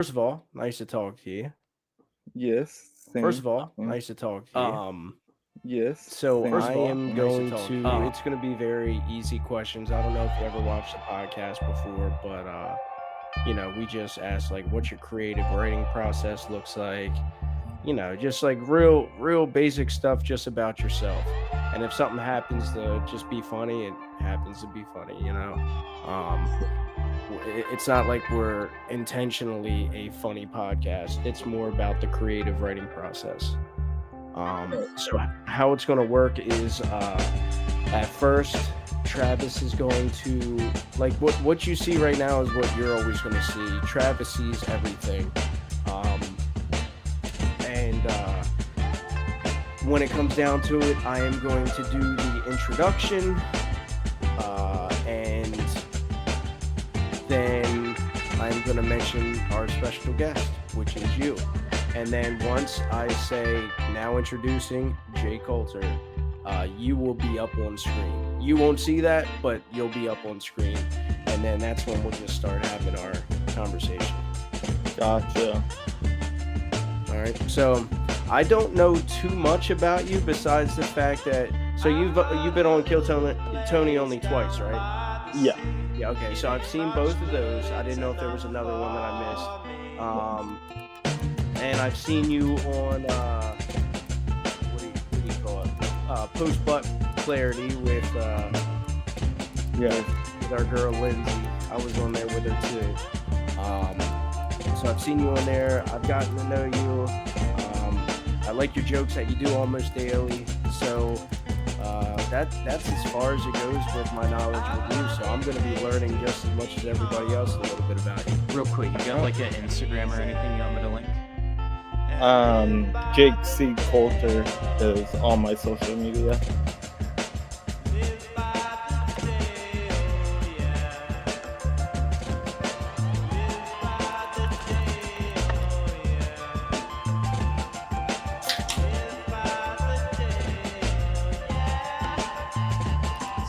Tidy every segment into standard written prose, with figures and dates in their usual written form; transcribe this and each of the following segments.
First of all, nice to talk to you. Yes, First same. of all, same. nice to talk to you. Yes, So same. I am Nice to going talk. to. It's going to be very easy questions. I don't know if you ever watched the podcast before, but we just asked like what your creative writing process looks like. Just like real basic stuff just about yourself. And if something happens to just be funny, it happens to be funny. Um, it's not like we're intentionally a funny podcast. It's more about the creative writing process. How it's going to work is at first Travis is going to like what you see right now is what you're always going to see. Travis sees everything, um, and when it comes down to it, I am going to do the introduction, and then I'm going to mention our special guest, which is you. And then once I say, now introducing Jake Coulter, you will be up on screen. You won't see that, but you'll be up on screen. And then that's when we'll just start having our conversation. Gotcha. All right. So I don't know too much about you besides the fact that you've been on Kill Tony only twice, right? Yeah. Yeah. Okay. So I've seen both of those. I didn't know if there was another one that I missed. And I've seen you on what do you call it? Post butt clarity with with our girl Lindsay. I was on there with her too. So I've seen you on there. I've gotten to know you. I like your jokes that you do almost daily. So that's as far as it goes with my knowledge with you. So I'm going to be learning just as much as everybody else a little bit about you. Real quick, you got like an Instagram or anything you want me to link? Jake C. Coulter is on my social media.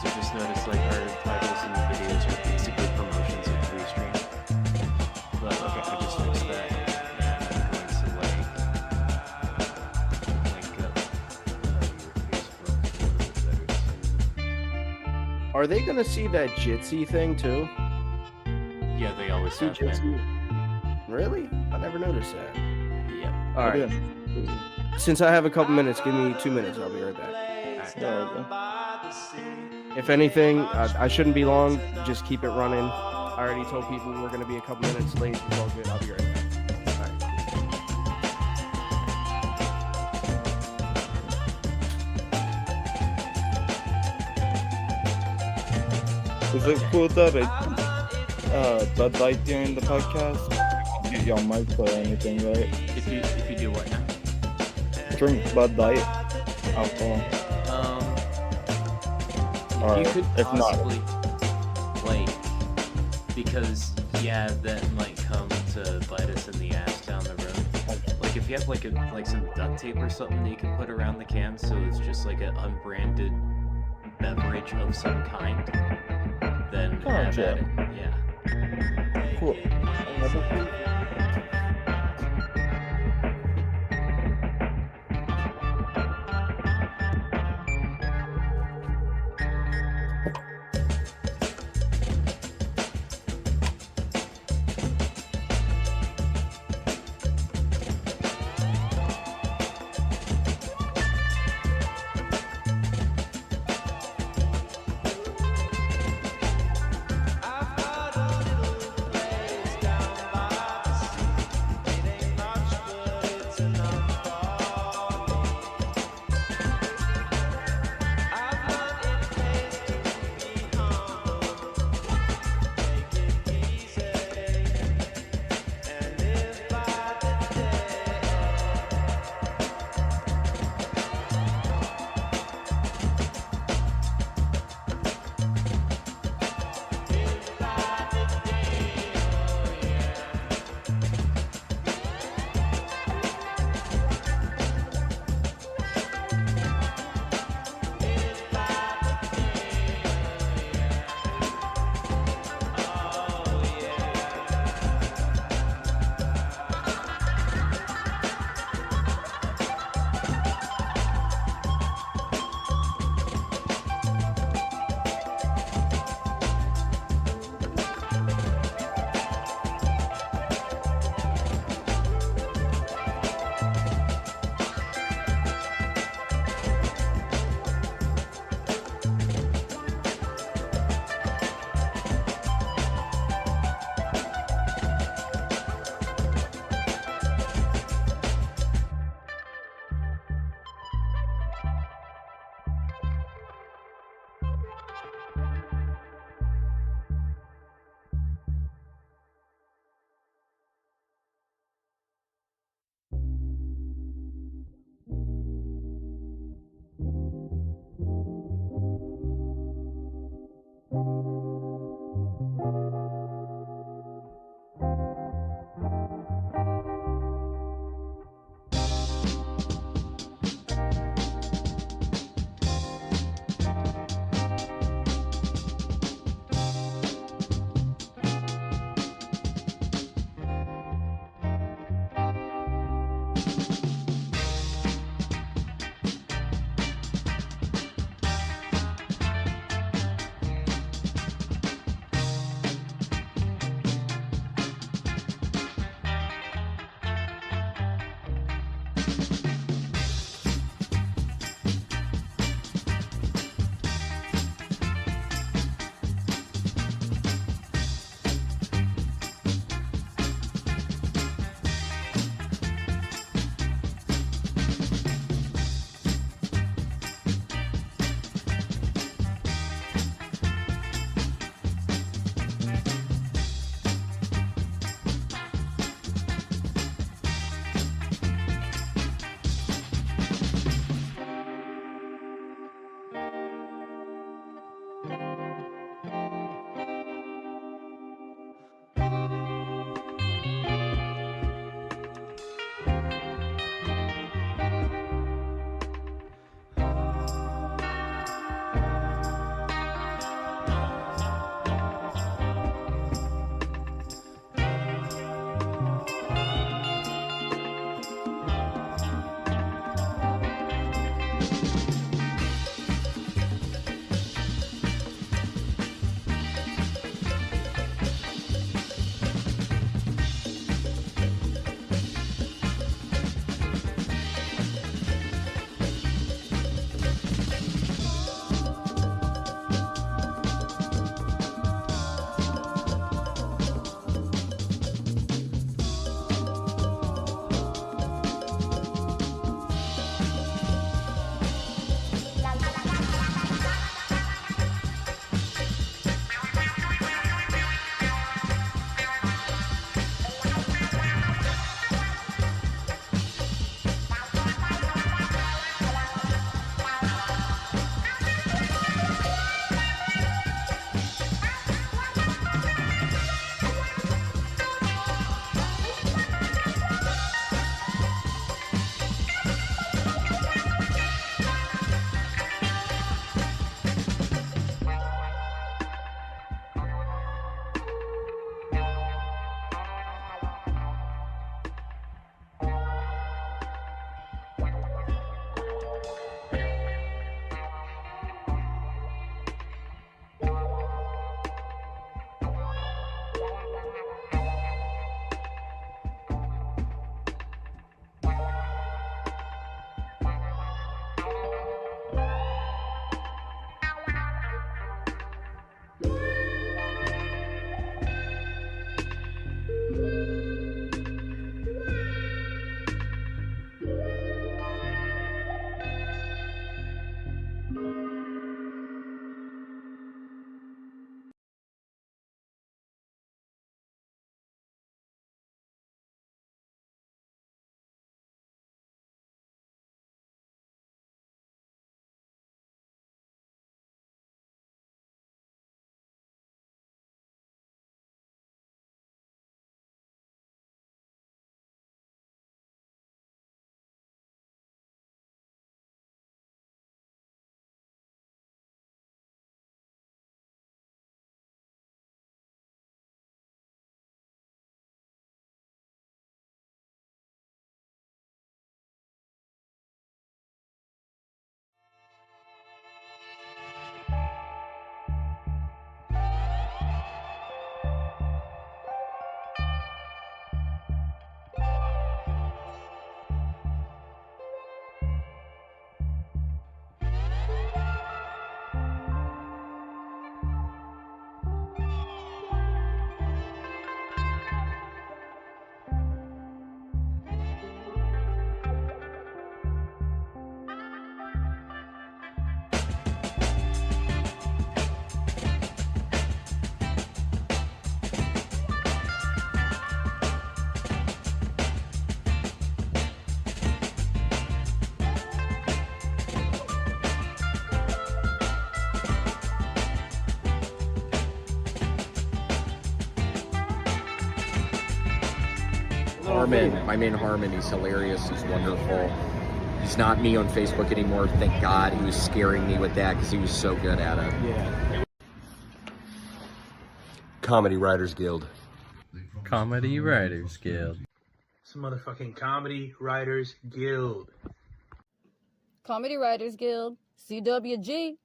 So just notice like our titles and videos are basically promotions of Restream. But okay, I just fixed that. And I'm going to link up your Facebook. Are they going to see that Jitsi thing too? Yeah, they always See have been. Jitsi? Really? I never noticed that. Yeah. All right. Since I have a couple minutes, give me 2 minutes. I'll be right back. If anything, I shouldn't be long. Just keep it running. I already told people we're going to be a couple minutes late. It's all good. I'll be right back. All right. Is it cool that I Bud Light during the podcast? Get you on mic or anything, right? If you do what now? Drink Bud Light alcohol. Or You could if not, possibly like because that might come to bite us in the ass down the road. Like if you have like some duct tape or something that you can put around the can, so it's just like an unbranded beverage of some kind, then have at it. Yeah. cool. Harmon, my man Harmon, he's hilarious, he's wonderful. He's not me on Facebook anymore, thank God. He was scaring me with that because he was so good at it. Yeah. Comedy Writers Guild. Comedy Writers Guild. It's a motherfucking Comedy Writers Guild. Comedy Writers Guild, CWG.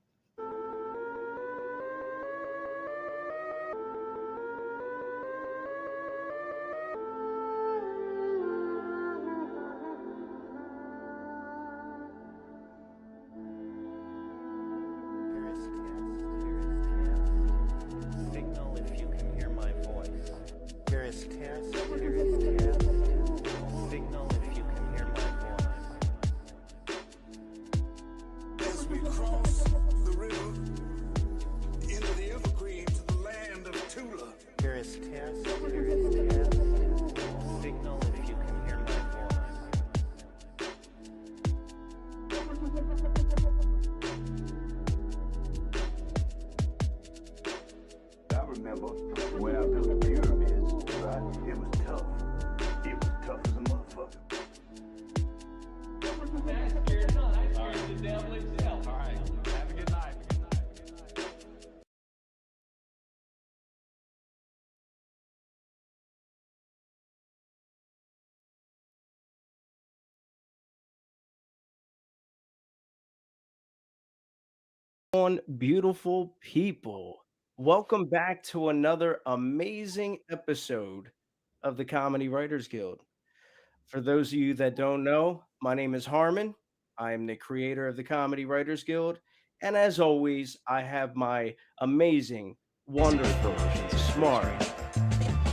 remember when I built the pyramids, right? It was tough. It was tough as a motherfucker. On, beautiful people. Welcome back to another amazing episode of the Comedy Writers Guild. For those of you that don't know, my name is Harmon. I am the creator of the Comedy Writers Guild. And as always, I have my amazing, wonderful, smart,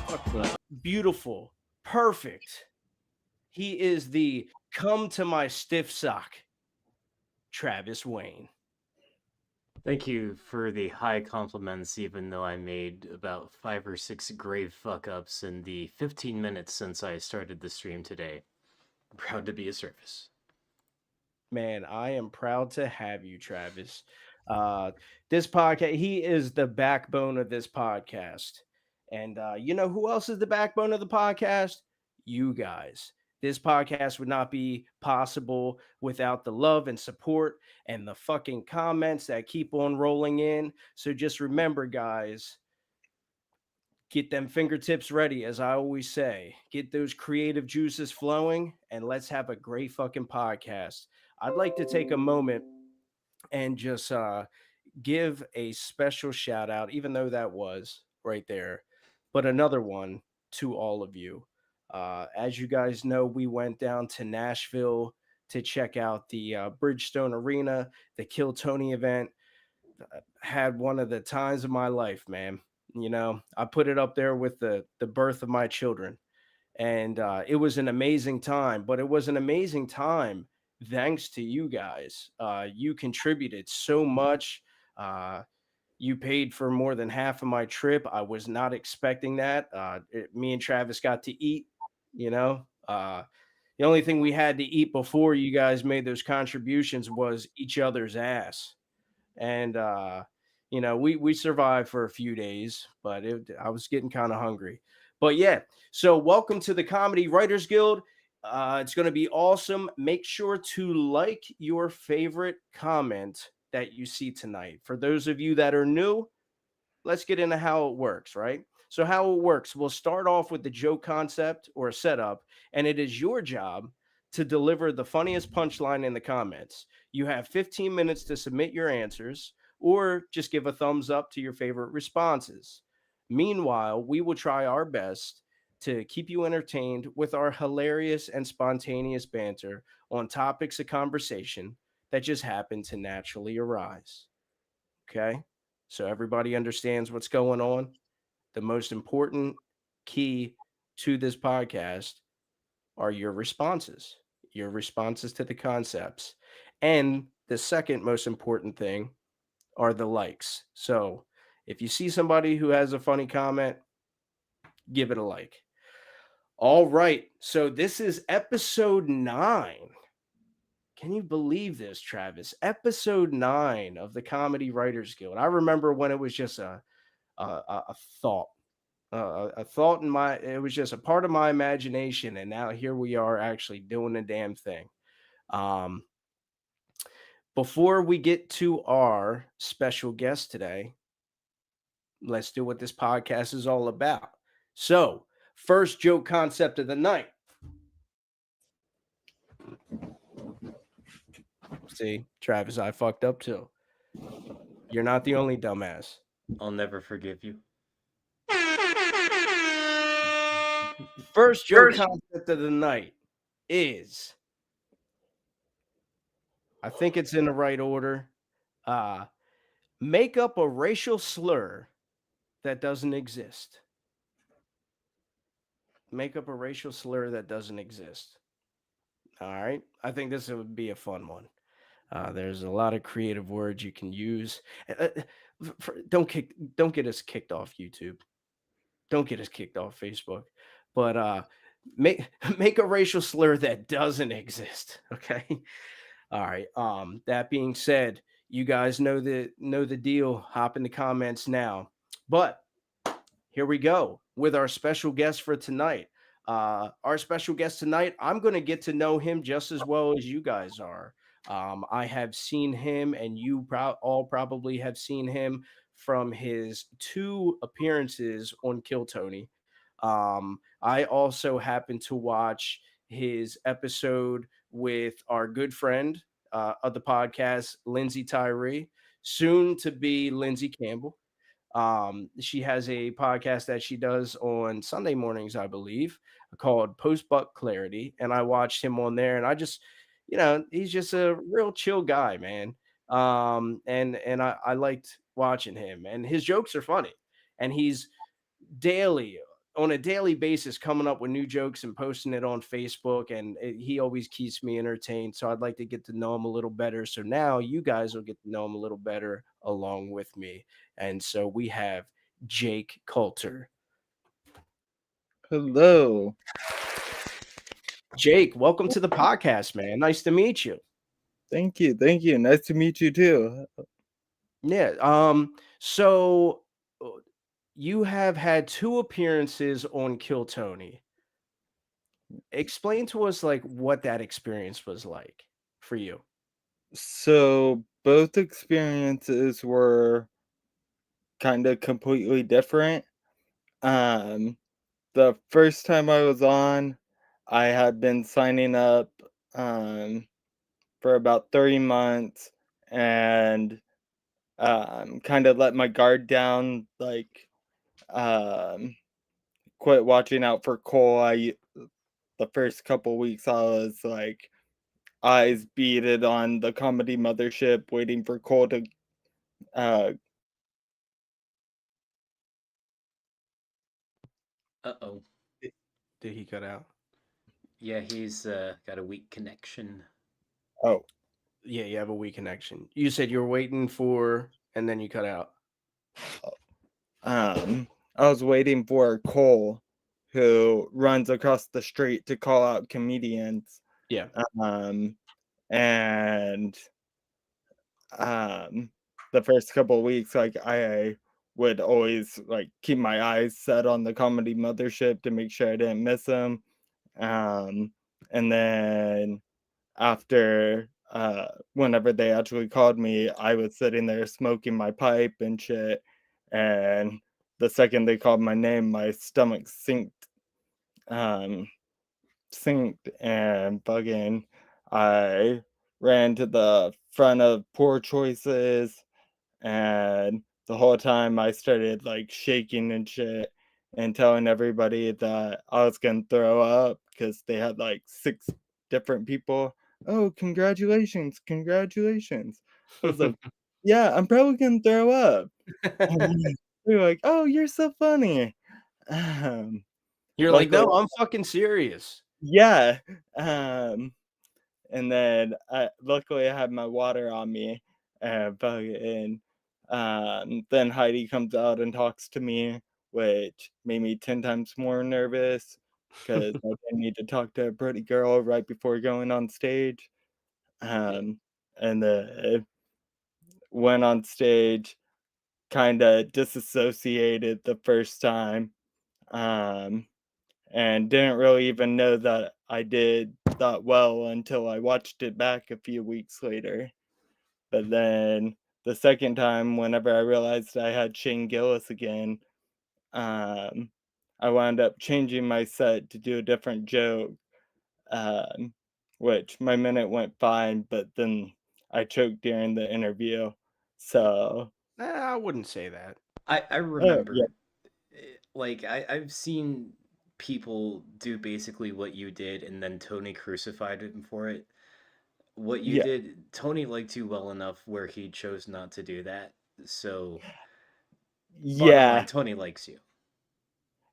fucking beautiful, perfect. He is the come to my stiff sock, Travis Wayne. Thank you for the high compliments, even though I made about 5 or 6 grave fuck ups in the 15 minutes since I started the stream today. I'm proud to be of service. Man, I am proud to have you, Travis. This podcast, he is the backbone of this podcast. And you know who else is the backbone of the podcast? You guys. This podcast would not be possible without the love and support and the fucking comments that keep on rolling in. So just remember, guys, get them fingertips ready, as I always say. Get those creative juices flowing, and let's have a great fucking podcast. I'd like to take a moment and just give a special shout out, even though that was right there, but another one to all of you. As you guys know, we went down to Nashville to check out the Bridgestone Arena, the Kill Tony event. Had one of the times of my life, man. You know, I put it up there with the birth of my children, and it was an amazing time. But it was an amazing time thanks to you guys. You contributed so much. Uh, you paid for more than half of my trip. I was not expecting that. Me and Travis got to eat. You know, the only thing we had to eat before you guys made those contributions was each other's ass. And you know, we survived for a few days, but I was getting kind of hungry. But yeah, so welcome to the Comedy Writers Guild. It's going to be awesome. Make sure to like your favorite comment that you see tonight. For those of you that are new, let's get into how it works, right? So, how it works, we'll start off with the joke concept or a setup, and it is your job to deliver the funniest punchline in the comments. You have 15 minutes to submit your answers or just give a thumbs up to your favorite responses. Meanwhile, we will try our best to keep you entertained with our hilarious and spontaneous banter on topics of conversation that just happen to naturally arise. Okay? So everybody understands what's going on. The most important key to this podcast are your responses to the concepts. And the second most important thing are the likes. So if you see somebody who has a funny comment, give it a like. All right. So this is episode 9. Can you believe this, Travis? Episode 9 of the Comedy Writers Guild. I remember when it was just a thought, a thought in my. It was just a part of my imagination, and now here we are actually doing the damn thing. Um, Before we get to our special guest today, let's do what this podcast is all about. So, first joke concept of the night. See, Travis, I fucked up too. You're not the only dumbass. I'll never forgive you. First joke concept of the night is, I think it's in the right order. Make up a racial slur that doesn't exist. Make up a racial slur that doesn't exist. All right. I think this would be a fun one. There's a lot of creative words you can use. Don't get us kicked off YouTube. Don't get us kicked off Facebook. But make make a racial slur that doesn't exist. Okay. All right. That being said, you guys know the deal. Hop in the comments now. But here we go with our special guest for tonight. Our special guest tonight, I'm going to get to know him just as well as you guys are. I have seen him, and you all probably have seen him from his two appearances on Kill Tony. I also happened to watch his episode with our good friend of the podcast, Lindsay Tyree, soon to be Lindsay Campbell. She has a podcast that she does on Sunday mornings, I believe, called Post Buck Clarity. And I watched him on there, and I just, he's just a real chill guy, man. And I liked watching him, and his jokes are funny, and he's daily on a daily basis coming up with new jokes and posting it on Facebook, and he always keeps me entertained. So I'd like to get to know him a little better. So now you guys will get to know him a little better along with me. And so we have Jake Coulter. Hello. Jake, welcome to the podcast, man. Nice to meet you. Thank you. Thank you. Nice to meet you too. Yeah. So you have had two appearances on Kill Tony. Explain to us like what that experience was like for you. So both experiences were kind of completely different. Um, the first time I was on, I had been signing up um, for about 30 months and kind of let my guard down, like um, quit watching out for Cole. The first couple weeks I was like eyes beaded on the comedy mothership, waiting for Cole to uh, Uh-oh. Did he cut out? Yeah, he's got a weak connection. oh Yeah, you have a weak connection. You said you were waiting for, and then you cut out. I was waiting for Cole, who runs across the street to call out comedians. Yeah. Um, and um, the first couple of weeks, like I would always like keep my eyes set on the comedy mothership to make sure I didn't miss him. Um, and then after whenever they actually called me, I was sitting there smoking my pipe and shit. And the second they called my name, my stomach um synced and bugging. I ran to the front of Poor Choices, and the whole time I started like shaking and shit and telling everybody that I was gonna throw up because they had like 6 different people. Oh, congratulations, congratulations. I was like, yeah, I'm probably gonna throw up. And they were like, oh, you're so funny. Um, You're like, luckily, no, I'm fucking serious. yeah. Um, and then luckily I had my water on me and fucking then Heidi comes out and talks to me, which made me 10 times more nervous because I didn't need to talk to a pretty girl right before going on stage. Um, and then went on stage, kind of disassociated the first time, um, and didn't really even know that I did that well until I watched it back a few weeks later. But then the second time, whenever I realized I had Shane Gillis again, um, I wound up changing my set to do a different joke, um, which my minute went fine, but then I choked during the interview. So, I wouldn't say that. I yeah, remember, like I've seen people do basically what you did, and then Tony crucified him for it. What you yeah, did, Tony liked you well enough where he chose not to do that. So, bottom line, yeah, Tony likes you.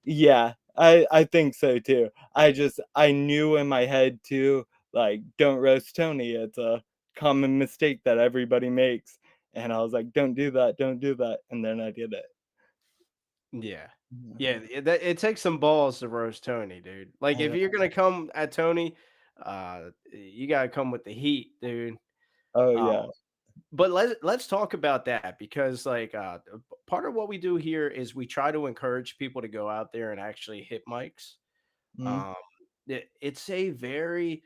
yeah. I think so too. I knew in my head too, like, don't roast Tony. It's a common mistake that everybody makes. And I was like, don't do that, don't do that. And then I did it. Yeah. Yeah, Mhm. it takes some balls to roast Tony, dude. Like if Uh, you're gonna come at Tony, you gotta come with the heat, dude. oh Um, yeah. But let's talk about that because like part of what we do here is we try to encourage people to go out there and actually hit mics. Mhm. Um, it's a very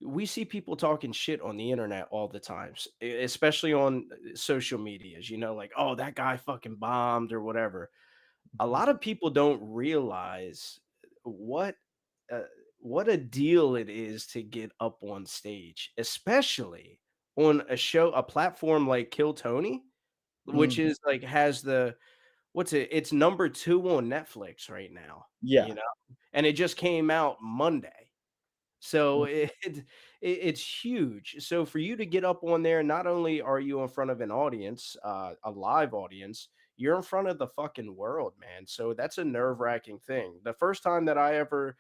we see people talking shit on the internet all the times, especially on social medias. You know, like oh that guy fucking bombed or whatever. A lot of people don't realize what uh, what a deal it is to get up on stage, especially on a platform like Kill Tony, which Mhm. is like has the what's it? It's number 2 on Netflix right now, Yeah. you know, and it just came out Monday. So Mm. it's huge. So for you to get up on there, not only are you in front of an audience, a live audience, you're in front of the fucking world, man. So that's a nerve-wracking thing. The first time that I ever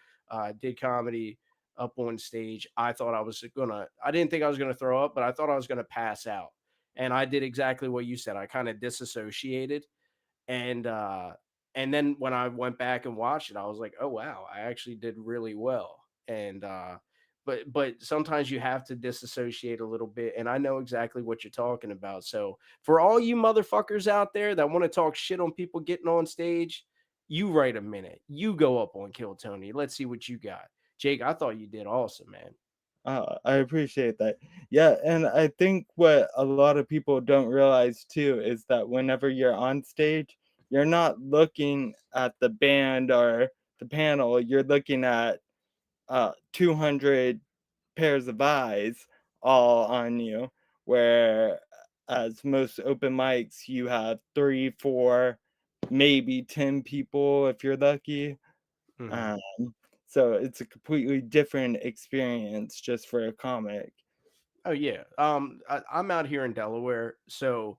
did comedy up on stage, I didn't think I was gonna throw up, but I thought I was gonna pass out. And I did exactly what you said. I kind of disassociated and and then when I went back and watched it, I was like, "Oh wow, I actually did really well." And but sometimes you have to disassociate a little bit, and I know exactly what you're talking about. So for all you motherfuckers out there that want to talk shit on people getting on stage, you write a minute. You go up on Kill Tony. Let's see what you got. Jake, I thought you did awesome, man. I appreciate that. Yeah, and I think what a lot of people don't realize too is that whenever you're on stage, you're not looking at the band or the panel, you're looking at 200 pairs of eyes all on you, where as most open mics, you have 3, 4, maybe 10 people if you're lucky. Mhm. Um, so it's a completely different experience just for a comic. Oh yeah. I'm out here in Delaware, so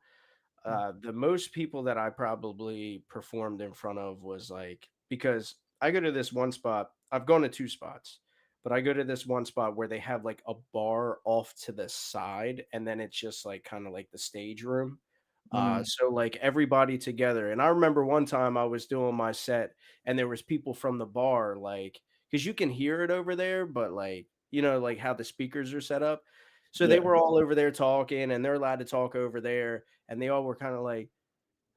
the most people that I probably performed in front of was like because I go to this one spot. I've gone to 2 spots, but I go to this one spot where they have like a bar off to the side, and then it's just like kind of like the stage room. Mm, So like everybody together. And I remember one time I was doing my set, and there was people from the bar, like because you can hear it over there, but like you know like how the speakers are set up. So they yeah. were all over there talking, and they're allowed to talk over there and they all were kind of like,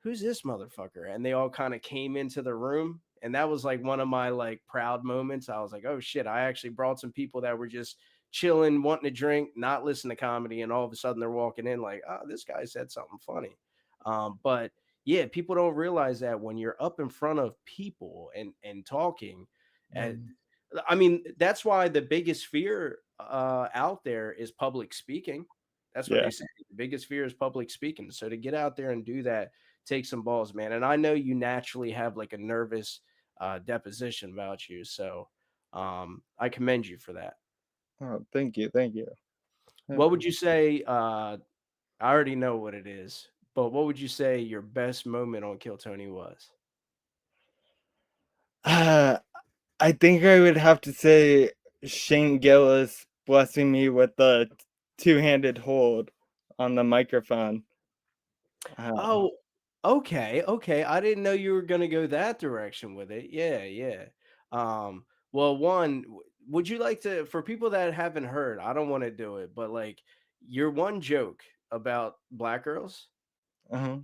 "Who's this motherfucker?" And they all kind of came into the room, and that was like one of my like proud moments. I was like, "Oh shit!" I actually brought some people that were just chilling, wanting to drink, not listen to comedy, and all of a sudden they're walking in like, "Oh, this guy said something funny." But yeah, people don't realize that when you're up in front of people and talking, and Mm, I mean, that's why the biggest fear out there is public speaking. That's what yeah. they say. The biggest fear is public speaking. So to get out there and do that, take some balls, man. And I know you naturally have like a nervous deposition about you. So I commend you for that. Oh, thank you, thank you. Yeah. What would you say? I already know what it is, but what would you say your best moment on Kill Tony was? Uh, I think I would have to say Shane Gillis blessing me with the two-handed hold on the microphone. Uh, Oh, okay, okay. I didn't know you were gonna go that direction with it. Yeah, yeah. Well, would you like to, for people that haven't heard, I don't want to do it, but like your one joke about black girls, uh-huh.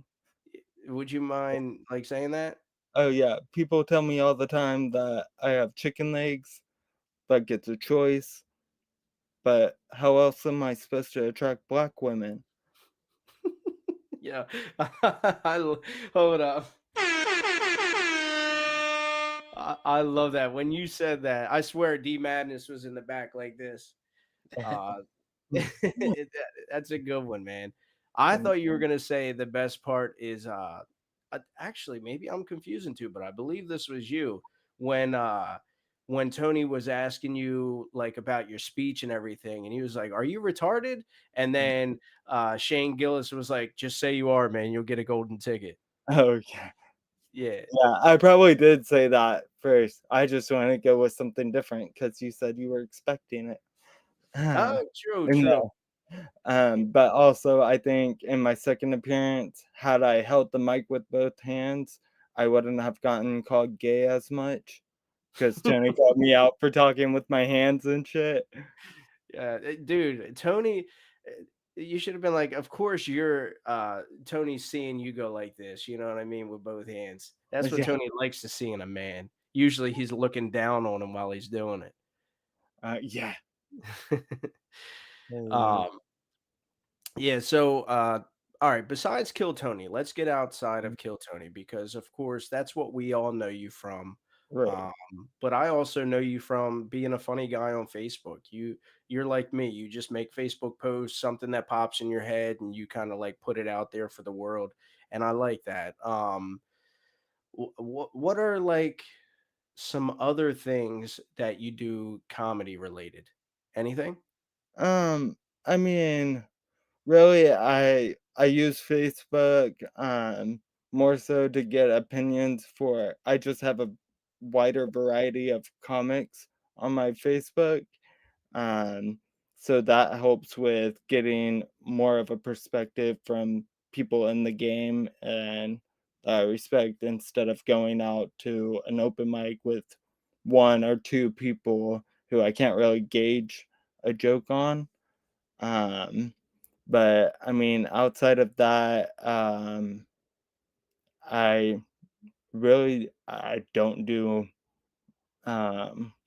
would you mind like saying that? Oh yeah, people tell me all the time that I have chicken legs, like it's a choice, but how else am I supposed to attract black women? Yeah. Hold up. I love that. When you said that, I swear D Madness was in the back like this. Uh, that's a good one, man. I Thank thought you were gonna say the best part is actually maybe I'm confusing too, but I believe this was you when Tony was asking you like about your speech and everything, and he was like, "Are you retarded?" And then Shane Gillis was like, "Just say you are, man. You'll get a golden ticket." Oh yeah. Yeah. Yeah, I probably did say that first. I just want to go with something different because you said you were expecting it. Oh, true, true. No. But also I think in my second appearance, had I held the mic with both hands, I wouldn't have gotten called gay as much because Tony called me out for talking with my hands and shit. Yeah, dude, Tony. You should have been like, of course you're Tony's seeing you go like this, you know what I mean, with both hands. That's what Yeah. Tony likes to see in a man. Usually he's looking down on him while he's doing Yeah. it. Uh, um yeah, so all right, besides Kill Tony, let's get outside of Kill Tony because of course that's what we all know you from. right. Um, but I also know you from being a funny guy on Facebook. You're like me. You just make Facebook posts, something that pops in your head, and you kind of like put it out there for the world. And I like that. What are like some other things that you do comedy related? Anything? Um, I mean, really, I use Facebook more so to get opinions for. I just have a wider variety of comics on my Facebook. Um, so that helps with getting more of a perspective from people in the game and respect instead of going out to an open mic with one or two people who I can't really gauge a joke on. Um, but I mean, outside of that, I I don't do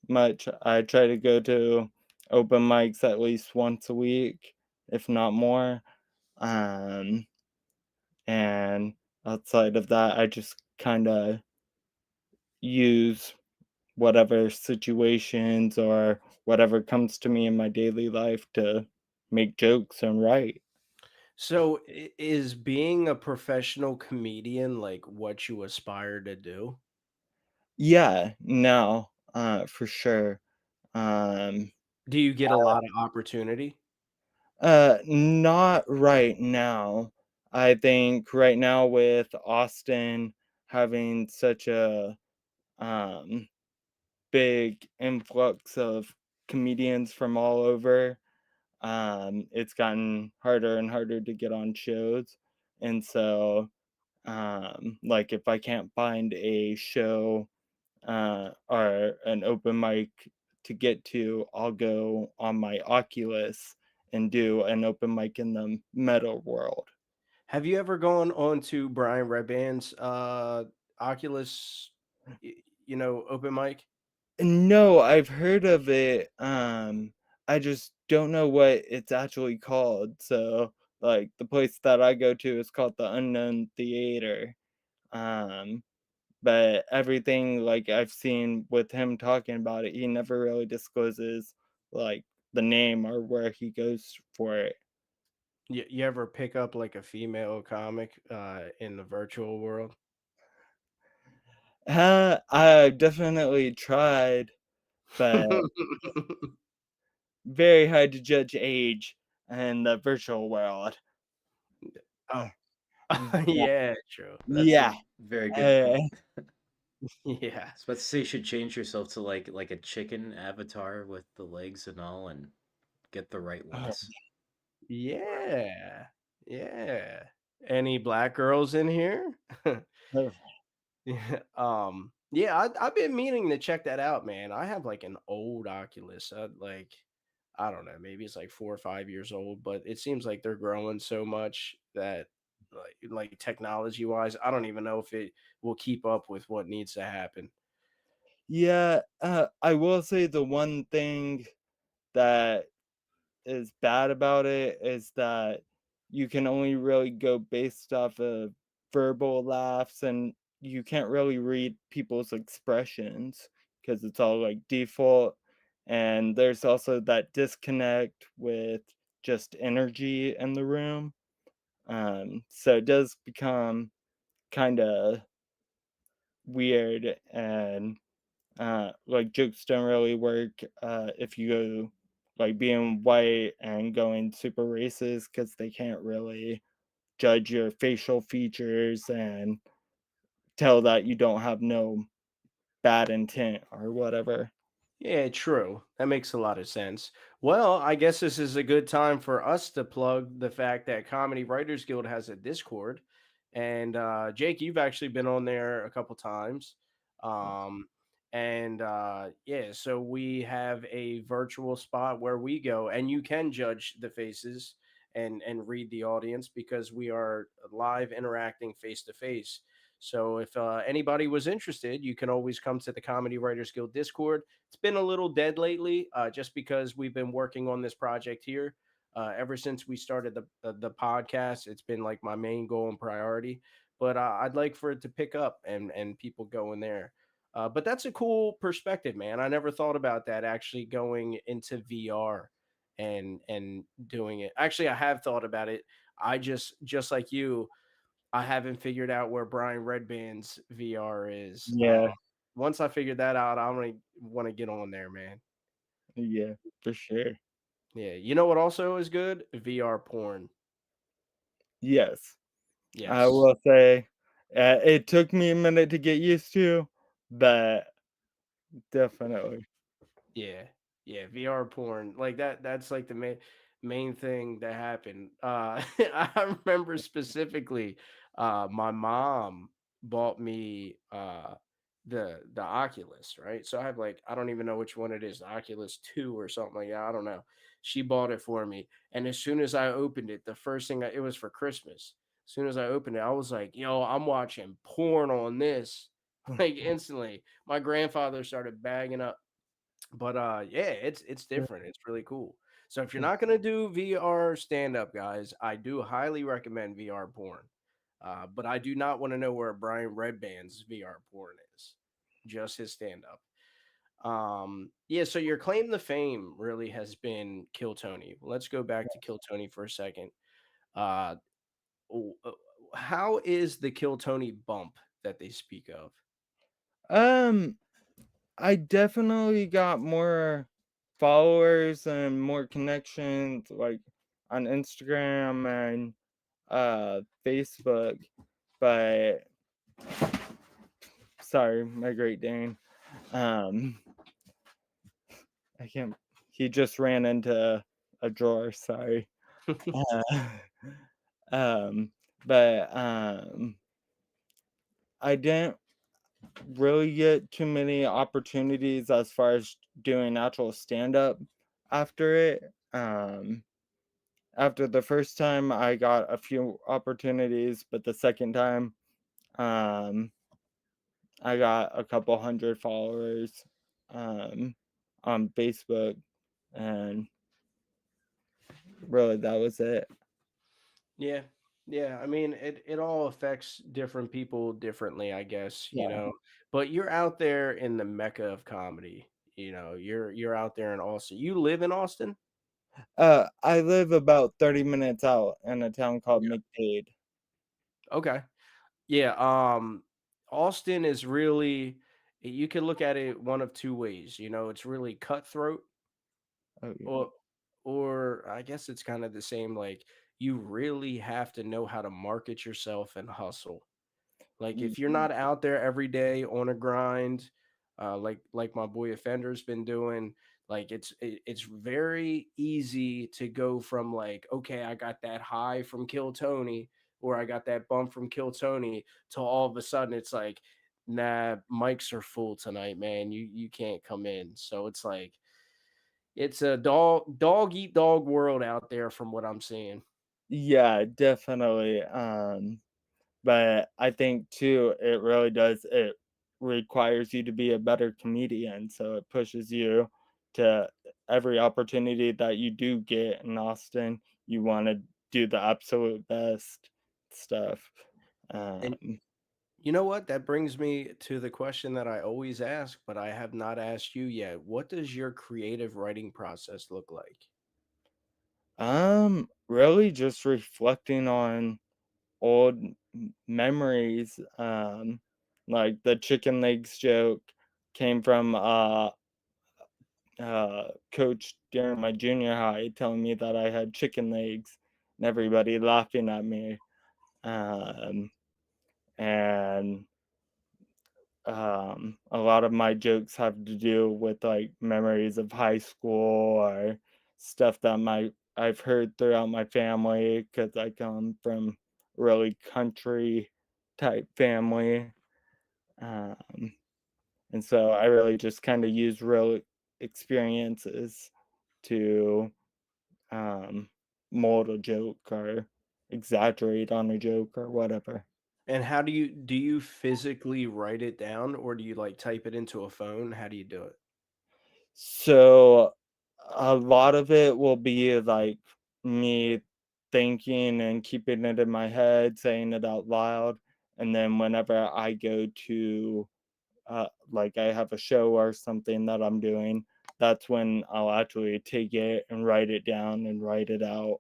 much. I try to go to open mics at least once a week, if not more. Um, and outside of that, I just kind of use whatever situations or whatever comes to me in my daily life to make jokes and write. So is being a professional comedian like what you aspire to do? Yeah, no, for sure. Um, Do you get a lot of opportunity? Not right now. I think right now with Austin having such a um big influx of comedians from all over, it's gotten harder and harder to get on shows. And so like if I can't find a show or an open mic to get to, I'll go on my Oculus and do an open mic in the metal world. Have you ever gone on to Brian Redband's Oculus, open mic? No, I've heard of it. I just don't know what it's actually called. So, like the place that I go to is called the Unknown Theater. Um, but everything like I've seen with him talking about it, he never really discloses like the name or where he goes for it. You ever pick up like a female comic in the virtual world? I've definitely tried, but very hard to judge age in the virtual world. Oh, Uh, yeah, yeah, true. That's yeah. Mm, very good Uh, point. yeah. I was about to say you should change yourself to like a chicken avatar with the legs and all and get the right oh, ones. Yeah. Yeah. Any black girls in here? oh, Yeah, yeah, I've been meaning to check that out, man. I have like an old Oculus. Like, I don't know, maybe it's like 4 or 5 years old, but it seems like they're growing so much that like technology wise, I don't even know if it will keep up with what needs to happen. yeah, I will say the one thing that is bad about it is that you can only really go based off of verbal laughs and you can't really read people's expressions because it's all like default. And there's also that disconnect with just energy in the room. So it does become kind of weird and like jokes don't really work if you go like being white and going super racist because they can't really judge your facial features and tell that you don't have no bad intent or whatever. Yeah, true. That makes a lot of sense. Well, I guess this is a good time for us to plug the fact that Comedy Writers Guild has a Discord. And Jake, you've actually been on there a couple times. Um, and yeah, so we have a virtual spot where we go and you can judge the faces and read the audience because we are live interacting face to face. So if anybody was interested, you can always come to the Comedy Writers Guild Discord. It's been a little dead lately, just because we've been working on this project here. Ever since we started the podcast, it's been like my main goal and priority. But I'd like for it to pick up and people go in there. But that's a cool perspective, man. I never thought about that actually going into VR and doing it. Actually, I have thought about it. I just like you, I haven't figured out where Brian Redband's VR is. Yeah, Once I figured that out, I'm gonna want to get on there, man. yeah, for sure. Yeah, you know what also is good? VR porn. Yes, I Yes. will say, it took me a minute to get used to, but definitely. Yeah. Yeah, VR porn. Like that's like the main thing that happened. I remember specifically my mom bought me the Oculus, right? So I have like I don't even know which one it is, the Oculus 2 or something like that. I don't know. She bought it for me. And as soon as I opened it, the first thing it was for Christmas. As soon as I opened it, I was like, "Yo, I'm watching porn on this." Like instantly. My grandfather started bagging up, but yeah, it's different. It's really cool. So if you're not gonna do VR stand up, guys, I do highly recommend VR porn. But I do not want to know where Brian Redband's VR porn is. Just his stand up. Yeah, so your claim to fame really has been Kill Tony. Let's go back to Kill Tony for a second. Uh, w- uh, how is the Kill Tony bump that they speak of? Um, I definitely got more followers and more connections, like, on Instagram and, Facebook, but sorry, my Great Dane. Um, I can't he just ran into a drawer, sorry. Uh, um, but, I didn't really get too many opportunities as far as doing actual stand-up after it. After the first time, I got a few opportunities, but the second time, um, I got a couple hundred followers, um, on Facebook, and really that was it. Yeah. Yeah. I mean, it all affects different people differently, I guess, you Yeah. know. But you're out there in the mecca of comedy. You're out there in Austin. You live in Austin? I live about 30 minutes out in a town called Yeah. McDade. Okay. Yeah. Austin is really you can look at it one of two ways. It's really cutthroat, Oh, yeah. or I guess it's kind of the same. Like you really have to know how to market yourself and hustle. Like if you're Mhm. not out there every day on a grind, like my boy Offender's been doing, like it's very easy to go from like, okay, I got that high from Kill Tony, or I got that bump from Kill Tony, to all of a sudden it's like, nah, mics are full tonight, man. You can't come in. So it's like it's a dog eat dog world out there from what I'm seeing. Yeah, definitely. But I think too, it requires you to be a better comedian. So it pushes you to every opportunity that you do get in Austin, you want to do the absolute best stuff. And Um, you know what? That brings me to the question that I always ask, but I have not asked you yet. What does your creative writing process look like? really just reflecting on old memories. Like the chicken legs joke came from coach during my junior high telling me that I had chicken legs and everybody laughing at me. Um, and a lot of my jokes have to do with like memories of high school or stuff that I've heard throughout my family because I come from really country type family. Um, and so I really just kind of use real experiences to um, mold a joke or exaggerate on a joke or whatever. And how do you physically write it down, or do you like type it into a phone? How do you do it? So a lot of it will be like me thinking and keeping it in my head, saying it out loud. And then whenever I go to, like, I have a show or something that I'm doing, that's when I'll actually take it and write it down and write it out.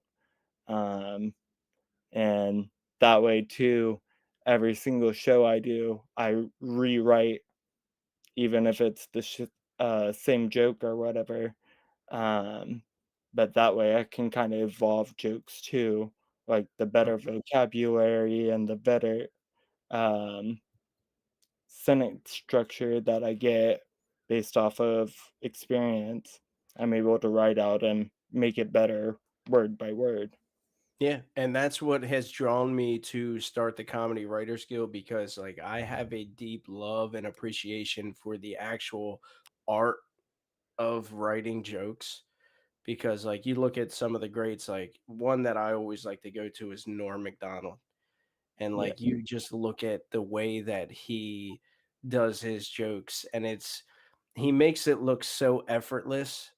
Um, and that way, too, every single show I do, I rewrite, even if it's the same joke or whatever. Um, but that way I can kind of evolve jokes too, like the better vocabulary and the better um, sentence structure that I get based off of experience. I'm able to write out and make it better word by word. Yeah, and that's what has drawn me to start the Comedy Writers Guild, because like I have a deep love and appreciation for the actual art of writing jokes, because like you look at some of the greats, like one that I always like to go to is Norm Macdonald. And Yeah. like you just look at the way that he does his jokes, and he makes it look so effortless.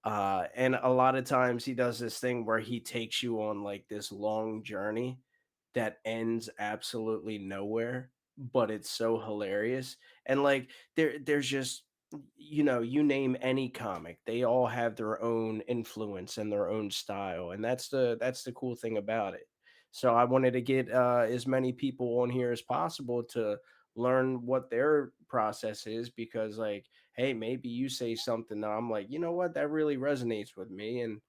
And a lot of times he does this thing where he takes you on like this long journey that ends absolutely nowhere, but it's so hilarious. And like there's just, you name any comic, they all have their own influence and their own style, and that's the cool thing about it. So I wanted to get as many people on here as possible to learn what their process is, because like, hey, maybe you say something that I'm like, you know what, that really resonates with me, and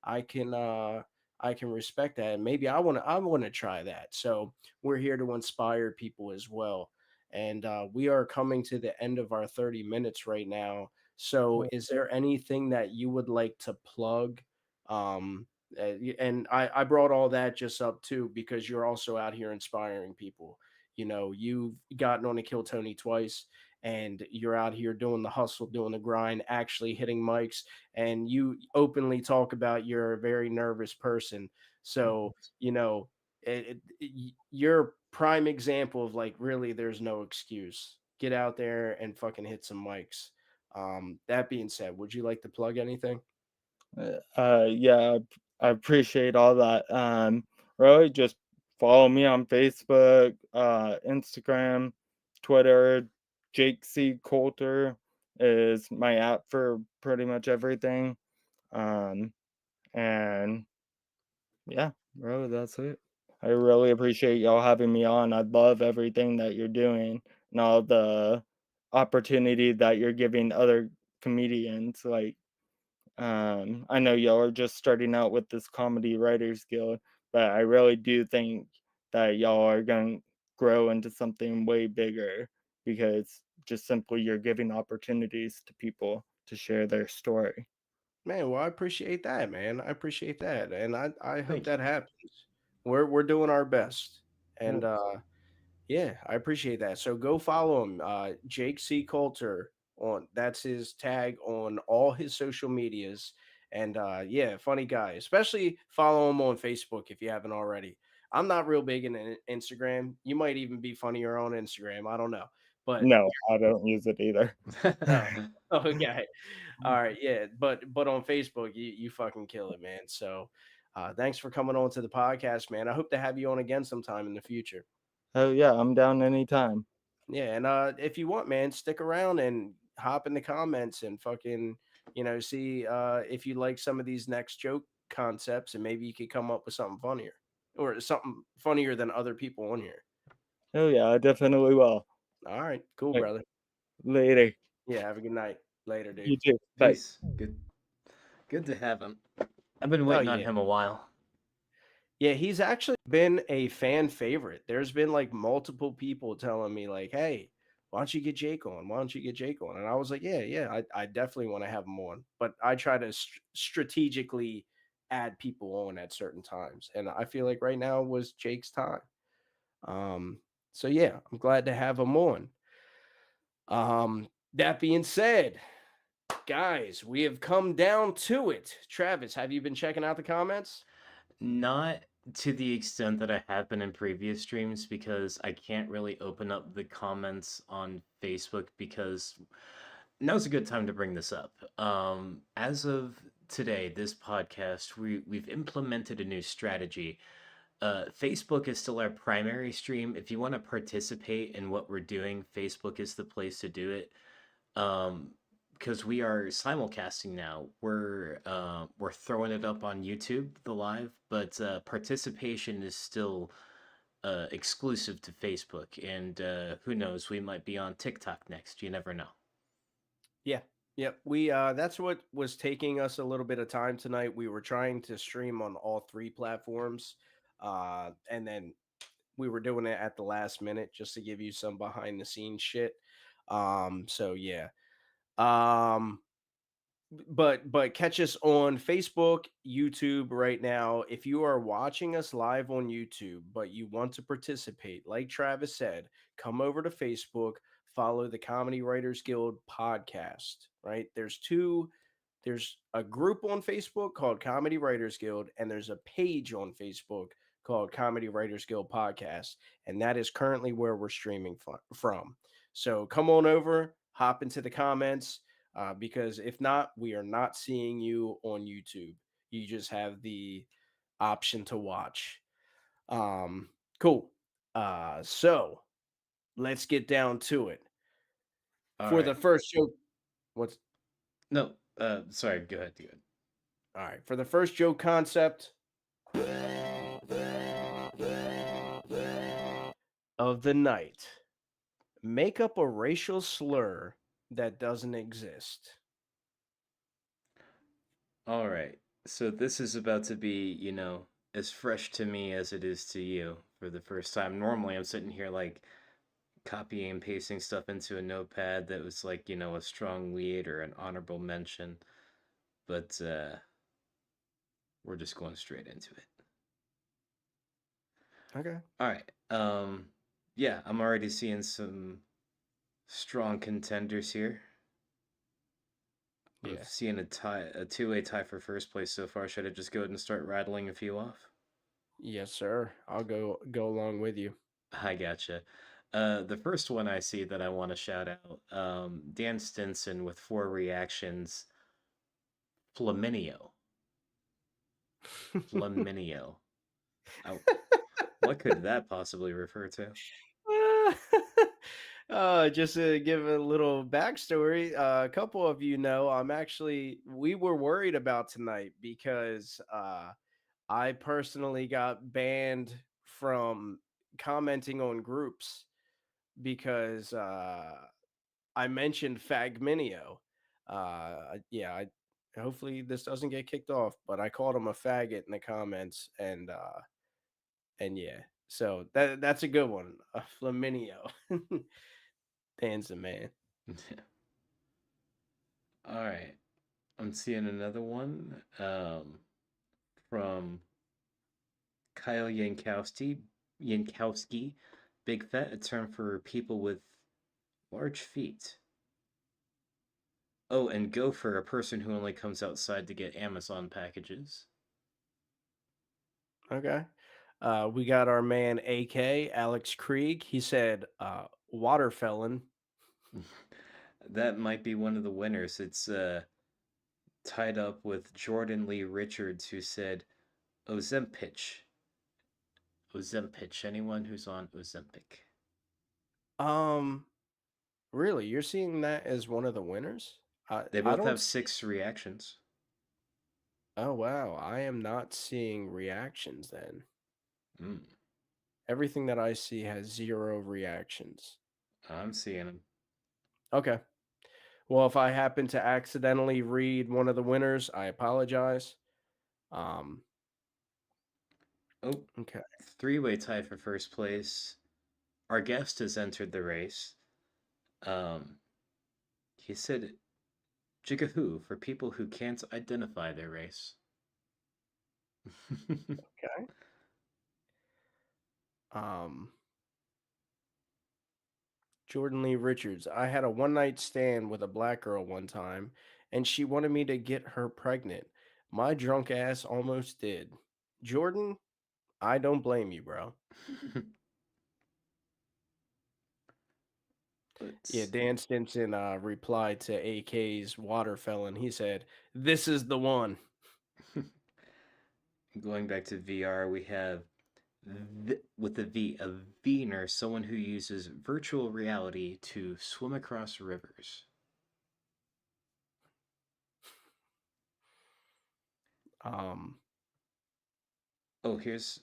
I can uh I can respect that. And maybe I want to try that. So we're here to inspire people as well. And we are coming to the end of our 30 minutes right now. So is there anything that you would like to plug? Um, and I brought all that just up too because you're also out here inspiring people. You've gotten on a Kill Tony twice, and you're out here doing the hustle, doing the grind, actually hitting mics, and you openly talk about you're a very nervous person. So, you're a prime example of like, really, there's no excuse. Get out there and fucking hit some mics. That being said, would you like to plug anything? Yeah, I appreciate all that. Really, just follow me on Facebook, Instagram, Twitter. Jake Coulter is my app for pretty much everything. Um, and yeah, really, that's it. I really appreciate y'all having me on. I love everything that you're doing and all the opportunity that you're giving other comedians. Like, I know y'all are just starting out with this Comedy Writers Guild, but I really do think that y'all are going to grow into something way bigger because just simply you're giving opportunities to people to share their story. Man, well, I appreciate that, man. I appreciate that. And I hope Thank you. that happens. We're doing our best. And Well, yeah, I appreciate that. So go follow him, Jake C. Coulter, on that's his tag on all his social medias. And yeah, funny guy. Especially follow him on Facebook if you haven't already. I'm not real big in Instagram. You might even be funnier on Instagram. I don't know. But no, I don't use it either. oh, okay. All right, yeah, but on Facebook, you fucking kill it, man. So, thanks for coming on to the podcast, man. I hope to have you on again sometime in the future. Oh, yeah, I'm down anytime. Yeah, and if you want, man, stick around and hop in the comments and fucking, see if you like some of these next joke concepts, and maybe you could come up with something funnier or something funnier than other people on here. Oh, yeah, I definitely will. All right, cool, Right, brother. later. Yeah, have a good night. Later, You dude. too. Bye. Peace. Good to have him. I've been Oh waiting on yeah. him a while. Yeah, he's actually been a fan favorite. There's been like multiple people telling me like, "Hey, why don't you get Jake on? Why don't you get Jake on?" And I was like, "Yeah, yeah, I definitely want to have him on." But I try to strategically add people on at certain times, and I feel like right now was Jake's time. Um, so yeah, I'm glad to have him on. That being said, guys, we have come down to it. Travis, have you been checking out the comments? Not to the extent that I have been in previous streams because I can't really open up the comments on Facebook because now's a good time to bring this up. As of today, this podcast, we've implemented a new strategy. Facebook is still our primary stream. If you want to participate in what we're doing, Facebook is the place to do it. Um, because we are simulcasting now. We're throwing it up on YouTube, the live, but participation is still exclusive to Facebook. And who knows, we might be on TikTok next. You never know. Yeah. Yep. We that's what was taking us a little bit of time tonight. We were trying to stream on all three platforms. And then we were doing it at the last minute just to give you some behind the scenes shit. So yeah. Um but catch us on Facebook, YouTube right now. If you are watching us live on YouTube, but you want to participate, like Travis said, come over to Facebook, follow the Comedy Writers Guild podcast, right? There's a group on Facebook called Comedy Writers Guild, and there's a page on Facebook called Comedy Writers Guild Podcast, and that is currently where we're streaming from. So come on over, hop into the comments, because if not, we are not seeing you on YouTube. You just have the option to watch. Um, cool. So let's get down to it. All For the right. first joke, what's No, sorry, go ahead, go ahead. all right? For the first joke concept of the night, make up a racial slur that doesn't exist. All right. So this is about to be, as fresh to me as it is to you for the first time. Normally, I'm sitting here like copying and pasting stuff into a notepad that was like, a strong lead or an honorable mention, but we're just going straight into it. Okay. All right. Yeah, I'm already seeing some strong contenders here. I'm Yeah. seeing a two-way tie for first place so far. Should I just go ahead and start rattling a few off? Yes, sir. I'll go along with you. I gotcha. The first one I see that I want to shout out, Dan Stinson with 4 reactions. Flaminio. Flaminio. What could that possibly refer to? Just to give a little backstory, a couple of you know, we were worried about tonight because I personally got banned from commenting on groups because I mentioned Fagminio. Yeah, hopefully this doesn't get kicked off, but I called him a faggot in the comments, and yeah, so that's a good one, a Flaminio. Dan's the man. All right. I'm seeing another one from Kyle Yankowski, big fat, a term for people with large feet. Oh, and gopher, a person who only comes outside to get Amazon packages. Okay. We got our man AK, Alex Krieg. He said water felon. That might be one of the winners. It's tied up with Jordan Lee Richards, who said Ozempic. Ozempic. Anyone who's on Ozempic? Um, really, you're seeing that as one of the winners? They I both don't have see. 6 reactions. Oh wow, I am not seeing reactions then. Mm, Everything that I see has 0 reactions. I'm seeing them. Okay. Well, if I happen to accidentally read one of the winners, I apologize. Um, Oh, okay. 3-way tie for first place. Our guest has entered the race. Um, he said Jigahoo for people who can't identify their race. Okay. Um, Jordan Lee Richards. I had a one night stand with a black girl one time, and she wanted me to get her pregnant. My drunk ass almost did. Jordan, I don't blame you, bro. Yeah, Let's Dan Stinson replied to AK's Waterfelon. He said, "This is the one." going back to VR, we have with the V, a Vener, someone who uses virtual reality to swim across rivers. Um, Oh, here's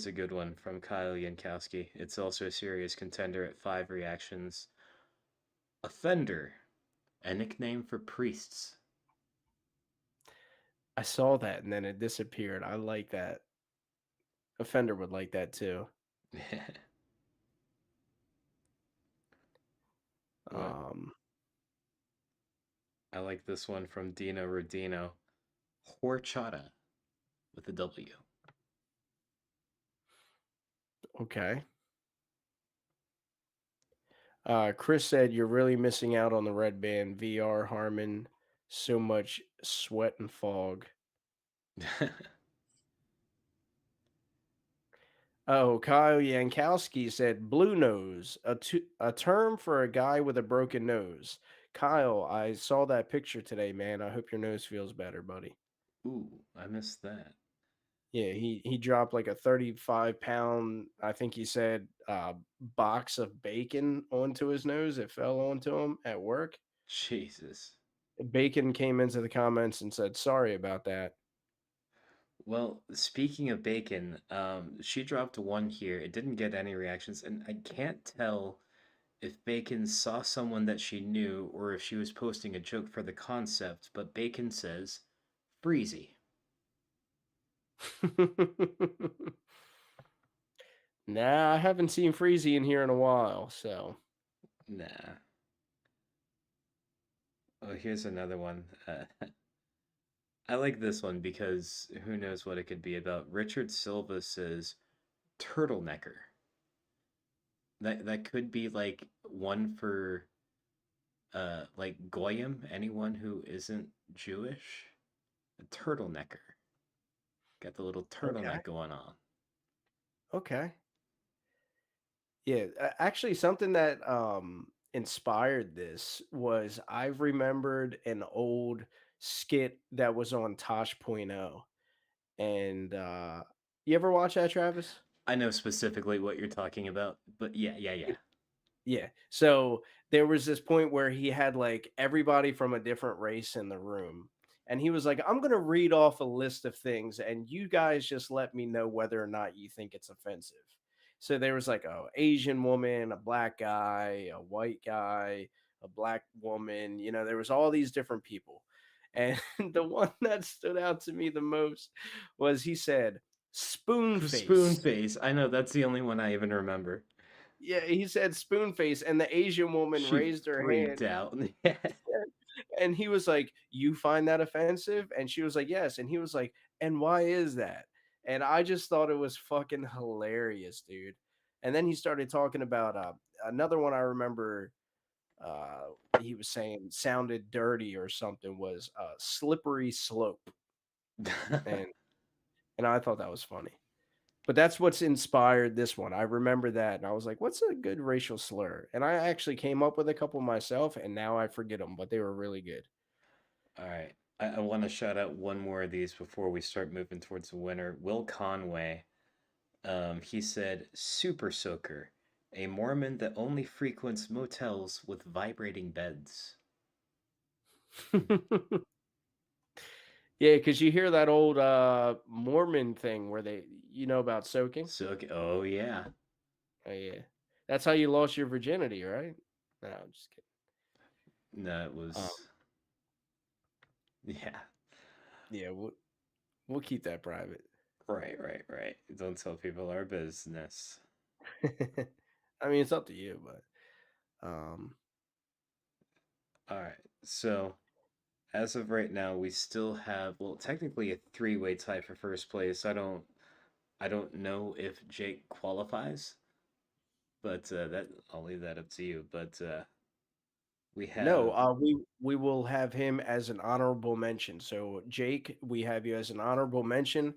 a good one from Kyle Yankowski. It's also a serious contender at 5 reactions. Offender, a nickname for priests. I saw that and then it disappeared. I like that. Offender would like that too. What? Um, I like this one from Dino Rodino. Horchata with a W. okay. Chris said you're really missing out on the red band VR Harmon. So much sweat and fog. Oh, Kyle Yankowski said blue nose, a term for a guy with a broken nose. Kyle, I saw that picture today, man. I hope your nose feels better, buddy. Ooh, I missed that. Yeah, he dropped like a 35-pound, I think he said, box of bacon onto his nose. It fell onto him at work. Jesus. Bacon came into the comments and said, "Sorry about that." Well, speaking of bacon, she dropped one here. It didn't get any reactions, and I can't tell if Bacon saw someone that she knew or if she was posting a joke for the concept, but Bacon says, Freezy. Nah, I haven't seen Freezy in here in a while, so Nah. Oh, here's another one. I like this one because who knows what it could be about. Richard Silva says, turtlenecker. That could be like one for like Goyim, anyone who isn't Jewish. A turtlenecker. Got the little okay. turtleneck going on. Okay. Yeah, actually something that inspired this was I remembered an old skit that was on Tosh Point oh, and you ever watch that, Travis? I know specifically what you're talking about, but yeah. Yeah. So there was this point where he had like everybody from a different race in the room. And he was like, "I'm going to read off a list of things and you guys just let me know whether or not you think it's offensive." So there was like a Asian woman, a black guy, a white guy, a black woman, there was all these different people. And the one that stood out to me the most was he said, "Spoon Spoon face." face. I know that's the only one I even remember. Yeah, he said spoon face, and the Asian woman She raised her freaked hand, out. and he was like, "You find that offensive?" And she was like, "Yes." And he was like, "And why is that?" And I just thought it was fucking hilarious, dude. And then he started talking about another one I remember. He was saying sounded dirty or something was slippery slope, and and I thought that was funny. But that's what's inspired this one. I remember that, and I was like, "What's a good racial slur?" And I actually came up with a couple myself, and now I forget them, but they were really good. All right. I want to shout out one more of these before we start moving towards the winner. Will Conway. He said, Super Soaker, a Mormon that only frequents motels with vibrating beds. Yeah, because you hear that old Mormon thing where you know about soaking. Oh, yeah. Oh yeah, that's how you lost your virginity, right? No, I'm just kidding. No, it Um, was. Yeah. yeah, we'll keep that private. Right. Don't tell people our business. I mean, it's up to you, but All right. So, as of right now, we still have, well, technically a three-way tie for first place. I don't know if Jake qualifies, but that I'll leave that up to you. But We No, have we will have him as an honorable mention. So Jake, we have you as an honorable mention.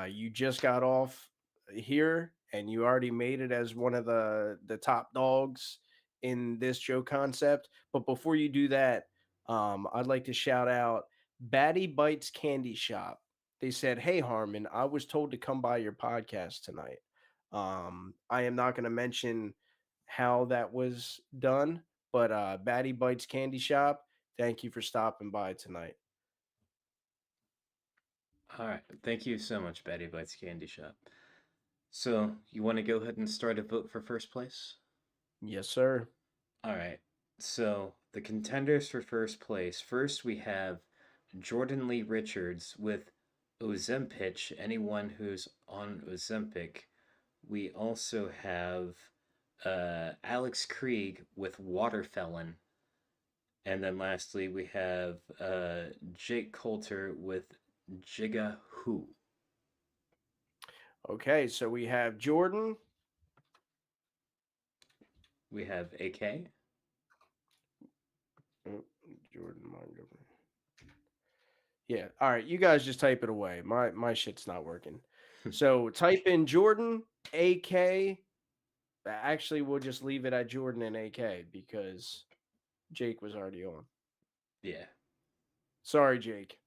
You just got off here, and you already made it as one of the top dogs in this show concept. But before you do that, I'd like to shout out Batty Bites Candy Shop. They said, "Hey Harmon, I was told to come by your podcast tonight." I am not going to mention how that was done, but Batty Bites Candy Shop, thank you for stopping by tonight. all right. Thank you so much, Betty Bites Candy Shop. So you want to go ahead and start a vote for first place? Yes, sir. All right. So the contenders for first place. First, we have Jordan Lee Richards with Ozempic. Anyone who's on Ozempic. We also have Alex Krieg with Waterfelon. And then lastly, we have Jake Coulter with Jiga Who. Okay, so we have Jordan. We have AK. Oh, Jordan Montgomery. Yeah. All right, you guys just type it away. My shit's not working. So type in Jordan, AK. Actually, we'll just leave it at Jordan and AK because Jake was already on. Yeah. Sorry, Jake.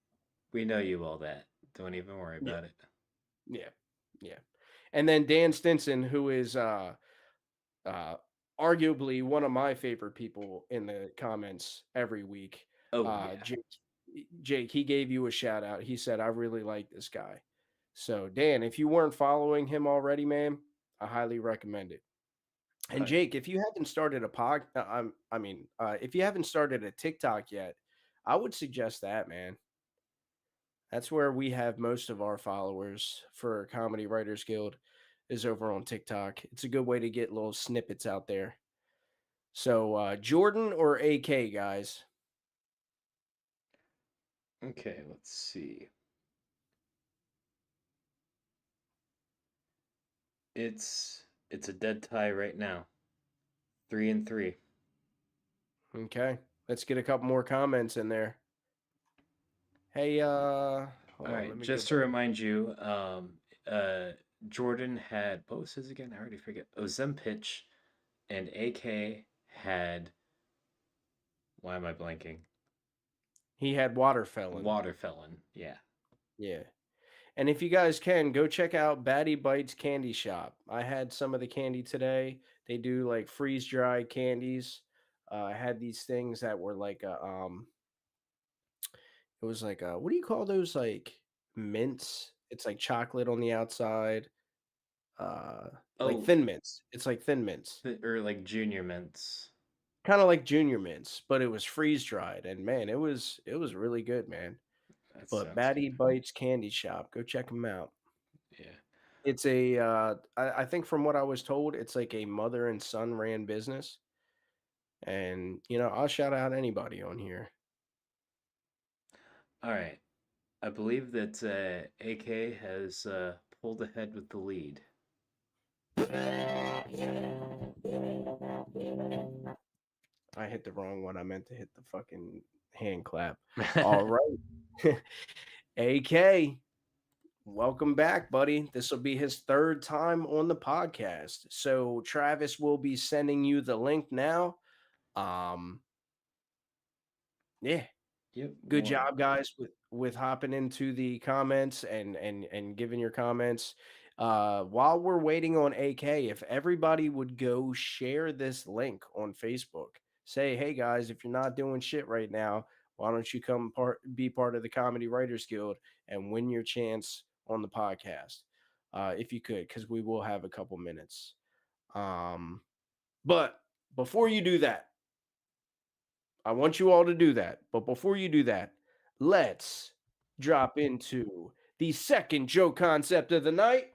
We know you all that. Don't even worry Yeah. about it. Yeah. Yeah. And then Dan Stinson, who is arguably one of my favorite people in the comments every week. Oh, yeah. Jake, he gave you a shout out. He said, "I really like this guy." So, Dan, if you weren't following him already, man, I highly recommend it. And Right. Jake, if you haven't started if you haven't started a TikTok yet, I would suggest that, man. That's where we have most of our followers for Comedy Writers Guild is over on TikTok. It's a good way to get little snippets out there. So Jordan or AK, guys? Okay, let's see. It's a dead tie right now. 3-3. Okay. Let's get a couple more comments in there. Hey, hold All on, right, let me just go to back. remind you, Jordan had what was his again? I already forget. Ozempic, and AK had. Why am I blanking? He had Waterfelon. Waterfelon. Yeah. Yeah. And if you guys can, go check out Batty Bites Candy Shop. I had some of the candy today. They do like freeze dried candies. I had these things that were like it was like what do you call those, like mints? It's like chocolate on the outside. Like Oh, thin mints. It's like thin mints. or like junior mints. Kind of like junior mints, but it was freeze dried. And man, it was really good, man. That But sounds Batty good. Bites Candy Shop, go check them out. Yeah. It's a I think from what I was told, it's like a mother and son ran business. And I'll shout out anybody on here. All right. I believe that AK has pulled ahead with the lead. I hit the wrong one. I meant to hit the fucking hand clap. All right. AK, welcome back, buddy. This will be his third time on the podcast. So Travis will be sending you the link now. Yeah. Yep. Good job, guys, with hopping into the comments and giving your comments. While we're waiting on AK, if everybody would go share this link on Facebook, say, "Hey guys, if you're not doing shit right now, why don't you be part of the Comedy Writers Guild and win your chance on the podcast?" If you could, because we will have a couple minutes. But before you do that, I want you all to do that. But before you do that, let's drop into the second joke concept of the night.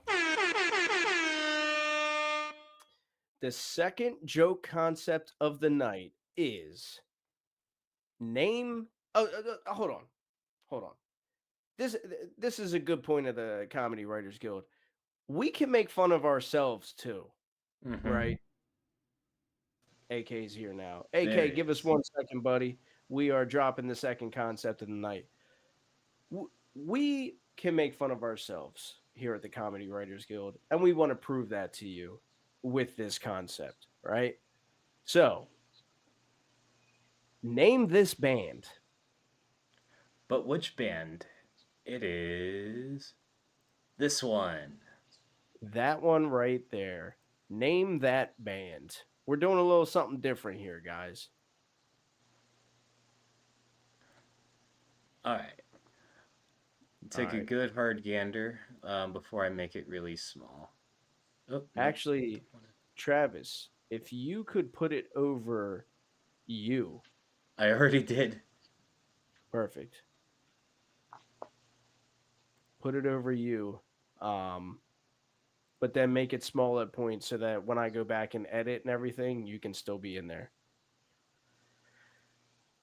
The second joke concept of the night is name. Hold on. Hold on. This is a good point of the Comedy Writers Guild. We can make fun of ourselves too, Mm-hmm. right? AK's here now. AK, There he give us is. 1 second, buddy. We are dropping the second concept of the night. We can make fun of ourselves here at the Comedy Writers Guild, and we want to prove that to you with this concept, right? So, name this band. But which band? It is this one. That one right there. Name that band. We're doing a little something different here, guys. All right. Take a Alright. good hard gander before I make it really small. Oh, nope. Actually, Travis, if you could put it over you. I already did. Perfect. Put it over you. But then make it small at points so that when I go back and edit and everything, you can still be in there.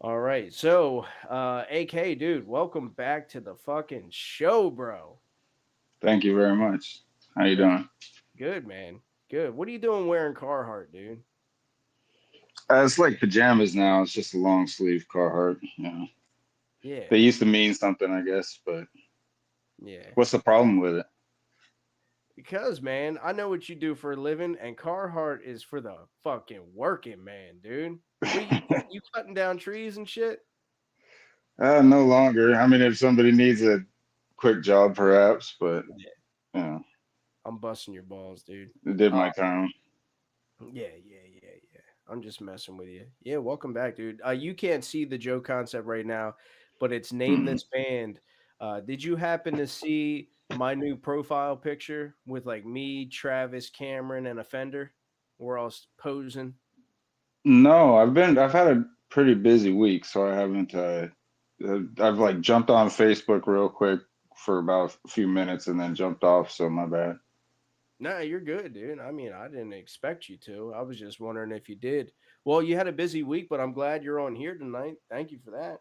All right. So, AK, dude, welcome back to the fucking show, bro. Thank you very much. How you doing? Good, man. Good. What are you doing wearing Carhartt, dude? It's like pajamas now. It's just a long sleeve Carhartt. Yeah. They used to mean something, I guess, but Yeah. what's the problem with it? Because, man, I know what you do for a living, and Carhartt is for the fucking working man, dude. You cutting down trees and shit? No longer. I mean, if somebody needs a quick job, perhaps, but I'm busting your balls, dude. it did my time. Yeah. I'm just messing with you. Yeah, welcome back, dude. You can't see the Joe concept right now, but it's name this band. Did you happen to see my new profile picture with like me, Travis, Cameron, and a Fender? We're all posing. No, I've had a pretty busy week, so I haven't. I've like jumped on Facebook real quick for about a few minutes and then jumped off. So my bad. No, you're good, dude. I mean, I didn't expect you to. I was just wondering if you did. Well, you had a busy week, but I'm glad you're on here tonight. Thank you for that.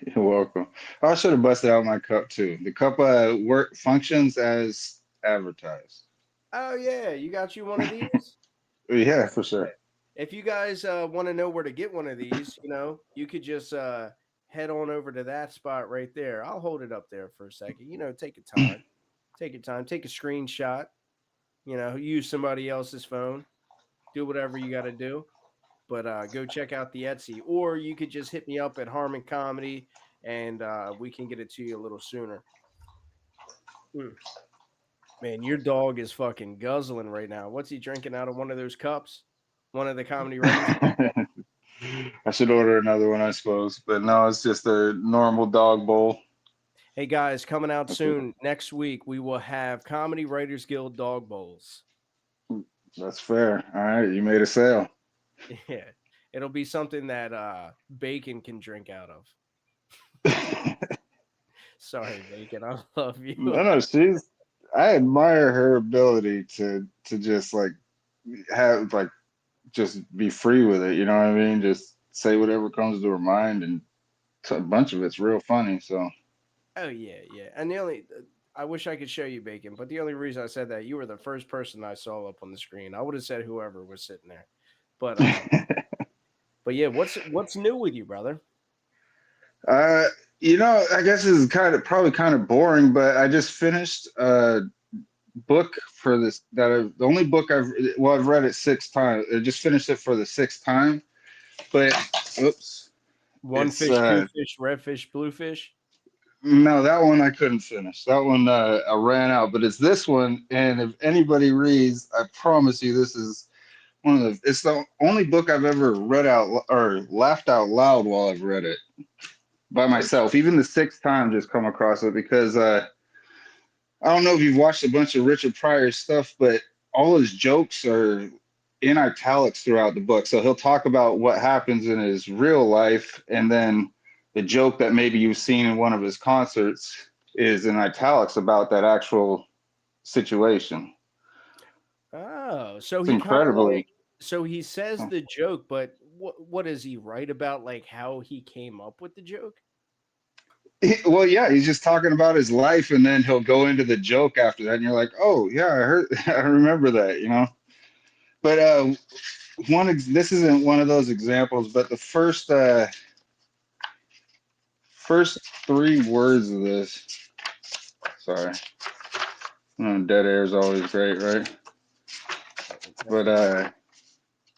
You're welcome. I should have busted out my cup too. The cup work functions as advertised. Oh yeah, you got you one of these? Yeah, for sure. If you guys want to know where to get one of these, you could just head on over to that spot right there. I'll hold it up there for a second. Take your time. Take your time. Take a screenshot. Use somebody else's phone. Do whatever you got to do. But go check out the Etsy. Or you could just hit me up at Harmon Comedy, and we can get it to you a little sooner. Man, your dog is fucking guzzling right now. What's he drinking out of one of those cups? One of the comedy writers? I should order another one, I suppose. But no, it's just a normal dog bowl. Hey guys, coming out soon. Next week, we will have Comedy Writers Guild dog bowls. That's fair. All right, you made a sale. Yeah, it'll be something that Bacon can drink out of. Sorry, Bacon, I love you. No, I admire her ability to just like have like just be free with it. You know what I mean? Just say whatever comes to her mind, and a bunch of it's real funny. So. Oh yeah. And I wish I could show you Bacon, but the only reason I said that, you were the first person I saw up on the screen. I would have said whoever was sitting there, but yeah, what's new with you, brother? I guess this is probably kind of boring, but I just finished a book for this the only book I've read it 6 times. I just finished it for the 6th time, but oops. One fish, two fish, red fish, blue fish. No, that one I couldn't finish. That one I ran out, but it's this one, and if anybody reads, I promise you this is it's the only book I've ever read out or laughed out loud while I've read it by myself. Even the 6th time just come across it because I don't know if you've watched a bunch of Richard Pryor's stuff, but all his jokes are in italics throughout the book. So he'll talk about what happens in his real life, and then the joke that maybe you've seen in one of his concerts is in italics about that actual situation. Oh, so It's he incredibly. So he says the joke, but what does he write about? Like how he came up with the joke? Well, yeah, he's just talking about his life, and then he'll go into the joke after that, and you're like, oh yeah, I remember that, But this isn't one of those examples, but the first 3 words of this. Sorry, dead air is always great, right? But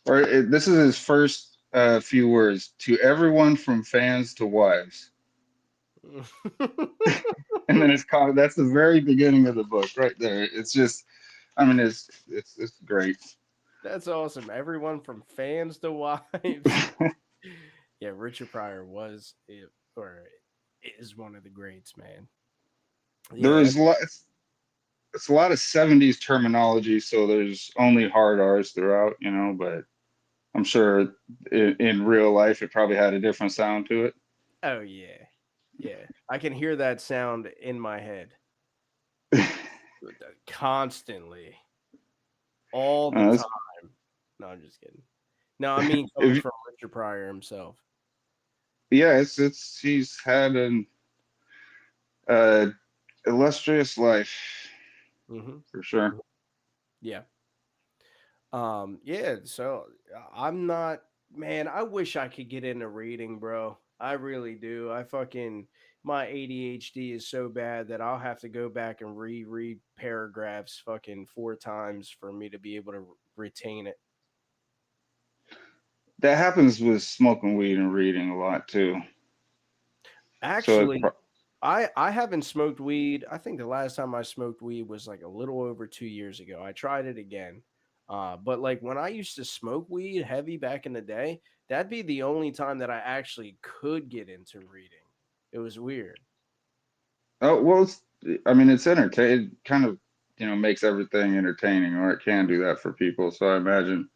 this is his first few words. To everyone from fans to wives, and then that's the very beginning of the book, right there. It's just, I mean, it's great. That's awesome. Everyone from fans to wives. Yeah, Richard Pryor or is one of the greats, man. There Yeah, is it's a lot of 70s terminology, so there's only hard R's throughout, but I'm sure in real life it probably had a different sound to it. oh yeah. Yeah. I can hear that sound in my head constantly, all the That's- time. No, I'm just kidding. No, I mean coming if, from Richard Pryor himself. yeah, he's had an uh, illustrious life Mm-hmm. for sure. Yeah. Yeah, so I'm not, man, I wish I could get into reading, bro. I really do. My ADHD is so bad that I'll have to go back and reread paragraphs fucking 4 times for me to be able to retain it. That happens with smoking weed and reading a lot too. So Actually, I haven't smoked weed. I think the last time I smoked weed was like a little over 2 years ago. I tried it again. But like when I used to smoke weed heavy back in the day, that'd be the only time that I actually could get into reading. It was weird. oh well, I mean, it's entertaining. It kind of makes everything entertaining, or it can do that for people. So I imagine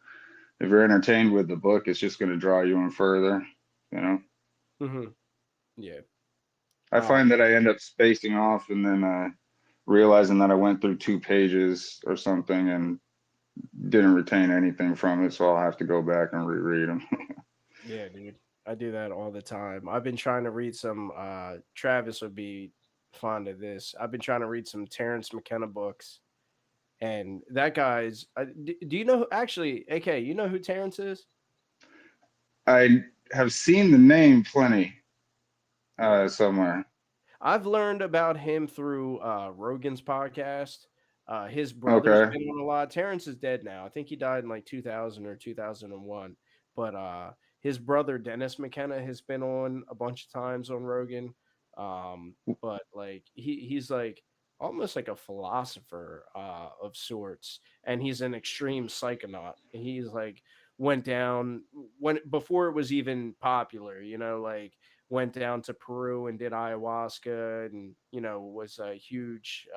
if you're entertained with the book, it's just going to draw you in further. You know, Hmm. Yeah. I find that I end up spacing off and then realizing that I went through 2 pages or something and didn't retain anything from it, so I'll have to go back and reread them. Yeah, dude. I do that all the time. I've been trying to read some Travis would be fond of this. I've been trying to read some Terrence McKenna books. And that guy's. Do you know? Actually, AK, you know who Terrence is? I have seen the name plenty Yeah, somewhere. I've learned about him through Rogan's podcast. His brother's Okay. been on a lot. Terrence is dead now. I think he died in like 2000 or 2001. But his brother Dennis McKenna has been on a bunch of times on Rogan. But like he's like almost like a philosopher of sorts, and he's an extreme psychonaut. He's like went down when before it was even popular, like went down to Peru and did ayahuasca and, was a huge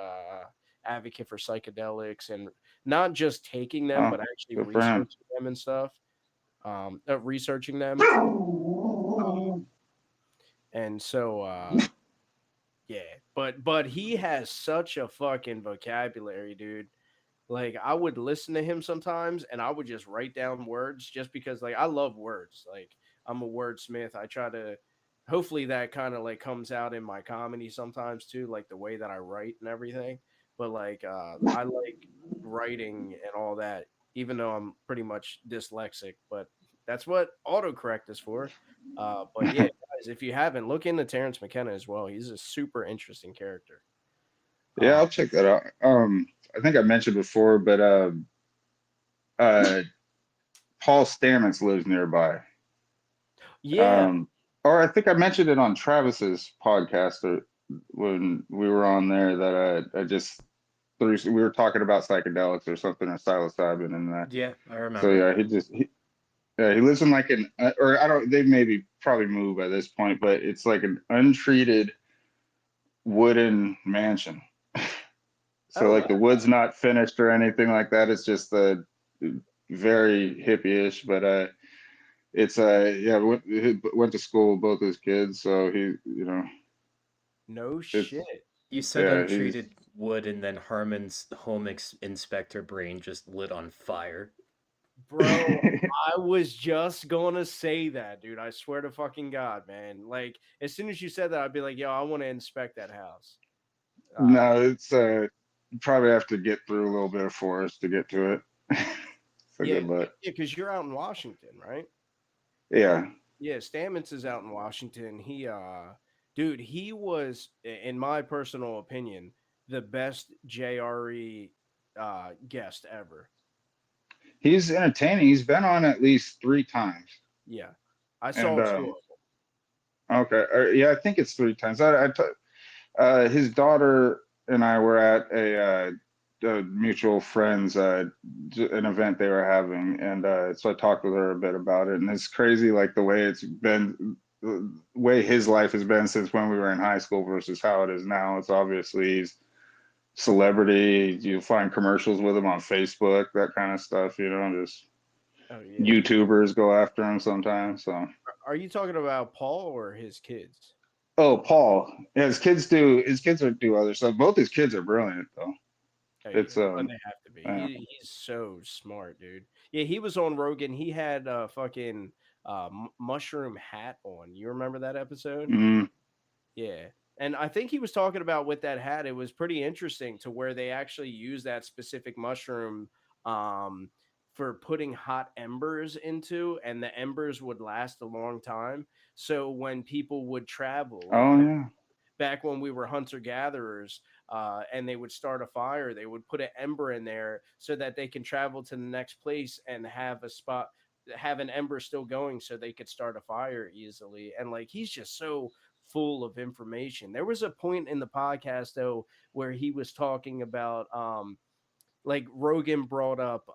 advocate for psychedelics and not just taking them, Oh, but actually good for him. researching them and stuff. Researching them. And so, yeah, but he has such a fucking vocabulary, dude. Like I would listen to him sometimes and I would just write down words just because like I love words. Like I'm a wordsmith. I try to hopefully that kind of like comes out in my comedy sometimes too, like the way that I write and everything. But like I like writing and all that, even though I'm pretty much dyslexic, but that's what autocorrect is for. But yeah, guys, if you haven't, look into Terrence McKenna as well. He's a super interesting character. Yeah, Uh, I'll check that out. I think I mentioned before, but uh, Paul Stamets lives nearby. yeah. Or I think I mentioned it on Travis's podcast when we were on there that I just we were talking about psychedelics or something or psilocybin and that. Yeah, I So remember. yeah, he lives in like an or I don't they maybe probably moved by this point, but it's like an untreated wooden mansion. So Oh like wow. the wood's not finished or anything like that. It's just very hippie-ish, but it's yeah, went to school with both his kids, so No it's shit. You said yeah, he's untreated wood, and then Harmon's inspector brain just lit on fire. Bro, I was just gonna say that, dude. I swear to fucking God, man. Like, as soon as you said that, I'd be like, yo, I want to inspect that house. no, it's you probably have to get through a little bit of forest to get to it. a good look. yeah, because you're out in Washington, right? Yeah. Yeah, Stamets is out in Washington. Dude, he was, in my personal opinion, the best JRE guest ever. He's entertaining. He's been on at least 3 times. Yeah, I And saw two of okay, yeah, I think it's 3 times. His daughter and I were at a mutual friends an event they were having, and so I talked with her a bit about it. And it's crazy, like the way it's been, the way his life has been since when we were in high school versus how it is now. It's obviously he's celebrity. You find commercials with him on Facebook, that kind of stuff. You know, just them. Oh yeah. YouTubers go after him sometimes. So. Are you talking about Paul or his kids? Oh, Paul. Yeah, his kids do other stuff. Both his kids are brilliant though. Oh yeah, It's well, they have to be. He's so smart, dude. Yeah, he was on Rogan. He had a fucking mushroom hat on. You remember that episode? mm, Yeah. And I think he was talking about with that hat, it was pretty interesting to where they actually use that specific mushroom um, for putting hot embers into, and the embers would last a long time. So when people would travel, like oh yeah. back when we were hunter gatherers, and they would start a fire, they would put an ember in there so that they can travel to the next place and have a spot, have an ember still going so they could start a fire easily. And like, he's just so full of information. There was a point in the podcast though where he was talking about like Rogan brought up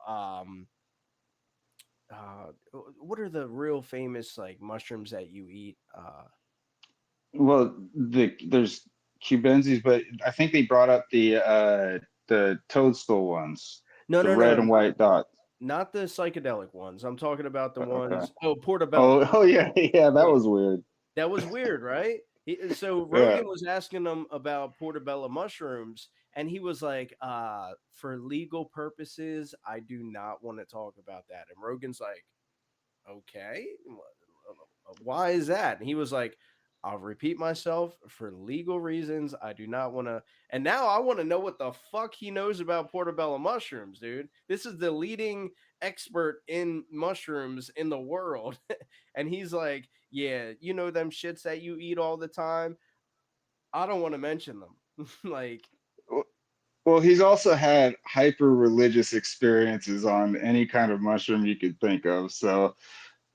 what are the real famous like mushrooms that you eat? Well, there's Cubenzis, but I think they brought up the toadstool ones, No, the no, red no, and white dots. not the psychedelic ones. I'm talking about the Okay. ones. Oh, portobello. Oh yeah, yeah, that Yeah, was weird. that was weird, right? So Yeah. Rogan was asking him about portobello mushrooms, and he was like, "For legal purposes, I do not want to talk about that." And Rogan's like, "Okay, why is that?" And he was like, "I'll repeat myself. For legal reasons, I do not want to." And now I want to know what the fuck he knows about portobello mushrooms, dude. This is the leading expert in mushrooms in the world. And he's like, "Yeah, you know them shits that you eat all the time? I don't want to mention them." Like, Well, he's also had hyper religious experiences on any kind of mushroom you could think of. So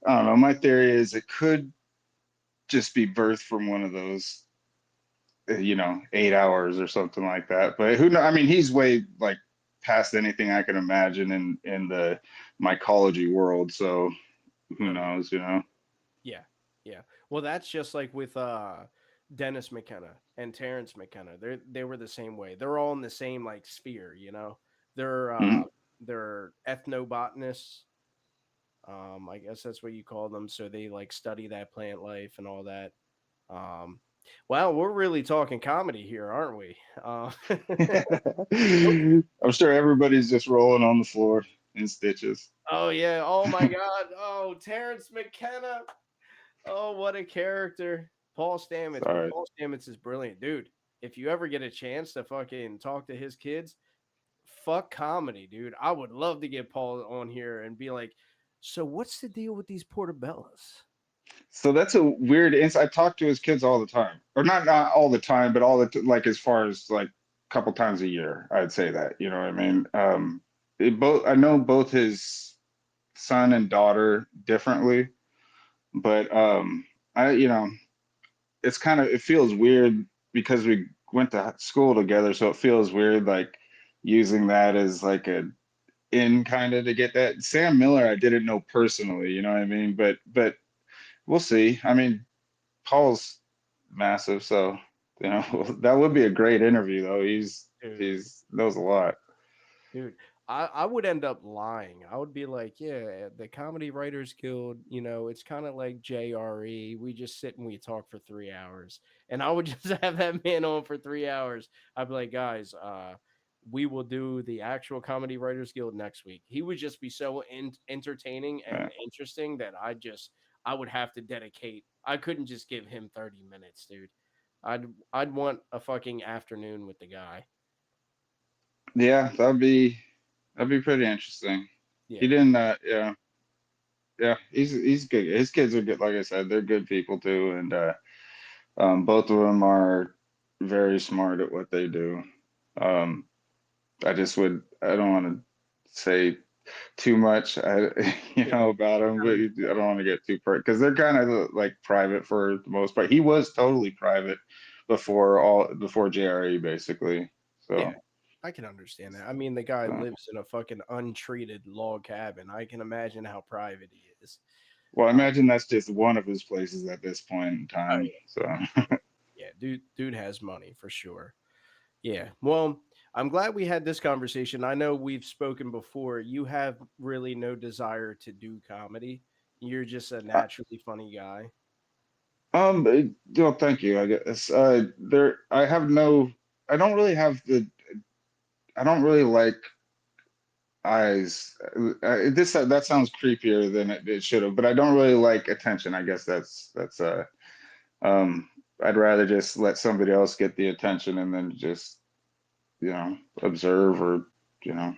I don't know. My theory is it could just be birthed from one of those, 8 hours or something like that. But who knows? I mean, he's way like past anything I can imagine in the mycology world. So who oh yeah. knows? Yeah, yeah. Well, that's just like with Dennis McKenna and Terrence McKenna. They were the same way. They're all in the same like sphere, you know. They're Mhm. they're ethnobotanists. I guess that's what you call them. So they like study that plant life and all that. Um, wow, we're really talking comedy here, aren't we? I'm sure everybody's just rolling on the floor in stitches. Oh yeah. Oh my God. Oh, Terrence McKenna. Oh, what a character. Paul Stamets. But Sorry. Paul Stamets is brilliant. Dude, if you ever get a chance to fucking talk to his kids, fuck comedy, dude. I would love to get Paul on here and be like, so what's the deal with these portobellos? So that's a weird I talk to his kids all the time, or not all the time, but like as far as like a couple times a year, I'd say that. You know what I mean? I know both his son and daughter differently, but I it feels weird because we went to school together, so it feels weird like using that as like a in kind of to get that. Sam Miller, I didn't know personally, you know what I mean? But we'll see. I mean, Paul's massive, so that would be a great interview though. Dude. He's knows a lot. Dude, I would end up lying. I would be like, yeah, the Comedy Writers Guild, it's kind of like JRE. We just sit and we talk for 3 hours. And I would just have that man on for 3 hours. I'd be like, guys, we will do the actual Comedy Writers Guild next week. He would just be so entertaining and Yeah. interesting that I would have to dedicate. I couldn't just give him 30 minutes, dude. I'd want a fucking afternoon with the guy. Yeah, that'd be pretty interesting. Yeah. He didn't. Yeah. He's good. His kids are good. Like I said, they're good people too, and both of them are very smart at what they do. Um, I just would. I don't want to say too much, Yeah. about them, but I don't want to get too because they're kind of like private for the most part. He was totally private before JRE basically. Yeah. So, I can understand that. I mean, the guy so lives in a fucking untreated log cabin. I can imagine how private he is. well, I Uh, imagine that's just one of his places at this point in oh time. So, yeah, yeah, dude has money for sure. Yeah. Well, I'm glad we had this conversation. I know we've spoken before. You have really no desire to do comedy. You're just a uh, naturally funny guy. well, thank you. I guess I have no. I don't really have the. I don't really like eyes. This that sounds creepier than it should have, but I don't really like attention. I guess that's. Um, I'd rather just let somebody else get the attention and then just observe or you know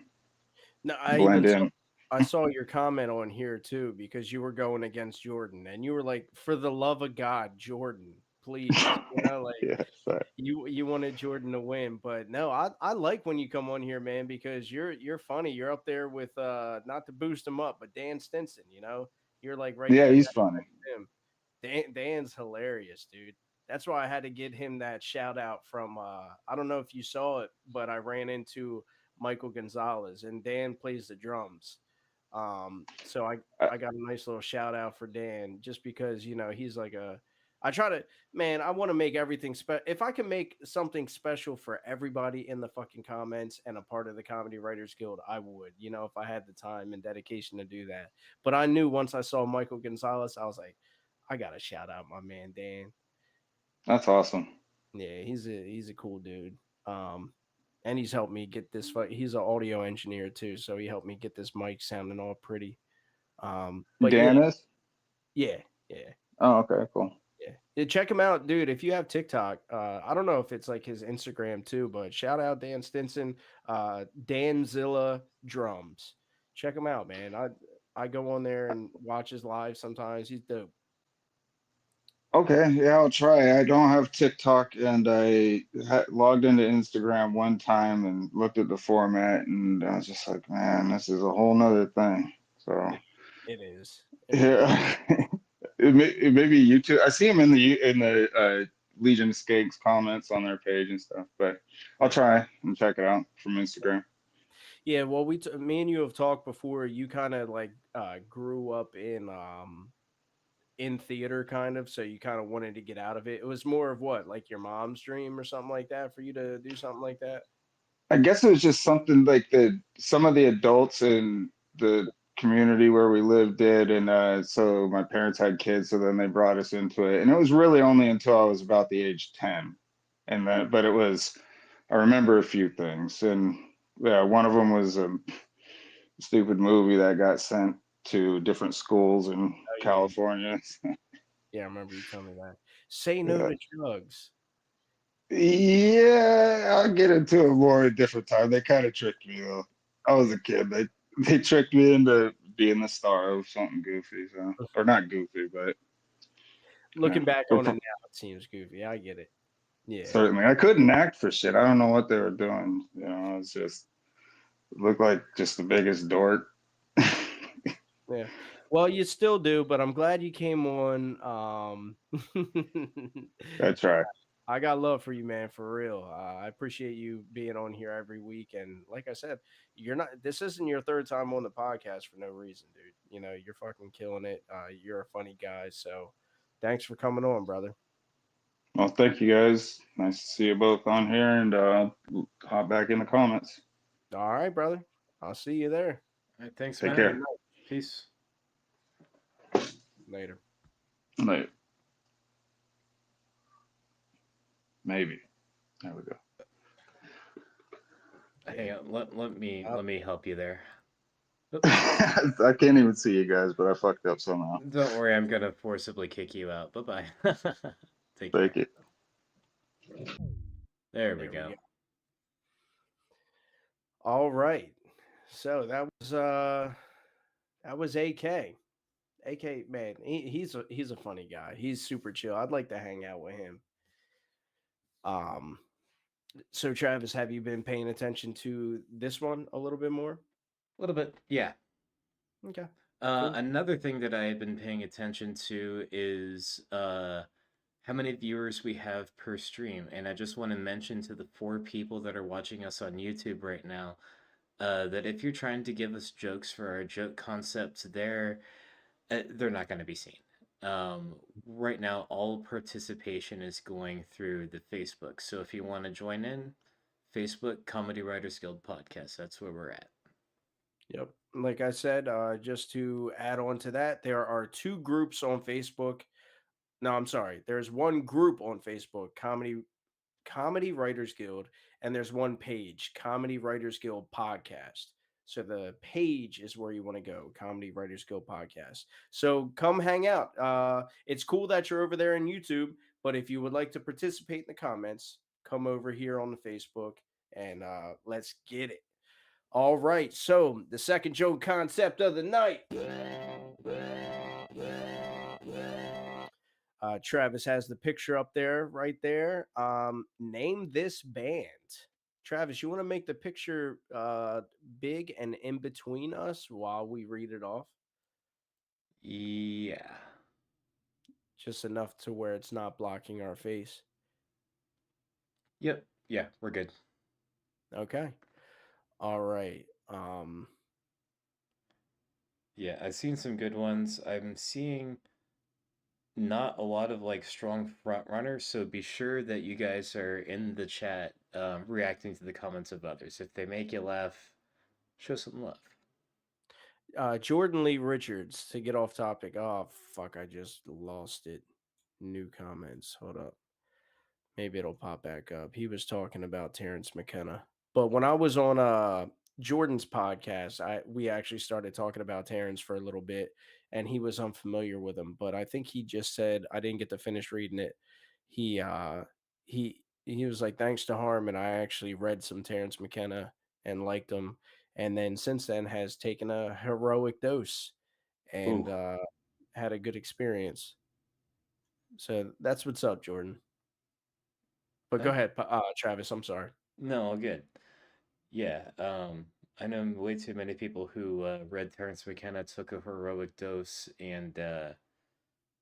No, blend in. I saw your comment on here too because you were going against Jordan and you were like, for the love of God, Jordan, please. Like Yeah, so, you wanted Jordan to win, but no, I like when you come on here, man, because you're funny. You're up there with not to boost him up, but Dan Stinson, you're like right yeah, there he's next funny. to him. Dan's hilarious, dude. That's why I had to get him that shout out from I don't know if you saw it, but I ran into Michael Gonzalez and Dan plays the drums. So I, I got a nice little shout out for Dan just because, he's like a I try to man, I want to make everything if I can make something special for everybody in the fucking comments and a part of the Comedy Writers Guild, I would, if I had the time and dedication to do that. But I knew once I saw Michael Gonzalez, I was like, I gotta shout out my man Dan. that's awesome. Yeah, he's a cool dude. Um, and he's helped me get this. He's an audio engineer too, so he helped me get this mic sounding all pretty. But yeah, Dan is. yeah, yeah, Oh, okay, cool. yeah. Yeah, check him out, dude. If you have TikTok, I don't know if it's like his Instagram too, but shout out Dan Stinson, Danzilla Drums. Check him out, man. I go on there and watch his live sometimes. He's dope. Okay, yeah, I'll try. I don't have TikTok, and I logged into Instagram one time and looked at the format, and I was just like, man, this is a whole nother thing. So, It is. It really. yeah, it may be YouTube. I see them in the Legion Skanks comments on their page and stuff, but I'll Yeah. try and check it out from Instagram. Yeah, well, me and you have talked before. You kind of like grew up in theater, kind of, so you kind of wanted to get out of it. It was more of what, like your mom's dream or something like that, for you to do something like that. I guess it was just something like some of the adults in the community where we lived did, and so my parents had kids, so then they brought us into it, and it was really only until I was about the age 10, and then but it was I remember a few things, and yeah, one of them was a stupid movie that got sent to different schools in Oh yeah, California. yeah. I remember you telling me that. Say no Yeah. to drugs. Yeah, I'll get into it more at a different time. They kind of tricked me though. I was a kid. They tricked me into being the star of something goofy, so or not goofy, but Looking yeah. back on it now, it seems goofy. I get it. Yeah, Certainly. I couldn't act for shit. I don't know what they were doing. It's just it looked like just the biggest dork. yeah. Well, you still do, but I'm glad you came on. I try. I got love for you, man, for real. I appreciate you being on here every week. And like I said, this isn't your third time on the podcast for no reason, dude. You're fucking killing it. You're a funny guy. So thanks for coming on, brother. Well, thank you guys. Nice to see you both on here, and hop back in the comments. All right, brother. I'll see you there. All right, thanks, Take man. care. Peace. Later. Later. Maybe. There we go. Hang on, let me help you there. I can't even see you guys, but I fucked up somehow. Don't worry, I'm gonna forcibly kick you out. Bye bye. Take Thank care. you. There we go. All right. So that was That was AK. AK, man, he's a funny guy. He's super chill. I'd like to hang out with him. Um, so Travis, have you been paying attention to this one a little bit more? A little bit, yeah. Okay, cool. Another thing that I have been paying attention to is how many viewers we have per stream. And I just want to mention to the 4 people that are watching us on YouTube right now that if you're trying to give us jokes for our joke concepts there, they're not going to be seen. Right now, all participation is going through the Facebook. So if you want to join in, Facebook Comedy Writers Guild Podcast. That's where we're at. Yep. Like I said, just to add on to that, there are 2 groups on Facebook. No, I'm sorry. There's one group on Facebook, Comedy Writers Guild, and there's one page, Comedy Writers Guild Podcast. So the page is where you want to go, Comedy Writers Guild Podcast. So come hang out. It's cool that you're over there on YouTube, but if you would like to participate in the comments, come over here on the Facebook and let's get it. All right. So the second joke concept of the night. Travis has the picture up there, right there. Name this band. Travis, you want to make the picture big and in between us while we read it off? Yeah. Just enough to where it's not blocking our face. Yep. Yeah, we're good. Okay. All right. Yeah, I've seen some good ones. I'm seeing not a lot of like strong front runners, so be sure that you guys are in the chat reacting to the comments of others. If they make you laugh, show some love. Jordan Lee Richards, to get off topic. Oh, fuck. I just lost it. New comments. Hold up. Maybe it'll pop back up. He was talking about Terrence McKenna. But when I was on Jordan's podcast, we actually started talking about Terrence for a little bit, and he was unfamiliar with him. But I think he just said I didn't get to finish reading it. He he was like, thanks to Harmon, I actually read some Terrence McKenna and liked him, and then since then has taken a heroic dose and Ooh, had a good experience. So that's what's up, Jordan. But go okay. ahead, Travis. I'm sorry. No, all good. Yeah, I know way too many people who read Terrence McKenna, took a heroic dose, and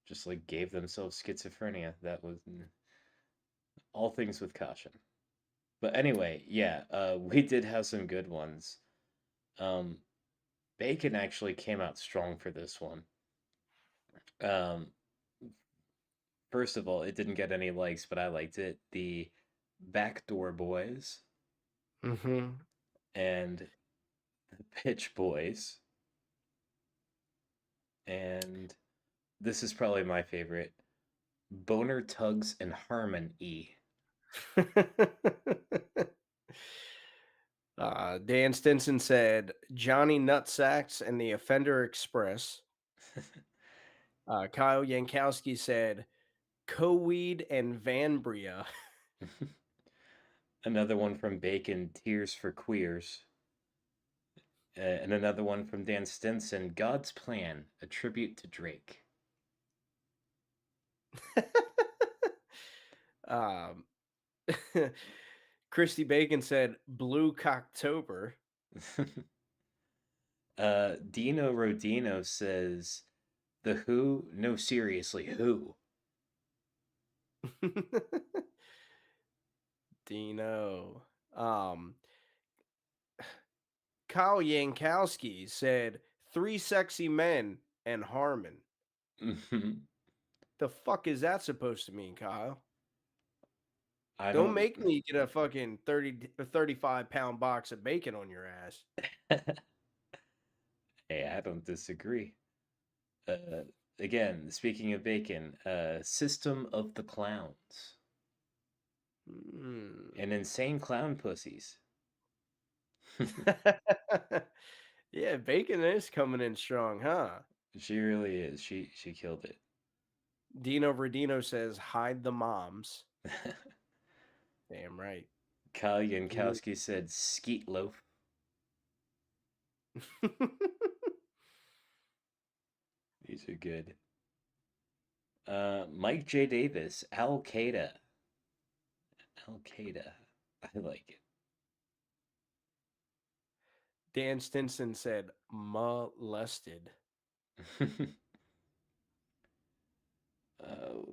just like gave themselves schizophrenia. That was all things with caution. But anyway, yeah, we did have some good ones. Um, Bacon actually came out strong for this one. Um, First of all, it didn't get any likes, but I liked it. The Backdoor Boys Mm-hmm. and the Pitch Boys, and this is probably my favorite, Boner Tugs and Harmon E. Dan Stinson said Johnny Nutsacks and the Offender Express. Kyle Yankowski said Coweed and Van Bria. Another one from Bacon, Tears for Queers. And another one from Dan Stinson, God's Plan, a tribute to Drake. um, Christy Bacon said Blue Cocktober. Dino Rodino says, The Who? No, seriously, who? Dino. Kyle Yankowski said Three Sexy Men and Harmon. The fuck is that supposed to mean, Kyle? Don't make me get a fucking 35-pound box of bacon on your ass. Hey, I don't disagree. Again, speaking of bacon, System of the Clowns. And Insane Clown Pussies. Yeah, bacon is coming in strong, huh? She really is. She killed it. Dino Verdino says, hide the moms. Damn right. Kyle Yankowski said, Skeet Loaf. These are good. Mike J. Davis, Al Qaeda. Al Qaeda. I like Dan Stinson said molested. it.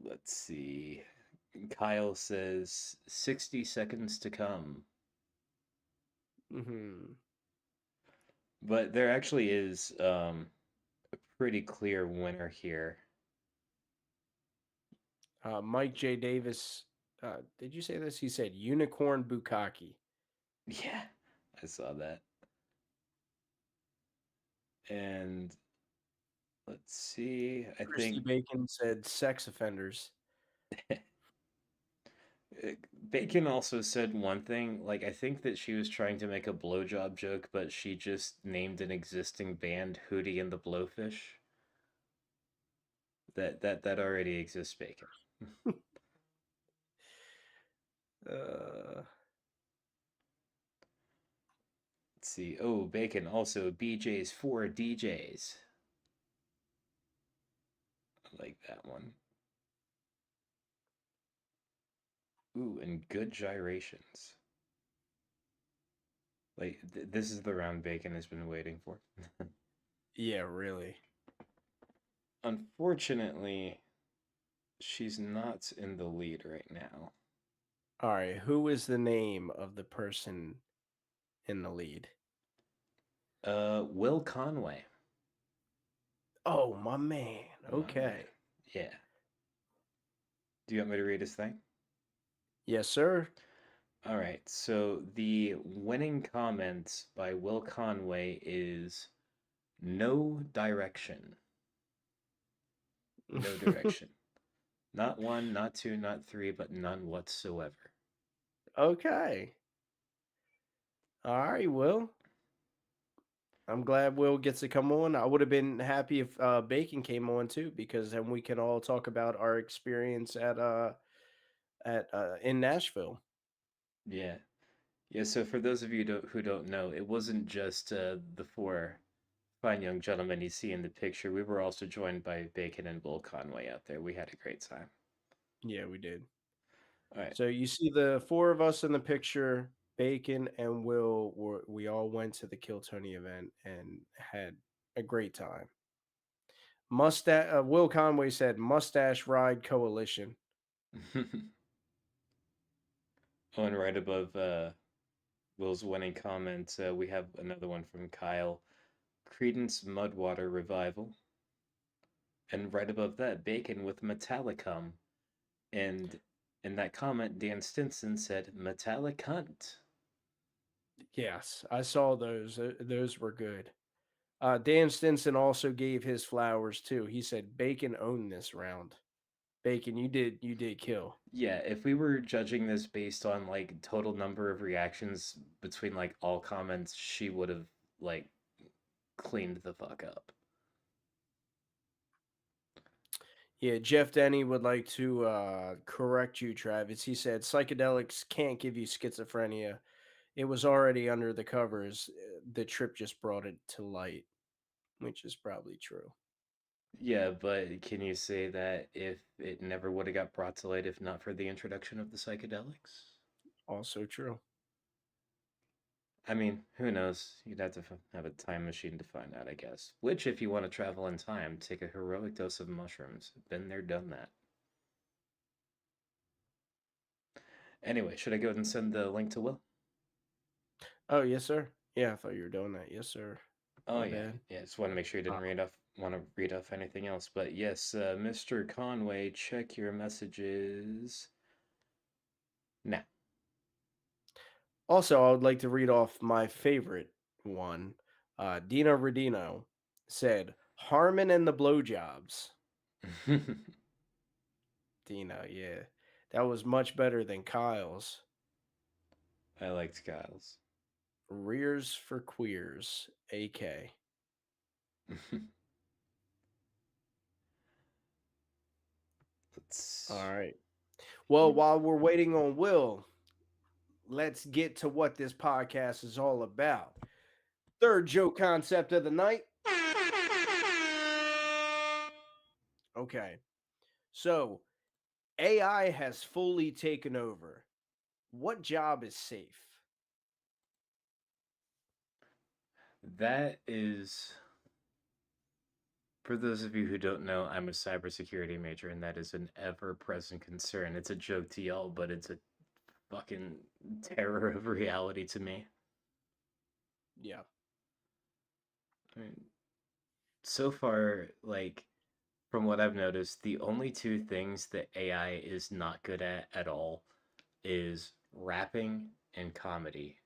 Let's see. Kyle says 60 seconds to come. Hmm. But there actually is a pretty clear winner here. Mike J. Davis, did you say this? He said unicorn bukkake. Yeah, I saw that. And let's see. I Christy think Bacon said sex offenders. Bacon also said one thing. Like, I think that she was trying to make a blowjob joke, but she just named an existing band Hootie and the Blowfish. That already exists, Bacon. Uh, Let's see. Oh, Bacon also BJ's for DJs. I like that one. Ooh, and good gyrations. Like this is the round Bacon has been waiting for. yeah, really. Unfortunately, she's not in the lead right now. All right, who is the name of the person in the lead? Will Conway. Oh, my man. My Okay. man. Yeah. Do you want me to read his thing? Yes, sir. All right. So the winning comment by Will Conway is no direction. No direction. Not one, not two, not three, but none whatsoever. Okay. All right, Will. I'm glad Will gets to come on. I would have been happy if Bacon came on too, because then we can all talk about our experience at in Nashville. Yeah. Yeah, so for those of you who don't know, it wasn't just the four fine young gentlemen you see in the picture. We were also joined by Bacon and Will Conway out there. We had a great time. Yeah, we did. All right. So you see the four of us in the picture. Bacon and Will we all went to the Kill Tony event and had a great time. Will Conway said Mustache Ride Coalition. Oh, and right above Will's winning comment, we have another one from Kyle. Credence Mudwater Revival. And right above that, Bacon with Metallicum. And in that comment, Dan Stinson said Metallic Hunt. Yes, I saw those. Those were good. Dan Stinson also gave his flowers too. He said Bacon owned this round. Bacon, you did kill. Yeah, if we were judging this based on like total number of reactions between like all comments, she would have like cleaned the fuck up. Yeah, Jeff Denny would like to correct you, Travis. He said psychedelics can't give you schizophrenia. It was already under the covers. The trip just brought it to light, which is probably true. Yeah, but can you say that if it never would have got brought to light if not for the introduction of the psychedelics? Also true. I mean, who knows? You'd have to have a time machine to find out, I guess. Which, if you want to travel in time, take a heroic dose of mushrooms. Been there, done that. Anyway, should I go ahead and send the link to Will? Oh, yes, sir. Yeah, I thought you were doing that. Yes, sir. Oh My yeah, bad. yeah. Just want to make sure you didn't want to read off anything else. But yes, Mr. Conway, check your messages now. Also, I would like to read off my favorite one. Dino Redino said, Harmon and the blowjobs. Dino, yeah. That was much better than Kyle's. I liked Kyle's. Rears for Queers, AK. All right. Well, while we're waiting on Will, let's get to what this podcast is all about. Third joke concept of the night. Okay. So AI has fully taken over. What job is safe? That is, for those of you who don't know, I'm a cybersecurity major, and that is an ever-present concern. It's a joke to y'all, but it's a fucking terror of reality to me. Yeah. I mean, so far, like, from what I've noticed, the only two things that AI is not good at all is rapping and comedy.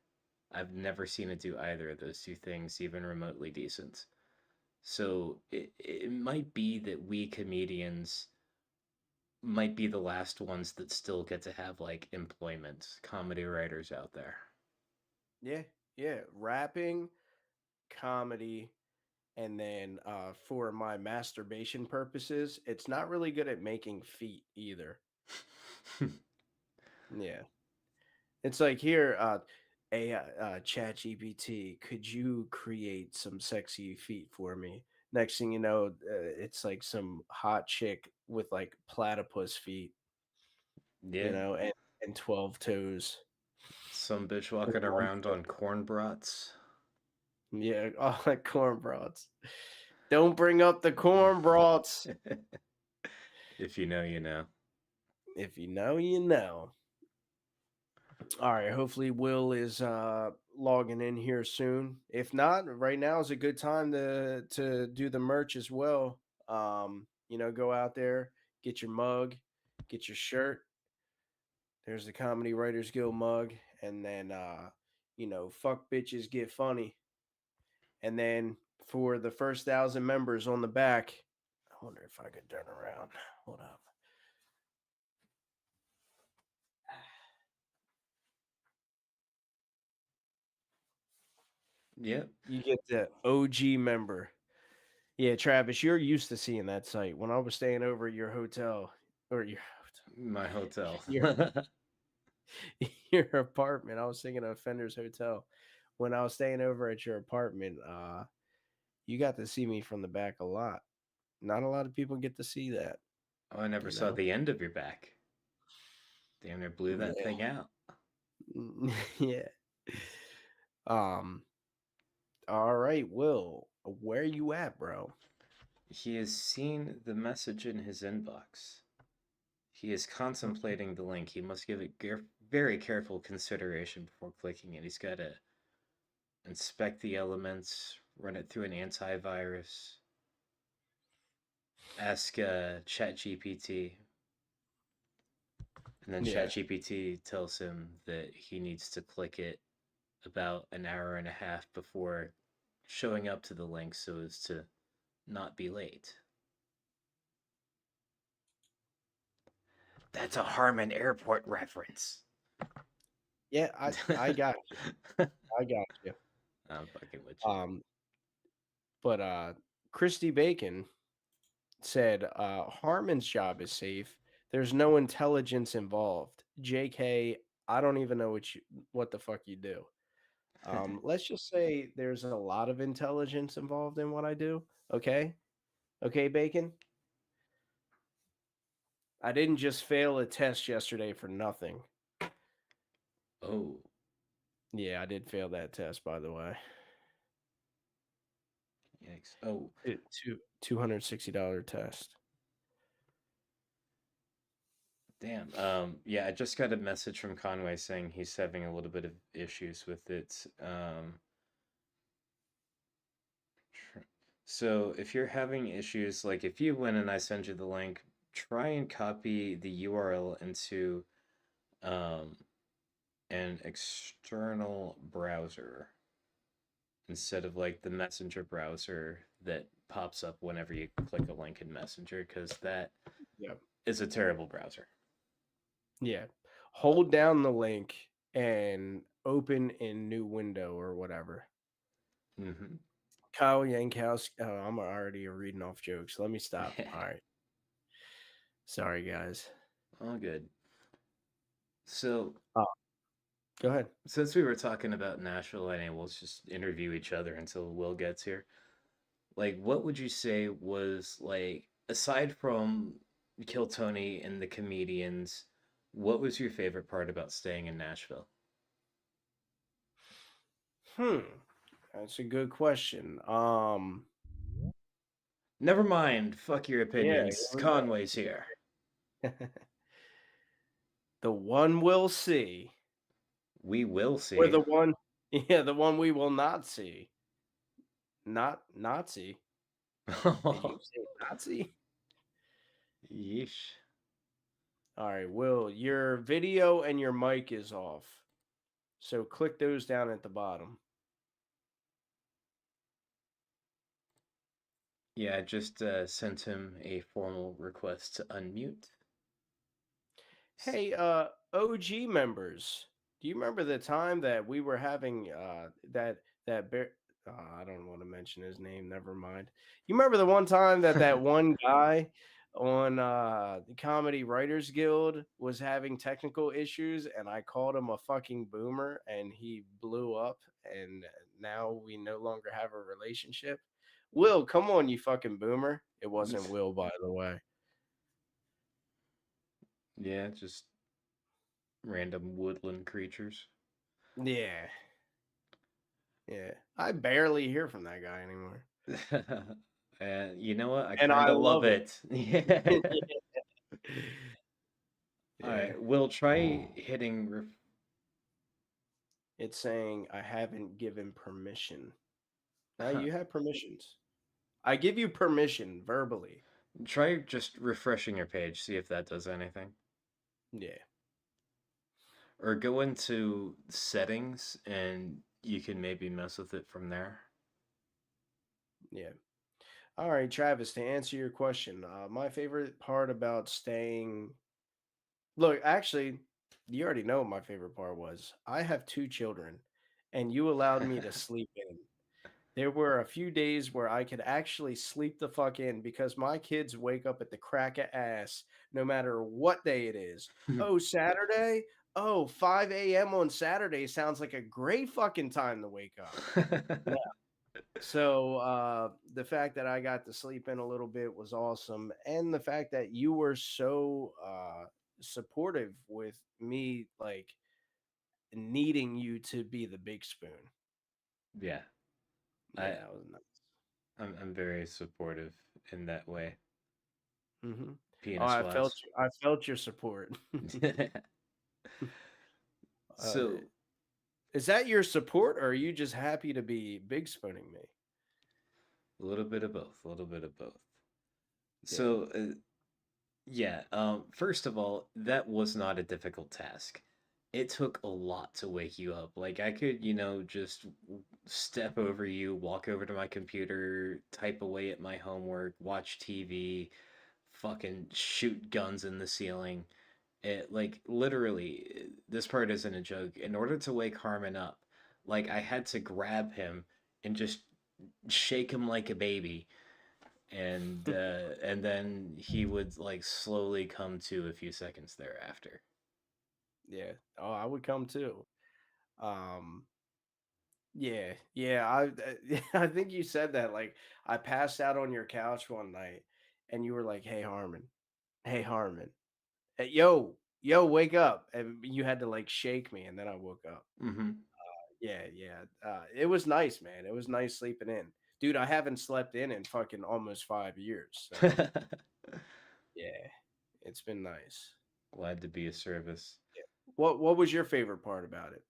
I've never seen it do either of those two things even remotely decent. So it might be that we comedians might be the last ones that still get to have like employment, comedy writers out there. Yeah. Yeah. Rapping, comedy, and then for my masturbation purposes, it's not really good at making feet either. Yeah. It's like here, Chat GPT, could you create some sexy feet for me? Next thing you know, it's like some hot chick with like platypus feet, Yeah, and 12 toes. some bitch With walking one around foot. on corn brats. Yeah, all like corn broths. Don't bring up the corn broths. If you know, you know. If you know, you know. All right, hopefully Will is logging in here soon. If not, right now is a good time to do the merch as well. Go out there, get your mug, get your shirt. There's the Comedy Writers Guild mug, and then fuck bitches get funny. And then for the first 1,000 members on the back, I wonder if I could turn around. Hold up. Yep, You get the OG member. Yeah, Travis, you're used to seeing that site. When I was staying over at your hotel or my hotel. your your apartment, I was thinking of Fender's Hotel. When I was staying over at your apartment, you got to see me from the back a lot. Not a lot of people get to see that, Oh, I never you saw know. the end of your back. Damn near blew that Yeah. thing out. Yeah. Um. All right, Will, where you at, bro? He has seen the message in his inbox. He is contemplating the link. He must give it very careful consideration before clicking it. He's got to inspect the elements, run it through an antivirus, ask ChatGPT, and then Yeah. ChatGPT tells him that he needs to click it about an hour and a half before showing up to the link so as to not be late. That's a Harmon Airport reference. Yeah, I got you. I got you. I'm fucking with you. But Christy Bacon said Harmon's job is safe. There's no intelligence involved. JK, I don't even know what the fuck you do. Let's just say there's a lot of intelligence involved in what I do. Okay? Okay, Bacon? I didn't just fail a test yesterday for nothing. Oh, Yeah, I did fail that test, by the way. yikes. Oh, $260 test. damn. Yeah, I just got a message from Conway saying he's having a little bit of issues with it. So if you're having issues, like if you win and I send you the link, try and copy the URL into um, an external browser instead of like the Messenger browser that pops up whenever you click a link in Messenger, because that Yeah. is a terrible browser. Yeah. Hold down the link and open in new window or whatever. Mm-hmm. Kyle Yankowski. Oh, I'm already reading off jokes. Let me stop. All right. Sorry, guys. All good. So, Oh, go ahead. since we were talking about Nashville, and we'll just interview each other until Will gets here. Like, what would you say was like aside from Kill Tony and the comedians, what was your favorite part about staying in Nashville? Hmm. That's a good question. Never mind. Fuck your Yeah, opinions. here Conway's here. we go. The one we'll see. We will Or see. the one, yeah, the one we will not see. Not Nazi. Did you say Nazi? Yeesh. All right, Will, your video and your mic is off. So click those down at the bottom. Yeah, I just sent him a formal request to unmute. Hey, OG members, do you remember the time that we were having that bear? I don't want to mention his name. Never mind. You remember the one time that one guy on the Comedy Writers Guild was having technical issues, and I called him a fucking boomer, and he blew up, and now we no longer have a relationship. Will, come on, you fucking boomer! It wasn't Will, by the way. Yeah, just random woodland creatures. Yeah. Yeah, I barely hear from that guy anymore, And you know what? I and kind I of love love it. it. Yeah. All Yeah, right, we'll try hitting. it's saying I haven't given permission. Now you have permissions. I give you permission verbally. Try just refreshing your page, see if that does anything. Yeah, Or go into settings and you can maybe mess with it from there. yeah. All right, Travis, to answer your question, my favorite part about staying. Look, actually, you already know what my favorite part was. I have two children, and you allowed me to sleep in. There were a few days where I could actually sleep the fuck in because my kids wake up at the crack of ass no matter what day it is. Oh, Saturday? Oh, 5 a.m. on Saturday sounds like a great fucking time to wake up. Yeah. So the fact that I got to sleep in a little bit was awesome. And the fact that you were so supportive with me, like needing you to be the big spoon. Yeah, Yeah, I that was nice. I'm very supportive in that way, Mm-hmm. Oh, penis wise. I felt your support. uh, So is that your support, or are you just happy to be big spooning me? a little bit of both, a little bit of both. Yeah, So yeah, first of all, that was not a difficult task. It took a lot to wake you up. Like I could, just step over you, walk over to my computer, type away at my homework, watch TV, fucking shoot guns in the ceiling. It like literally this part isn't a joke. In order to wake Harmon up, like I had to grab him and just shake him like a baby and then he would like slowly come to a few seconds thereafter. yeah. Oh, I would come too. Um, yeah, yeah. I I think you said that. Like, I passed out on your couch one night, and you were like, hey Harmon, hey, yo, wake up!" And you had to like shake me, and then I woke up. Mm-hmm. Yeah, yeah. It was nice, man. It was nice sleeping in. Dude, I haven't slept in fucking almost 5 years. So yeah, it's been nice. Glad to be of service. What was your favorite part about it?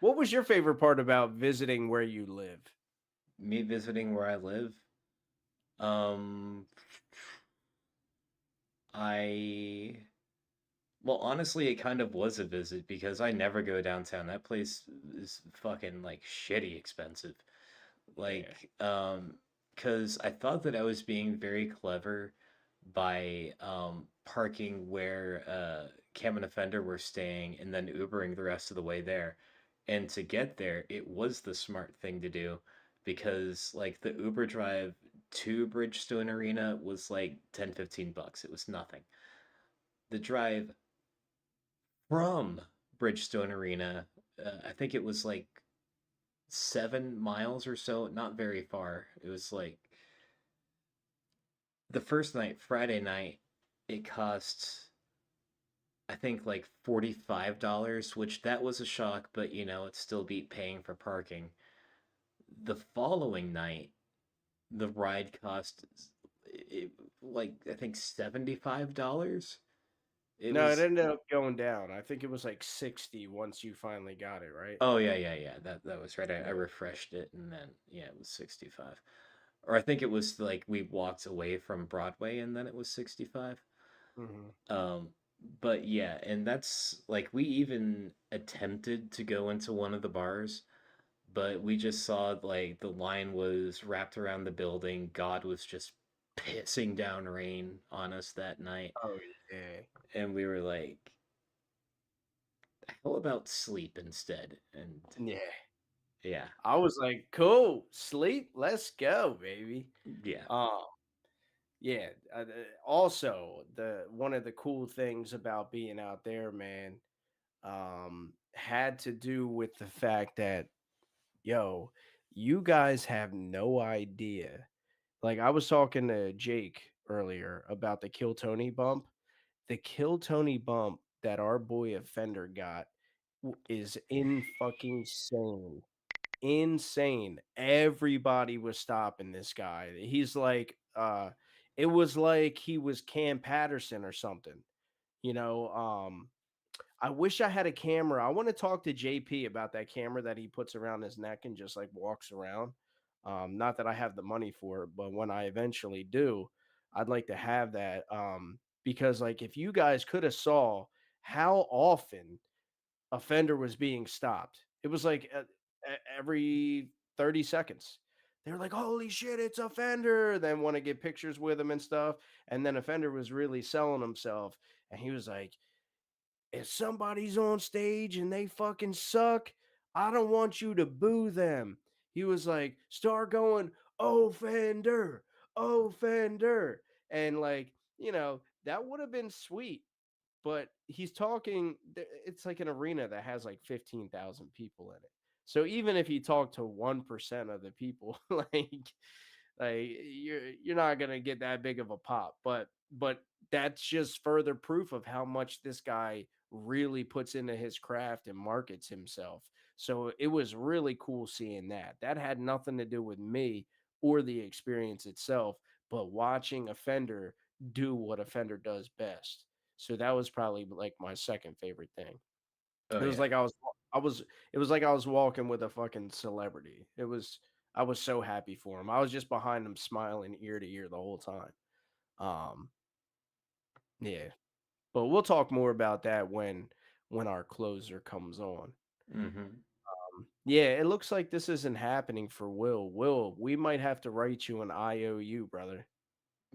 What was your favorite part about visiting where you live? Me visiting where I live. Um, I well, honestly, it kind of was a visit because I never go downtown. That place is fucking like shitty expensive. Yeah. Like, because I thought that I was being very clever by parking where Cam and Offender were staying and then Ubering the rest of the way there. And to get there, it was the smart thing to do because like the Uber drive to Bridgestone Arena was like 10-15 bucks. It was nothing. The drive from Bridgestone Arena, I think it was like 7 miles or so, not very far. It was like The first night, Friday night, it cost I think like $45, which that was a shock, but it still beat paying for parking. The following night, the ride cost like I think $75. It No, it was ended up going down. I think it was like 60 once you finally got it, right? Oh yeah. That was right. I refreshed it and then yeah, it was 65. Or I think it was like we walked away from Broadway and then it was 65. Hmm. Um, but yeah, and that's like we even attempted to go into one of the bars, but we just saw like the line was wrapped around the building. God was just pissing down rain on us that night, Oh yeah, and we were like, "How about sleep instead?" And yeah. yeah, I was like, cool, sleep, let's go, baby. yeah. Um, yeah. Also, the one of the cool things about being out there, man, had to do with the fact that, yo, you guys have no idea. Like I was talking to Jake earlier about the Kill Tony bump. The Kill Tony bump that our boy Offender got is in fucking sane. Insane. Everybody was stopping this guy. He's like, it was like he was Cam Patterson or something. You know, I wish I had a camera. I want to talk to JP about that camera that he puts around his neck and just like walks around. Not that I have the money for it, but when I eventually do, I'd like to have that. Because like if you guys could have saw how often Offender was being stopped, it was like every 30 seconds. They were like, "Holy shit, it's Offender!" Then want to get pictures with him and stuff. And then Offender was really selling himself, and he was like, if somebody's on stage and they fucking suck, I don't want you to boo them. He was like, start going, oh, Fender, oh, Fender. And like, that would have been sweet. But he's talking, it's like an arena that has like 15,000 people in it. So even if you talk to 1% of the people, you're not gonna get that big of a pop, but that's just further proof of how much this guy really puts into his craft and markets himself. So it was really cool seeing that. That had nothing to do with me or the experience itself, but watching Offender do what Offender does best. So that was probably like my second favorite thing. Oh It was yeah. like I was it was like I was walking with a fucking celebrity. I was so happy for him. I was just behind him smiling ear to ear the whole time. Um yeah. But we'll talk more about that when our closer comes on. Mm-hmm. Yeah, it looks like this isn't happening for Will. Will, we might have to write you an IOU, brother.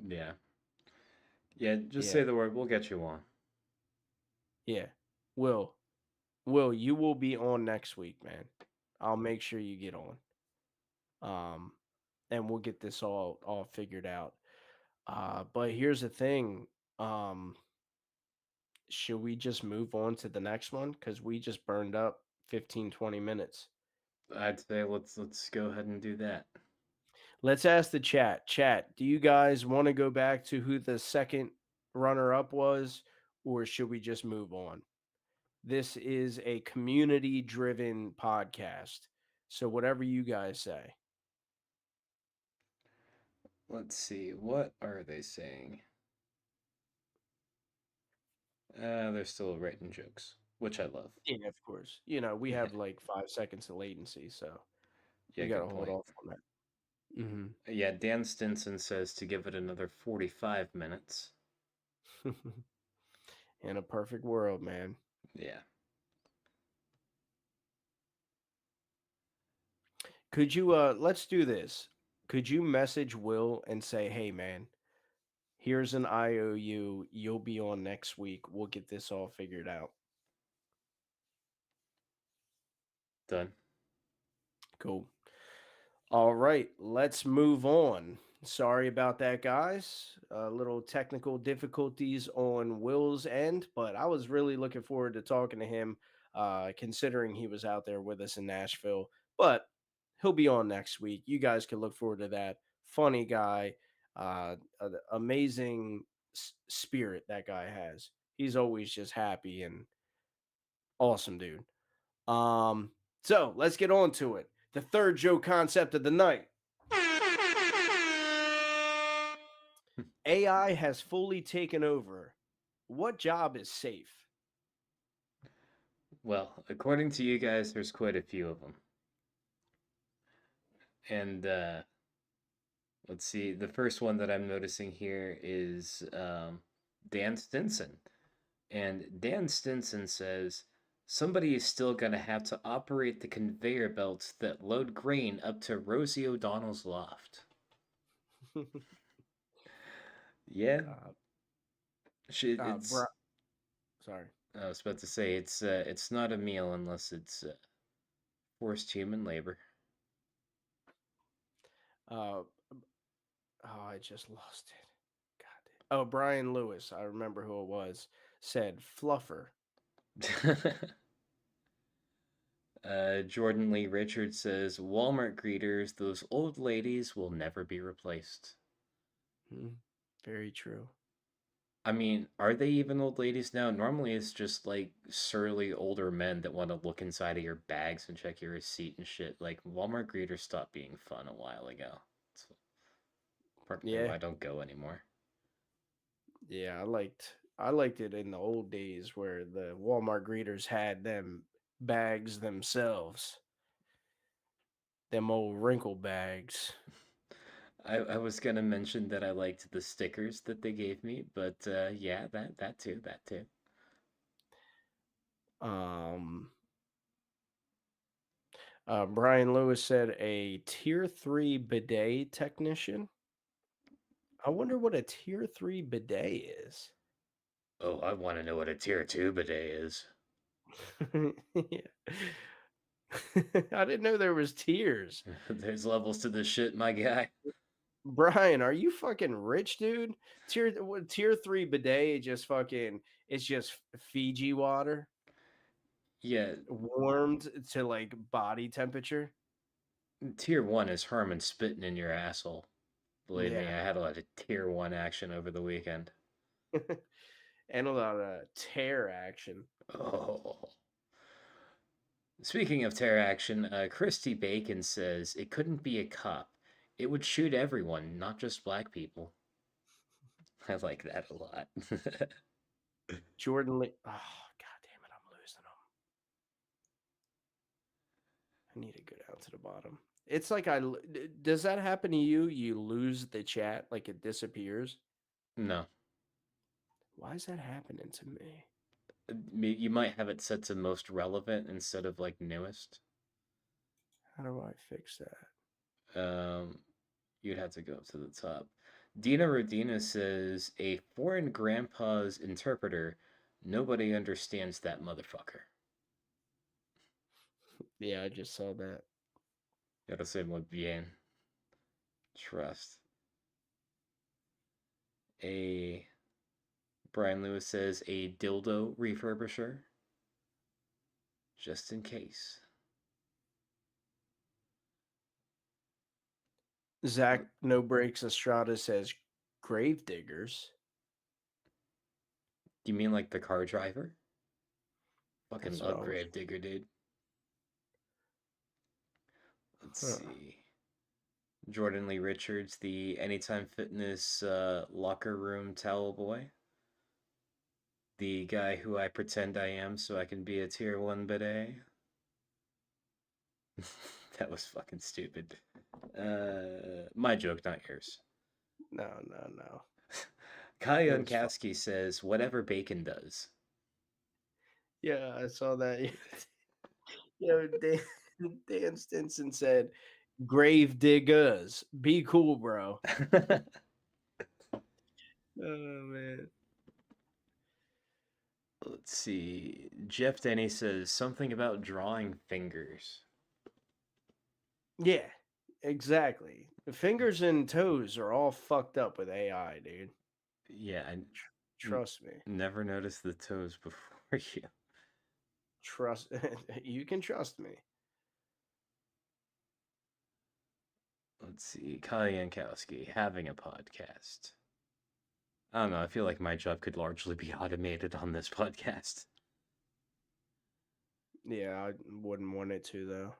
Yeah. Yeah, just Yeah. say the word, we'll get you on. Yeah. Will. Will, you will be on next week, man. I'll make sure you get on. Um and we'll get this all figured out. But here's the thing. Um should we just move on to the next one cuz we just burned up 15-20 minutes. I'd say let's go ahead and do that. Let's ask the chat. Chat, do you guys want to go back to who the second runner up was or should we just move on? This is a community driven podcast. So whatever you guys say. Let's see, what are they saying? They're still writing jokes, which I love. Yeah, of course. We Yeah, have like 5 seconds of latency, so yeah, we got to good hold point. off on that. Hmm. Yeah, Dan Stinson says to give it another 45 minutes. In a perfect world, man. Yeah. Could you let's do this. Could you message Will and say, "Hey man, here's an IOU. You'll be on next week. We'll get this all figured out." Done. Cool. All right, let's move on. Sorry about that, guys. A little technical difficulties on Will's end, but I was really looking forward to talking to him, considering he was out there with us in Nashville. But he'll be on next week. You guys can look forward to that. Funny guy. Amazing spirit that guy has. He's always just happy and awesome, dude. So let's get on to it. The third joke concept of the night. AI has fully taken over. What job is safe? Well, according to you guys, there's quite a few of them. And let's see, the first one that I'm noticing here is Dan Stinson. And Dan Stinson says, somebody is still going to have to operate the conveyor belts that load grain up to Rosie O'Donnell's loft. Yeah. It's. Sorry. I was about to say, it's not a meal unless it's forced human labor. I just lost it. God. Oh, Brian Lewis, I remember who it was, said fluffer. Jordan Lee Richards says, Walmart greeters, those old ladies will never be replaced. Very true. I mean, are they even old ladies now? Normally it's just like surly older men that want to look inside of your bags and check your receipt and shit. Like, Walmart greeters stopped being fun a while ago. It's partly why I don't go anymore. Yeah, I liked it in the old days where the Walmart greeters had them bags themselves. Them old wrinkle bags. I was gonna mention that I liked the stickers that they gave me, but yeah, that too. Brian Lewis said a tier 3 bidet technician. I wonder what a tier 3 bidet is. Oh, I want to know what a tier 2 bidet is. I didn't know there was tiers. There's levels to this shit, my guy. Brian, are you fucking rich, dude? Tier 3 bidet just fucking, it's just Fiji water. Yeah. Warmed to like body temperature. Tier 1 is Herman spitting in your asshole. Believe me, I had a lot of tier 1 action over the weekend. And a lot of tear action. Oh. Speaking of tear action, Christy Bacon says it couldn't be a cop. It would shoot everyone, not just black people. I like that a lot. Jordan Lee. Oh, god damn it, I'm losing them. I need to go down to the bottom. It's like does that happen to you? You lose the chat, like it disappears? No. Why is that happening to me? You might have it set to most relevant instead of like newest. How do I fix that? You'd have to go up to the top. Dina Rodina says, a foreign grandpa's interpreter. Nobody understands that motherfucker. Yeah, I just saw that. Gotta say muy bien. Trust. Brian Lewis says, a dildo refurbisher. Just in case. Zach No Breaks Estrada says grave diggers. You mean like the car driver? Fucking That's love grave digger, dude. Let's see. Jordan Lee Richards, the Anytime Fitness locker room towel boy. The guy who I pretend I am so I can be a tier 1 bidet. That was fucking stupid. My joke, not yours. No. Kai Unkowski says, whatever bacon does. Yeah, I saw that. Dan Stinson said, grave diggers. Be cool, bro. Oh, man. Let's see. Jeff Denny says something about drawing fingers. Yeah, exactly. The fingers and toes are all fucked up with AI, dude. Yeah, trust me. Never noticed the toes before you. You can trust me. Let's see. Kyle Yankowski having a podcast. I don't know. I feel like my job could largely be automated on this podcast. Yeah, I wouldn't want it to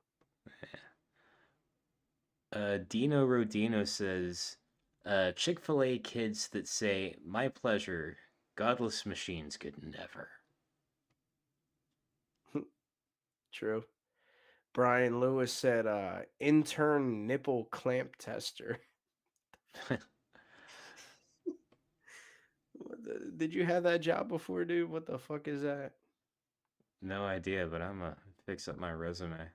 though. Dino Rodino says, Chick-fil-A kids that say, "My pleasure, godless machines could never." True. Brian Lewis said, intern nipple clamp tester. Did you have that job before, dude? What the fuck is that? No idea, but I'm gonna fix up my resume.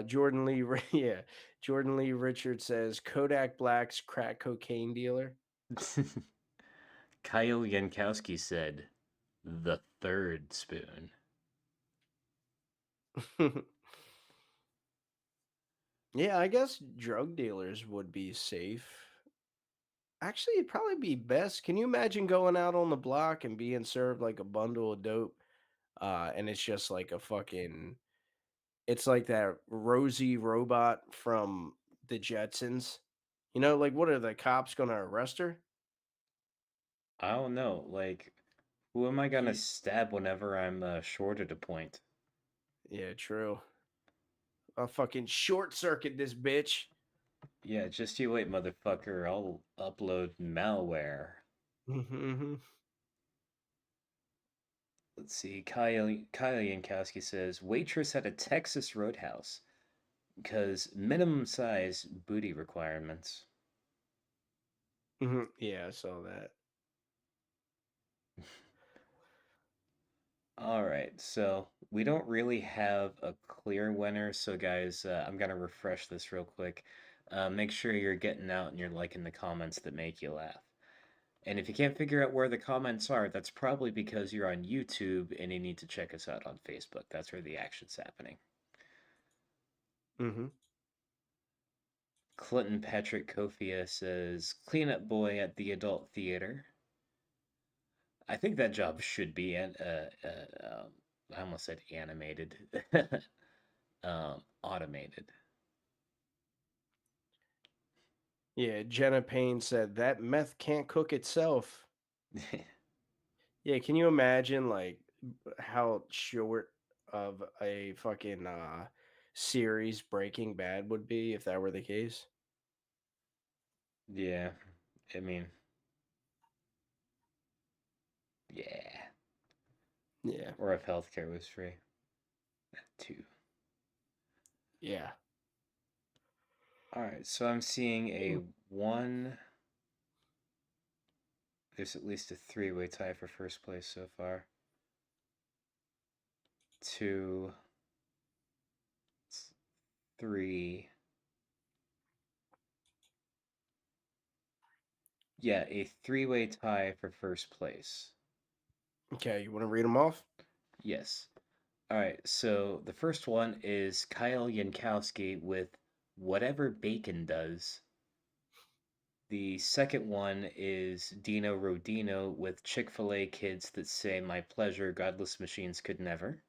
Jordan Lee, yeah. Jordan Lee Richard says Kodak Black's crack cocaine dealer. Kyle Yankowski said, "The third spoon." Yeah, I guess drug dealers would be safe. Actually, it'd probably be best. Can you imagine going out on the block and being served like a bundle of dope? And it's just like a fucking, it's like that Rosie robot from the Jetsons. You know, like what are the cops gonna arrest her? I don't know. Like, who am I gonna He- stab whenever I'm short at a point? Yeah, true. I'll fucking short circuit this bitch. Yeah, just you wait, motherfucker. I'll upload malware. Let's see. Kyle Yankowski says, "Waitress at a Texas Roadhouse because minimum size booty requirements." Yeah, I saw that. All right, so we don't really have a clear winner. So, guys, I'm gonna refresh this real quick. Make sure you're getting out and you're liking the comments that make you laugh. And if you can't figure out where the comments are, that's probably because you're on YouTube and you need to check us out on Facebook. That's where the action's happening. Mm-hmm. Clinton Patrick Kofia says, "Cleanup boy at the adult theater." I think that job should be I almost said animated, automated. Yeah, Jenna Payne said that meth can't cook itself. Yeah, can you imagine like how short of a fucking series Breaking Bad would be if that were the case? Yeah, I mean, yeah. Yeah. Or if healthcare was free. That too. Yeah. All right, so I'm seeing a one. There's at least a three-way tie for first place so far. 2, 3. Yeah, a three-way tie for first place. Okay, you want to read them off? Yes. All right, so the first one is Kyle Yankowski with Whatever Bacon Does. The second one is Dino Rodino with Chick-fil-A kids that say, "My pleasure, godless machines could never."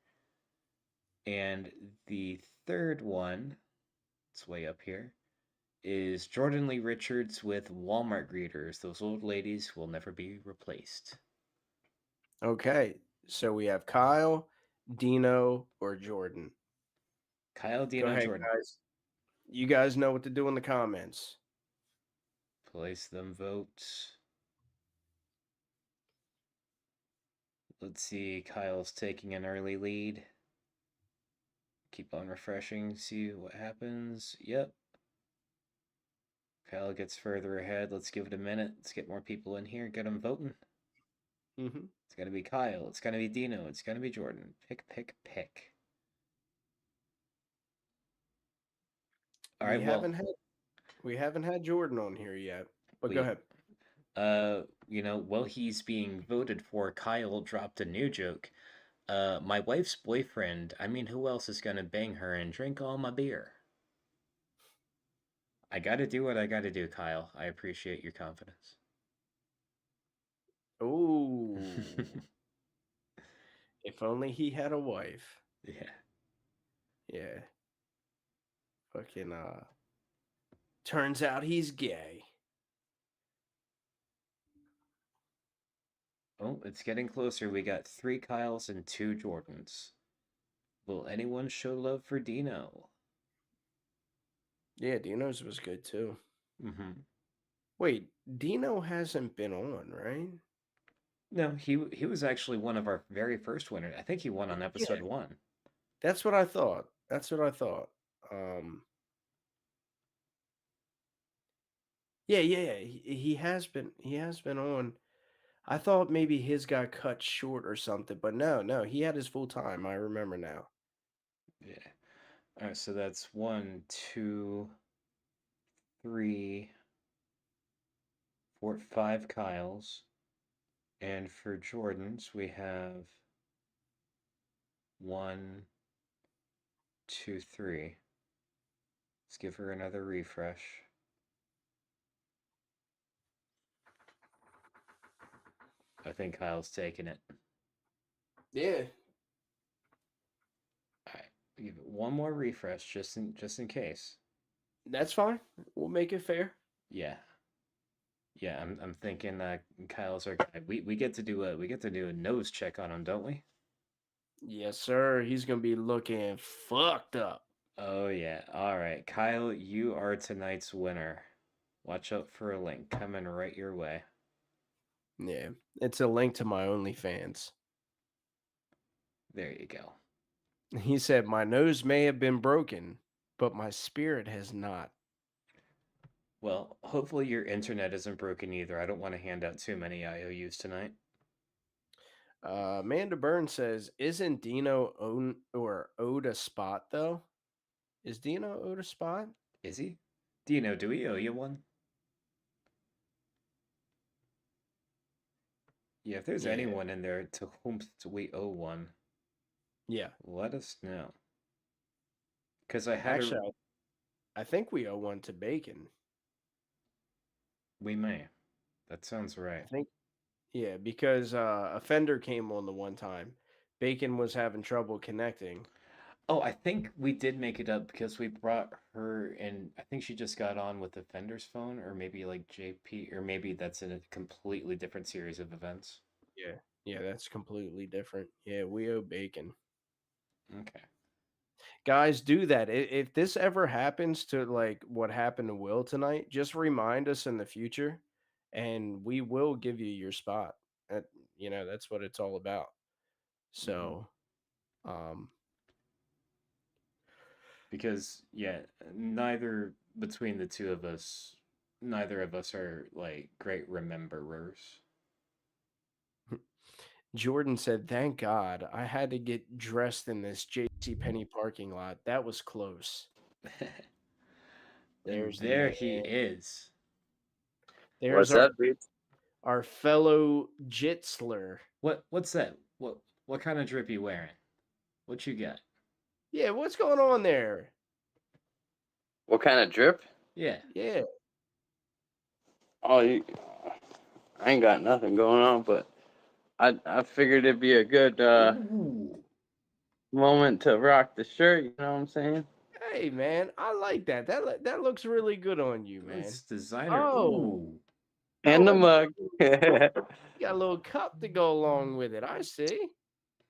And the third one, it's way up here, is Jordan Lee Richards with Walmart greeters. Those old ladies will never be replaced. Okay, so we have Kyle, Dino, or Jordan. Kyle, Go Dino, ahead, Jordan. guys. You guys know what to do in the comments. Place them votes. Let's see, Kyle's taking an early lead. Keep on refreshing, see what happens. Yep. Kyle gets further ahead. Let's give it a minute. Let's get more people in here. Get them voting. Mm-hmm. It's going to be Kyle. It's going to be Dino. It's going to be Jordan. Pick, pick, pick. All right, We haven't had Jordan on here yet. But go ahead. While he's being voted for, Kyle dropped a new joke. My wife's boyfriend, I mean, who else is gonna bang her and drink all my beer? I gotta do what I gotta do, Kyle. I appreciate your confidence. Ooh. If only he had a wife. Yeah. Yeah. Fucking Turns out he's gay. Oh, it's getting closer. We got 3 Kyles and 2 Jordans. Will anyone show love for Dino? Yeah, Dino's was good too. Mm-hmm. Wait, Dino hasn't been on, right? No, he was actually one of our very first winners. I think he won on episode 1. That's what I thought. That's what I thought. Um, yeah. He has been. He has been on. I thought maybe his got cut short or something, but no, he had his full time. I remember now. Yeah. All right, so that's 1, 2, 3, 4, 5 Kyles. And for Jordans, we have 1, 2, 3. Let's give her another refresh. I think Kyle's taking it. Yeah, All right, give it one more refresh just in case. that's fine. We'll make it fair. Yeah. Yeah, I'm thinking Kyle's our guy. We get to do a nose check on him, don't we? Yes, sir. He's gonna be looking fucked up. Oh yeah. All right, Kyle, you are tonight's winner. Watch out for a link coming right your way. Yeah, it's a link to my OnlyFans. There you go. He said, "My nose may have been broken, but my spirit has not." Well, hopefully your internet isn't broken either. I don't want to hand out too many IOUs tonight. Amanda Burns says, "Isn't Dino owed a spot though? Is Dino owed a spot?" Is he? Dino, do we owe you one? Yeah, if there's Yeah. anyone in there to whom we owe one, Yeah. let us know. Because I had Actually, I think we owe one to Bacon. we may. That sounds right. I think, yeah, because Offender came on the one time. Bacon was having trouble connecting. Oh, I think we did make it up because we brought her and I think she just got on with Offender's phone, or maybe like JP, or maybe that's in a completely different series of events. Yeah, that's completely different. Yeah, we owe Bacon. Okay. Guys, do that. If this ever happens to like what happened to Will tonight, just remind us in the future, and we will give you your spot. That that's what it's all about. So, um, Because yeah, neither between the two of us, neither of us are like great rememberers. Jordan said, "Thank God I had to get dressed in this J.C. Penney parking lot. That was close." And There's the there man. he is. There's our fellow Jitzler. What's that? What kind of drip you wearing? What you got? Yeah, what's going on there? What kind of drip? Yeah. Yeah. Oh, I ain't got nothing going on, but I figured it'd be a good Ooh. moment to rock the shirt. You know what I'm saying? Hey, man, I like that. That looks really good on you, man. It's designer. Oh, Ooh. And the that's mug. you got a little cup to go along with it. I see.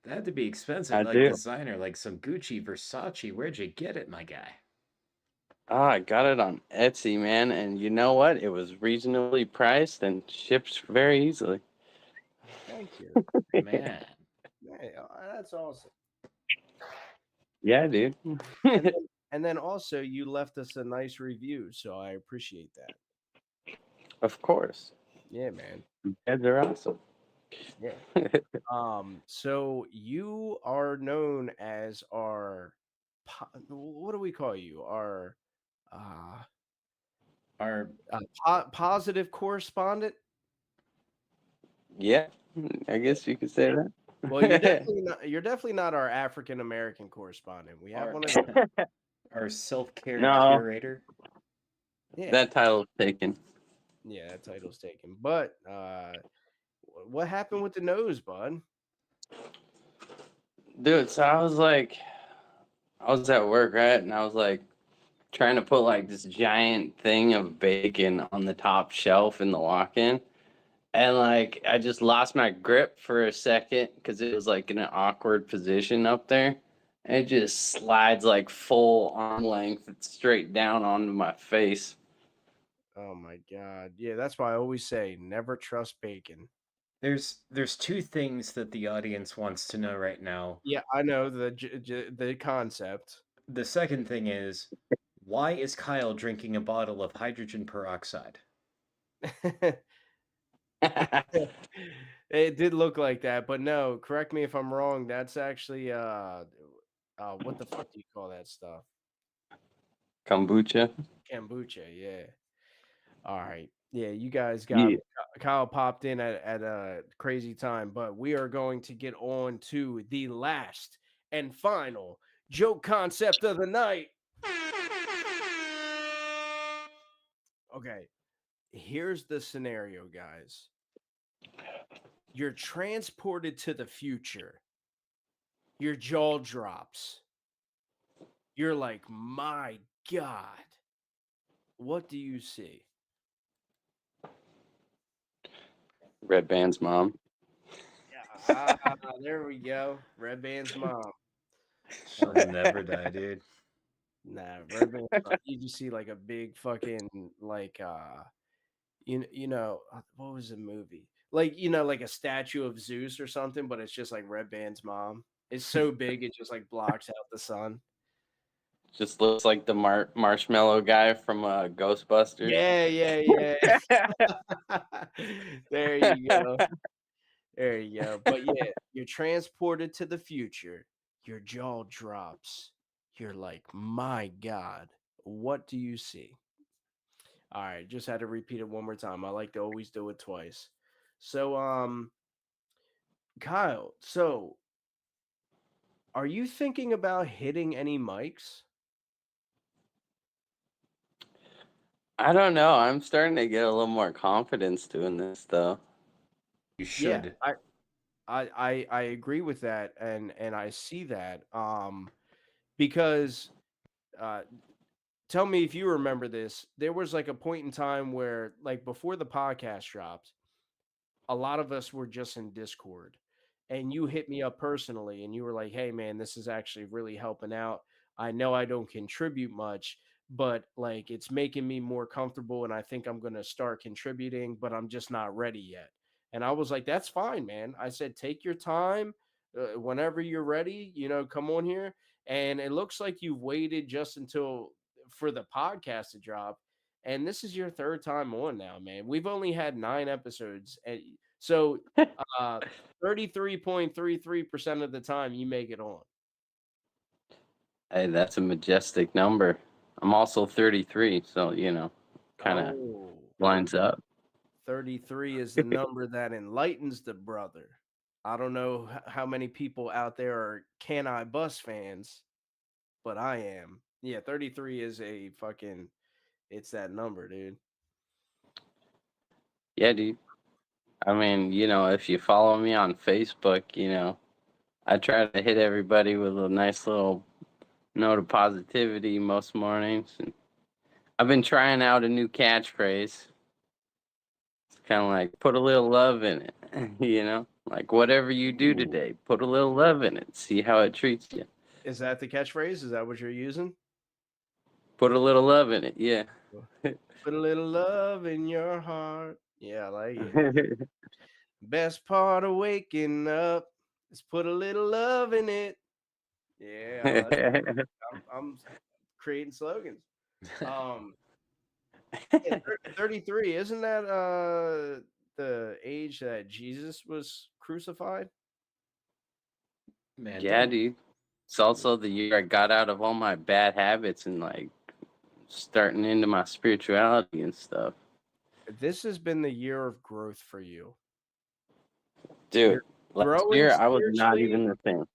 That had to be expensive, I like do. designer, like some Gucci, Versace. Where'd you get it, my guy? Oh, I got it on Etsy, man, and you know what? It was reasonably priced and ships very easily. Thank you. Man. Hey, that's awesome. Yeah, dude. And then also you left us a nice review, so I appreciate that. Of course. Yeah, man. You guys are awesome. Yeah. So you are known as our what do we call you? Our Our positive correspondent. Yeah, I guess you could say that. Well, you're definitely not. You're definitely not our African American correspondent. We have Our- one of our self-care No. curator. yeah, That title's taken. yeah. That title's taken. But what happened with the nose, bud? Dude, so I was at work, right? And I was like, trying to put like this giant thing of bacon on the top shelf in the walk-in. And like I just lost my grip for a second because it was like in an awkward position up there. And it just slides like full arm length straight down onto my face. Oh my god. Yeah, that's why I always say never trust bacon. There's two things that the audience wants to know right now. Yeah, I know the concept. The second thing is, why is Kyle drinking a bottle of hydrogen peroxide? It did look like that, but no, correct me if I'm wrong. That's actually what the fuck do you call that stuff? Kombucha. Kombucha, yeah. All right. Yeah, you guys got Yeah. Kyle popped in at a crazy time, but we are going to get on to the last and final joke concept of the night. Okay. Here's the scenario, guys. You're transported to the future. Your jaw drops. You're like, my God. What do you see? Red Band's mom. Yeah, there we go. Red Band's mom. She'll never die, dude. Nah, Red Band's mom. You just see like a big fucking like what was the movie? Like like a statue of Zeus or something, but it's just like Red Band's mom. It's so big it just like blocks out the sun. Just looks like the marshmallow guy from Ghostbusters. Yeah. There you go. There you go. But yeah, you're transported to the future. Your jaw drops. You're like, my God, what do you see? All right, just had to repeat it one more time. I like to always do it twice. So, Kyle, so are you thinking about hitting any mics? I don't know. I'm starting to get a little more confidence doing this, though. You Yeah, should. I agree with that, and I see that. Because tell me if you remember this. There was like a point in time where, like before the podcast dropped, a lot of us were just in Discord, and you hit me up personally and you were like, "Hey man, this is actually really helping out. I know I don't contribute much, but like it's making me more comfortable and I think I'm going to start contributing, but I'm just not ready yet." And I was like, "That's fine, man." I said, "Take your time. Whenever you're ready, come on here." And it looks like you've waited just until for the podcast to drop. And this is your third time on now, man. We've only had 9 episodes. And so 33.33% of the time you make it on. Hey, that's a majestic number. I'm also 33, so kind of Oh, lines up. 33 is the number that enlightens the brother. I don't know how many people out there are Can I Bus fans, but I am. Yeah, 33 is it's that number, dude. Yeah, dude. I mean, if you follow me on Facebook, I try to hit everybody with a nice little note of positivity most mornings. And I've been trying out a new catchphrase. It's kind of like put a little love in it, Like whatever you do today, put a little love in it. See how it treats you. Is that the catchphrase? Is that what you're using? Put a little love in it, yeah. Put a little love in your heart. Yeah, I like it. Best part of waking up is put a little love in it. Yeah, I'm creating slogans. Yeah, 33, isn't that the age that Jesus was crucified? Man, Yeah, dude. It's also the year I got out of all my bad habits and like starting into my spirituality and stuff. This has been the year of growth for you. Dude, You're last growing year I was not spiritually, even the same.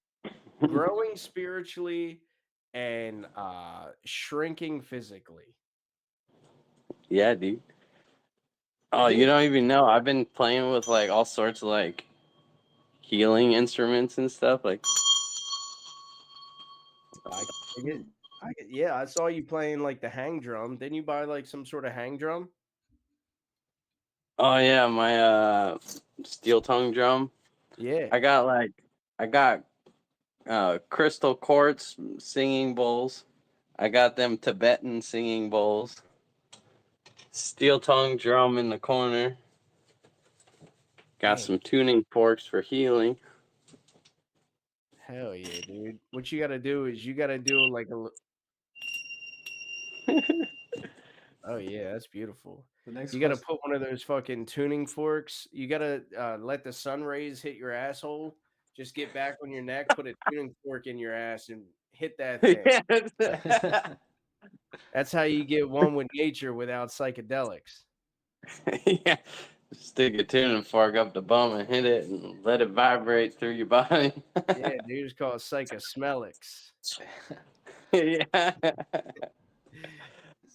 growing spiritually and shrinking physically. Yeah, dude. Oh, you don't even know. I've been playing with like all sorts of like healing instruments and stuff. Like, Yeah, I saw you playing like the hang drum. Didn't you buy like some sort of hang drum? Oh yeah, my steel tongue drum. Yeah. I got crystal quartz singing bowls. I got them Tibetan singing bowls. Steel tongue drum in the corner. Got Dang. some tuning forks for healing. Hell yeah, dude. What you gotta do is you gotta do like oh yeah, that's beautiful. The next You gotta question. put one of those fucking tuning forks. You gotta let the sun rays hit your asshole. Just get back on your neck, put a tuning fork in your ass, and hit that thing. That's how you get one with nature without psychedelics. Yeah. Stick a tuning fork up the bum and hit it and let it vibrate through your body. Yeah, dude, it's called psychosmelics. Yeah.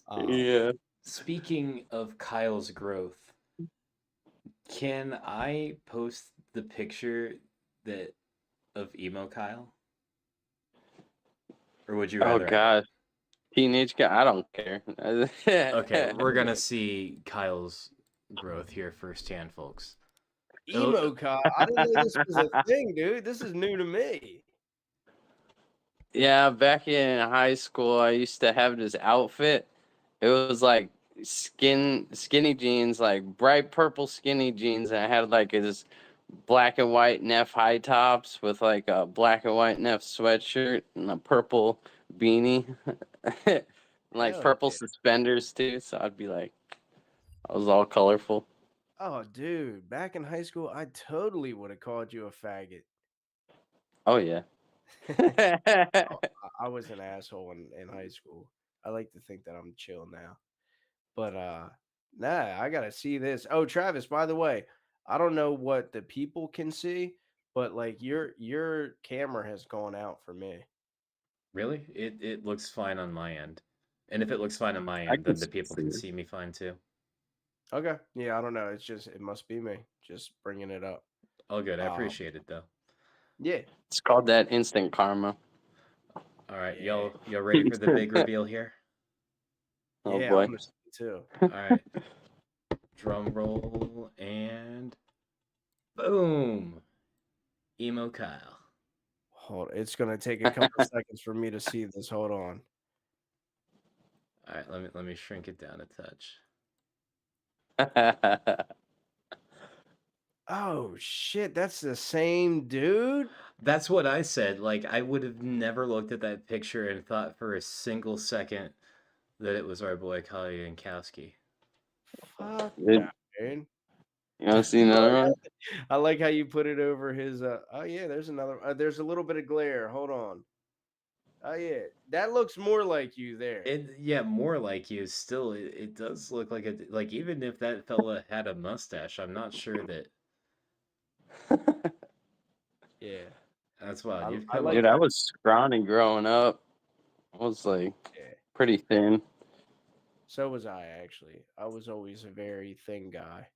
Um, Yeah. Speaking of Kyle's growth, can I post the picture that of emo Kyle? Or would you Oh rather? gosh. Teenage guy, I don't care. Okay, we're gonna see Kyle's growth here firsthand, folks. emo Kyle. I didn't know this was a thing, dude. This is new to me. Yeah, back in high school I used to have this outfit. It was like skinny jeans, like bright purple skinny jeans, and I had like this black and white Neff high tops with like a black and white Neff sweatshirt and a purple beanie. Like Hell purple yeah. suspenders too, so I'd be like I was all colorful. Oh, dude, back in high school, I totally would have called you a faggot. Oh yeah. Oh, I was an asshole in high school. I like to think that I'm chill now. But nah, I gotta see this. Oh, Travis, by the way, I don't know what the people can see, but like your camera has gone out for me. Really? It looks fine on my end. And if it looks fine on my I end, can then the people see can it. see me fine too. Okay. Yeah, I don't know. It's just it must be me. Just bringing it up. Oh, good. I Um, appreciate it though. yeah. It's called that instant karma. All right, Yeah. y'all ready for the big reveal here? Oh Yeah, I boy. want to see it too. All right, drum roll and boom, emo Kyle. Hold it's gonna take a couple seconds for me to see this. Hold on. All right, let me shrink it down a touch. Oh shit, that's the same dude? That's what I said. Like I would have never looked at that picture and thought for a single second that it was our boy Kyle Yankowski. Fuck Dude, that, dude. you want to see another one? I like how you put it over his oh yeah, there's another there's a little bit of glare. Hold on. Oh yeah. That looks more like you there. Yeah, more like you. Still, it does look like like even if that fella had a mustache, I'm not sure that Yeah. that's wild. You've I come like up. Dude, I was scrawny growing up. I was like yeah. pretty thin. So was I actually. I was always a very thin guy.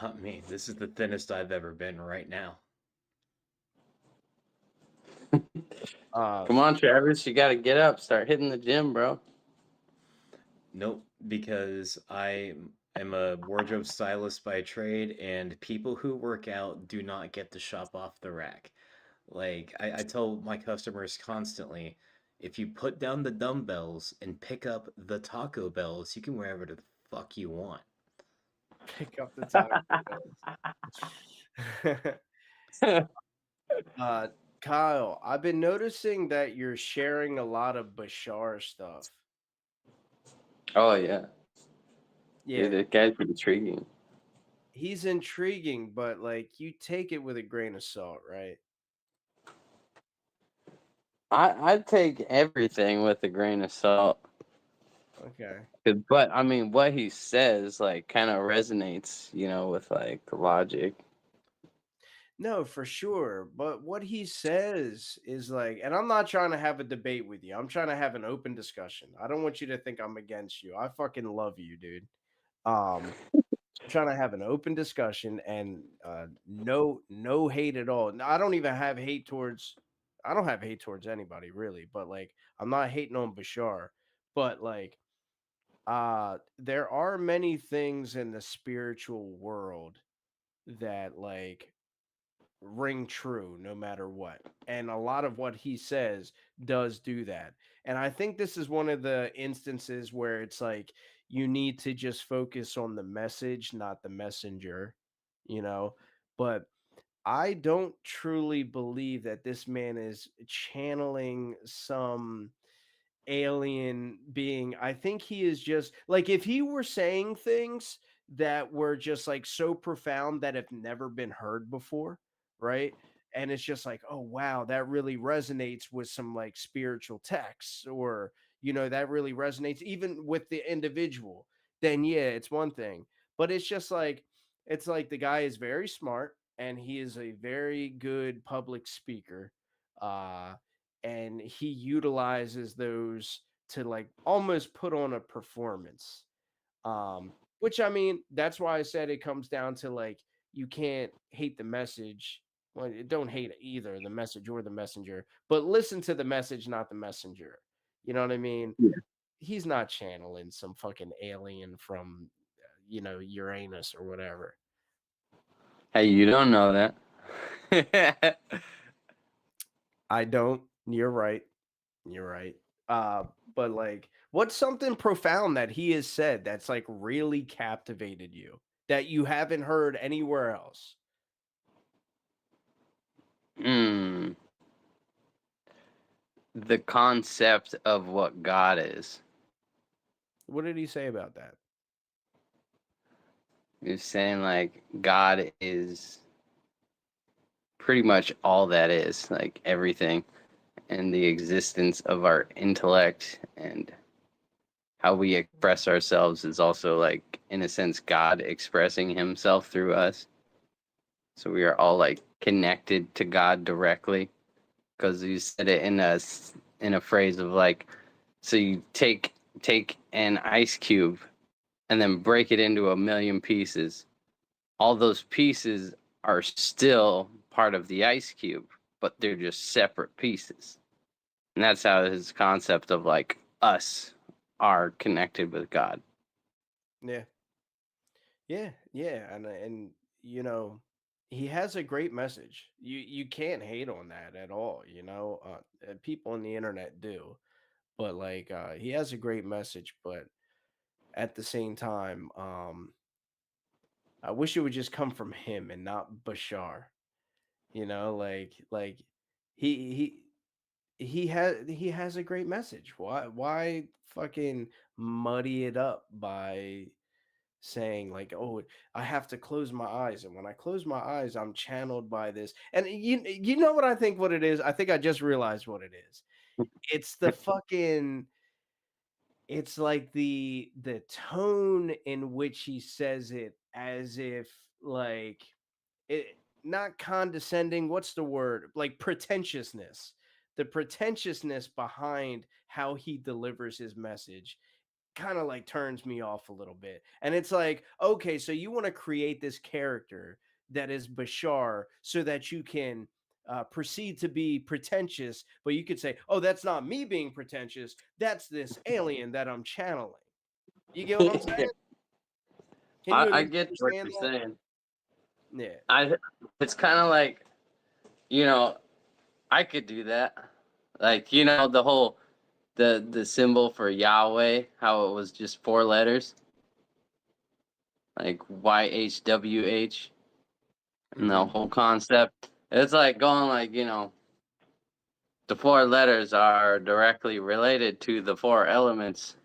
Not me. This is the thinnest I've ever been right now. Uh Come on, Travis, you got to get up, start hitting the gym, bro. Nope, because I am a wardrobe stylist by trade, and people who work out do not get to shop off the rack. Like I tell my customers constantly, if you put down the dumbbells and pick up the Taco Bells, you can wear whatever the fuck you want. pick up the Taco Bells. uh Kyle, I've been noticing that you're sharing a lot of Bashar stuff. Oh yeah, dude, Yeah, that guy's intriguing. he's intriguing, but like you take it with a grain of salt, right? I take everything with a grain of salt. Okay. But I mean, what he says like kind of resonates, with like logic. No, for sure. But what he says is like, and I'm not trying to have a debate with you. I'm trying to have an open discussion. I don't want you to think I'm against you. I fucking love you, dude. I'm trying to have an open discussion and no hate at all. No, I don't even have hate towards I don't have hate towards anybody really, but like I'm not hating on Bashar, but like there are many things in the spiritual world that like ring true no matter what. And a lot of what he says does do that. And I think this is one of the instances where it's like you need to just focus on the message, not the messenger, you know. But I don't truly believe that this man is channeling some alien being. I think he is just like if he were saying things that were just like so profound that have never been heard before, right? And it's just like, oh wow, that really resonates with some like spiritual texts, or that really resonates even with the individual, then yeah, it's one thing. But it's like the guy is very smart and he is a very good public speaker. Uh and he utilizes those to like almost put on a performance. Which I mean, that's why I said it comes down to like you can't hate the message. Well, don't hate either the message or the messenger, but listen to the message, not the messenger. You know what I mean? Yeah. He's not channeling some fucking alien from Uranus or whatever. Hey, you don't know that. I don't. You're right. You're right. But like, what's something profound that he has said that's like really captivated you that you haven't heard anywhere else? Hmm. The concept of what God is. What did he say about that? You're saying like God is pretty much all that is, like everything, and the existence of our intellect and how we express ourselves is also like in a sense God expressing himself through us. So we are all like connected to God directly because you said it in a phrase of like, so you take an ice cube and then break it into a million pieces. All those pieces are still part of the ice cube, but they're just separate pieces. And that's how his concept of like us are connected with God. Yeah. Yeah, and he has a great message. You can't hate on that at all. People on the internet do, but like he has a great message, but at the same time, I wish it would just come from him and not Bashar. Like he he has a great message. Why fucking muddy it up by saying like, "Oh, I have to close my eyes, and when I close my eyes, I'm channeled by this." And you know what I think what it is? I think I just realized what it is. It's the fucking it's like the tone in which he says it as if like it not condescending, what's the word? Like pretentiousness. The pretentiousness behind how he delivers his message kind of like turns me off a little bit. And it's like, okay, so you want to create this character that is Bashar so that you can proceed to be pretentious, but you could say, oh, that's not me being pretentious. That's this alien that I'm channeling. You get what I'm saying? Can you at I least get what understand you're that? saying. Yeah. It's kind of like, you know, I could do that. Like, the whole the symbol for Yahweh, how it was just four letters, like YHWH, and the Hmm. whole concept. It's like going like, the four letters are directly related to the four elements.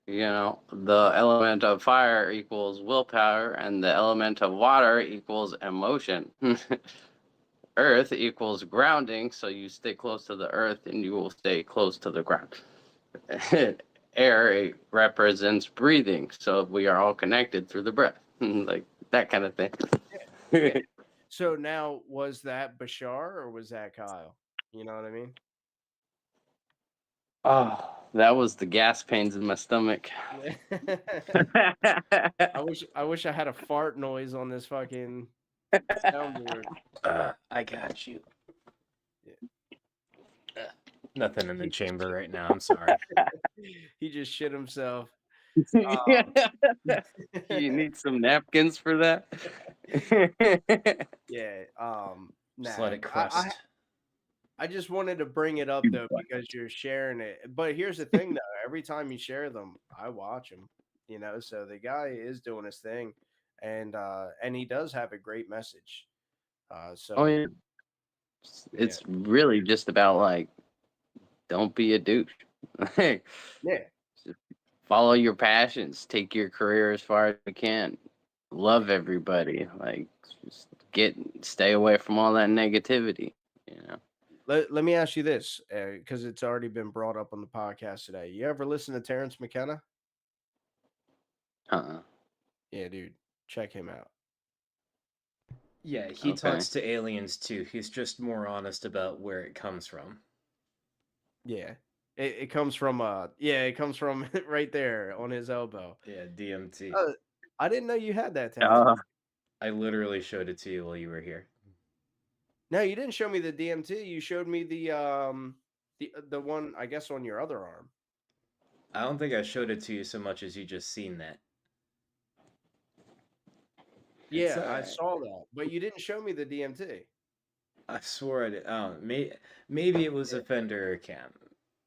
The element of fire equals willpower, and the element of water equals emotion. Earth equals grounding, so you stay close to the earth and you will stay close to the ground. Air represents breathing, so we are all connected through the breath, like that kind of thing. Yeah. So now, was that Bashar or was that Kyle? You know what I mean? Oh, that was the gas pains in my stomach. I wish I had a fart noise on this fucking soundboard. I got you. Yeah. Nothing in the chamber right now. I'm sorry. He just shit himself. You need some napkins for that? Yeah. Just Nah. let it crust. I just wanted to bring it up though because you're sharing it. But here's the thing though, every time you share them, I watch them. You know, so the guy is doing his thing, and he does have a great message. Oh So yeah. yeah, It's really just about like don't be a douche. Like, yeah. just follow your passions, take your career as far as you can. Love everybody. Like just stay away from all that negativity, you know. Let me ask you this, because it's already been brought up on the podcast today. You ever listen to Terrence McKenna? Uh-uh. Yeah, dude, check him out. Yeah, he Okay. talks to aliens too. He's just more honest about where it comes from. Yeah, it comes from it comes from right there on his elbow. Yeah, DMT. I didn't know you had that tattoo. Uh, I literally showed it to you while you were here. No, you didn't show me the DMT. You showed me the one I guess on your other arm. I don't think I showed it to you so much as you just seen that. It's Yeah, I alright. saw that, but you didn't show me the DMT. I swore I did. Maybe it was a Fender or Cam.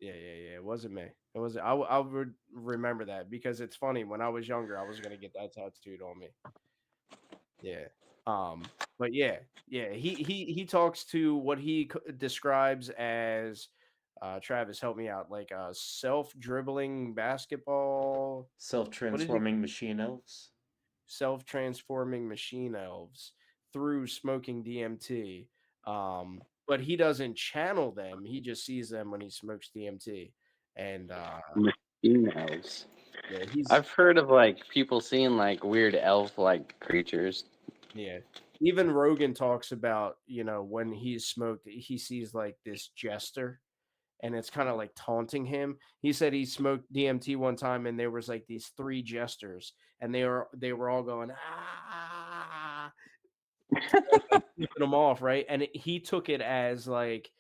Yeah. It wasn't me. It was I would remember that because it's funny. When I was younger, I was gonna get that tattooed on me. Yeah. But yeah. He talks to what he describes as Travis, help me out, like self dribbling basketball. What did he Self-transforming machine elves. self transforming machine elves through smoking DMT? But he doesn't channel them. He just sees them when he smokes DMT, and emails. yeah, he's I've heard of like people seeing like weird elf-like creatures. yeah. Even Rogan talks about, when he's smoked, he sees like this jester and it's kind of like taunting him. He said he smoked DMT one time and there was like these three jesters and they were all going ah, like flipping them off, right? And he took it as like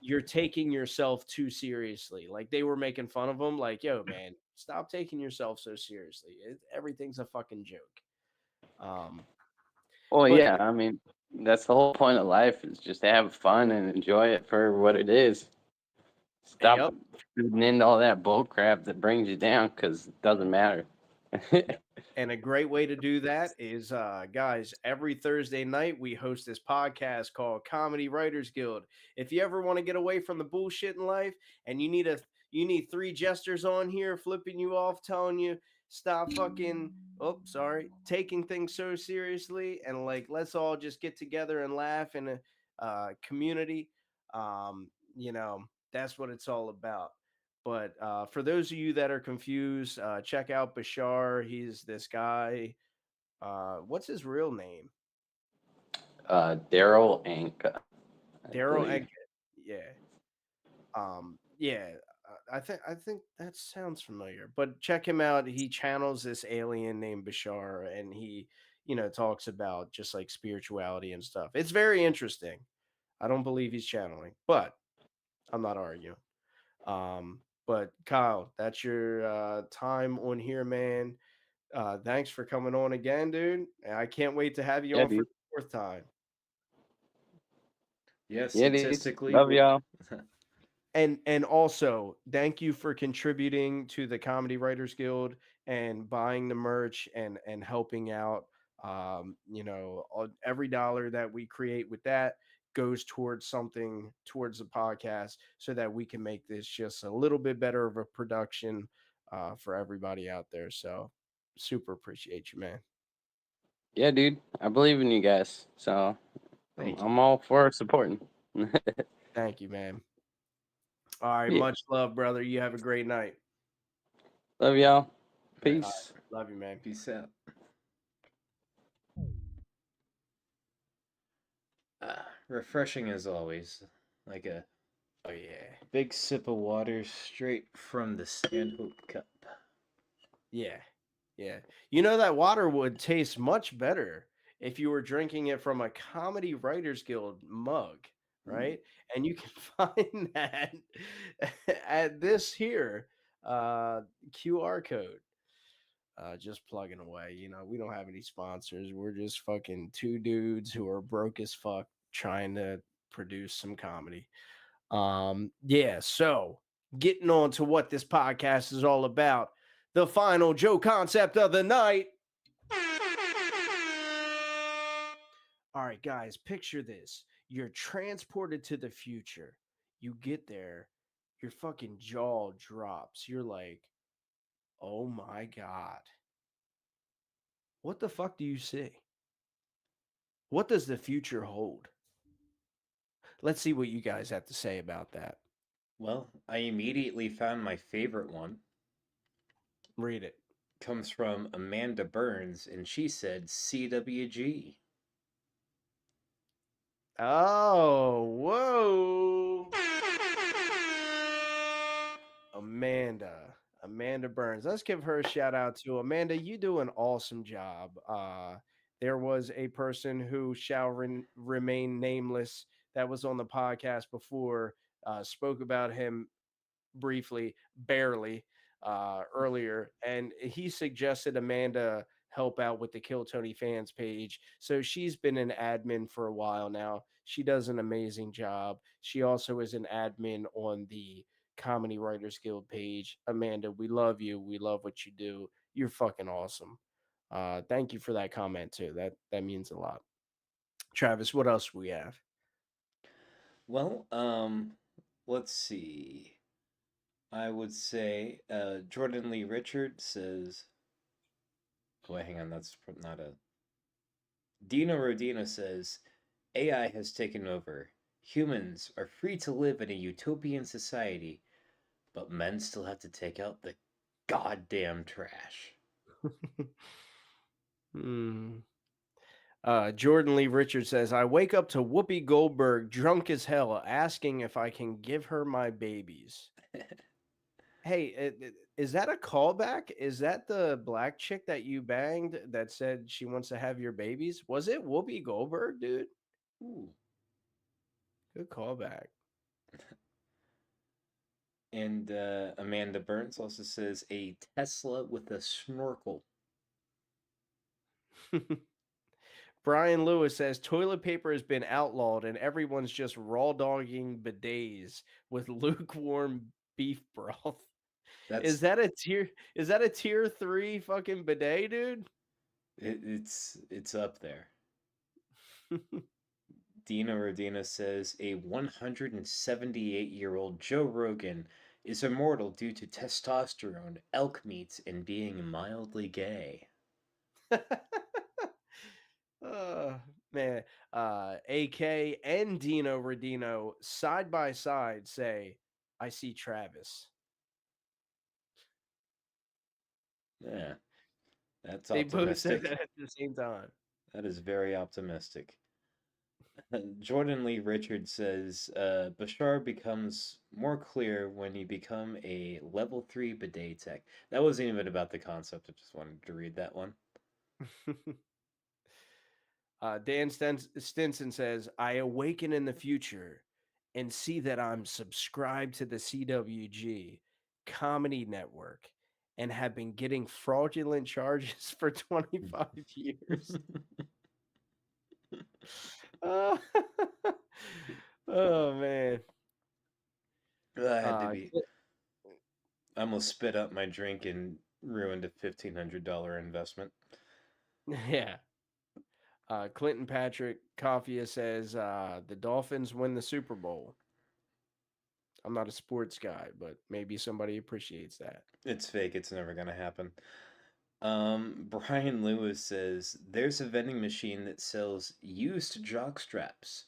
you're taking yourself too seriously. Like they were making fun of him, like, yo, man, stop taking yourself so seriously. Everything's a fucking joke. Well, But yeah, I mean, that's the whole point of life is just to have fun and enjoy it for what it is. Stop yep. feeding into all that bull crap that brings you down because it doesn't matter. And a great way to do that is, guys, every Thursday night we host this podcast called Comedy Writers Guild. If you ever want to get away from the bullshit in life and you need three jesters on here flipping you off, telling you stop fucking taking things so seriously and like let's all just get together and laugh in a community. That's what it's all about. But for those of you that are confused, check out Bashar. He's this guy. What's his real name? Daryl Anka, I Daryl believe. Eggett. Yeah. Yeah. I think that sounds familiar. But check him out. He channels this alien named Bashar, and he, talks about just like spirituality and stuff. It's very interesting. I don't believe he's channeling, but I'm not arguing. But Kyle, that's your time on here, man. Thanks for coming on again, dude. And I can't wait to have you Yeah, on for dude. the fourth time. Yeah, Yeah, dude. statistically, Love y'all. And also thank you for contributing to the Comedy Writers Guild and buying the merch and helping out. Every dollar that we create with that goes towards something towards the podcast so that we can make this just a little bit better of a production for everybody out there. So super appreciate you, man. Yeah, dude. I believe in you guys. So thank you. I'm all for supporting. Thank you, man. All right, Yeah. much love, brother. You have a great night. Love y'all. All right. All right, Peace. love you, man. Peace out. Refreshing as always. Like a Oh yeah. big sip of water straight from the Stanhope cup. Yeah. Yeah. That water would taste much better if you were drinking it from a Comedy Writers Guild mug, right? And you can find that at this here QR code. Just plugging away. You know, we don't have any sponsors. We're just fucking two dudes who are broke as fuck trying to produce some comedy. Yeah, so getting on to what this podcast is all about. The final Joe concept of the night. All right, guys, picture this. You're transported to the future. You get there, your fucking jaw drops. You're like, oh my God. What the fuck do you see? What does the future hold? Let's see what you guys have to say about that. Well, I immediately found my favorite one. Read it. Comes from Amanda Burns, and she said CWG. Oh, whoa. Amanda Burns. Let's give her a shout out too. Amanda, you do an awesome job. There was a person who shall remain nameless that was on the podcast before, spoke about him briefly, barely, earlier, and he suggested Amanda help out with the Kill Tony fans page. So she's been an admin for a while now. She does an amazing job. She also is an admin on the Comedy Writers Guild page. Amanda, we love you. We love what you do. You're fucking awesome. Thank you for that comment too. That means a lot. Travis, what else we have? Well, let's see. I would say Jordan Lee Richard says. Oh, wait, hang on. That's not a. Dino Rodino says AI has taken over. Humans are free to live in a utopian society, but men still have to take out the goddamn trash. Hmm. Jordan Lee Richards says, I wake up to Whoopi Goldberg drunk as hell asking if I can give her my babies. Hey, is that a callback? Is that the black chick that you banged that said she wants to have your babies? Was it Whoopi Goldberg, dude? Ooh. Good callback. And Amanda Burns also says a Tesla with a snorkel. Brian Lewis says toilet paper has been outlawed and everyone's just raw dogging bidets with lukewarm beef broth. Is That's that a tier 3 fucking bidet, dude? it's up there. Dina Rodina says a 178-year-old Joe Rogan is immortal due to testosterone, elk meats, and being mildly gay. Man, AK and Dino Rodino side by side say, I see Travis. Yeah, that's They both said optimistic. that at the same time. That is very optimistic. Jordan Lee Richards says Bashar becomes more clear when you become a level 3 bidet tech. That wasn't even about the concept. I just wanted to read that one. Dan Stinson says, I awaken in the future and see that I'm subscribed to the CWG Comedy Network and have been getting fraudulent charges for 25 years. Oh, oh man. I had to be. I almost spit up my drink and ruined a $1,500 investment. Yeah. Clinton Patrick Coffia says the Dolphins win the Super Bowl. I'm not a sports guy, but maybe somebody appreciates that. It's fake. It's never going to happen. Brian Lewis says there's a vending machine that sells used jock straps,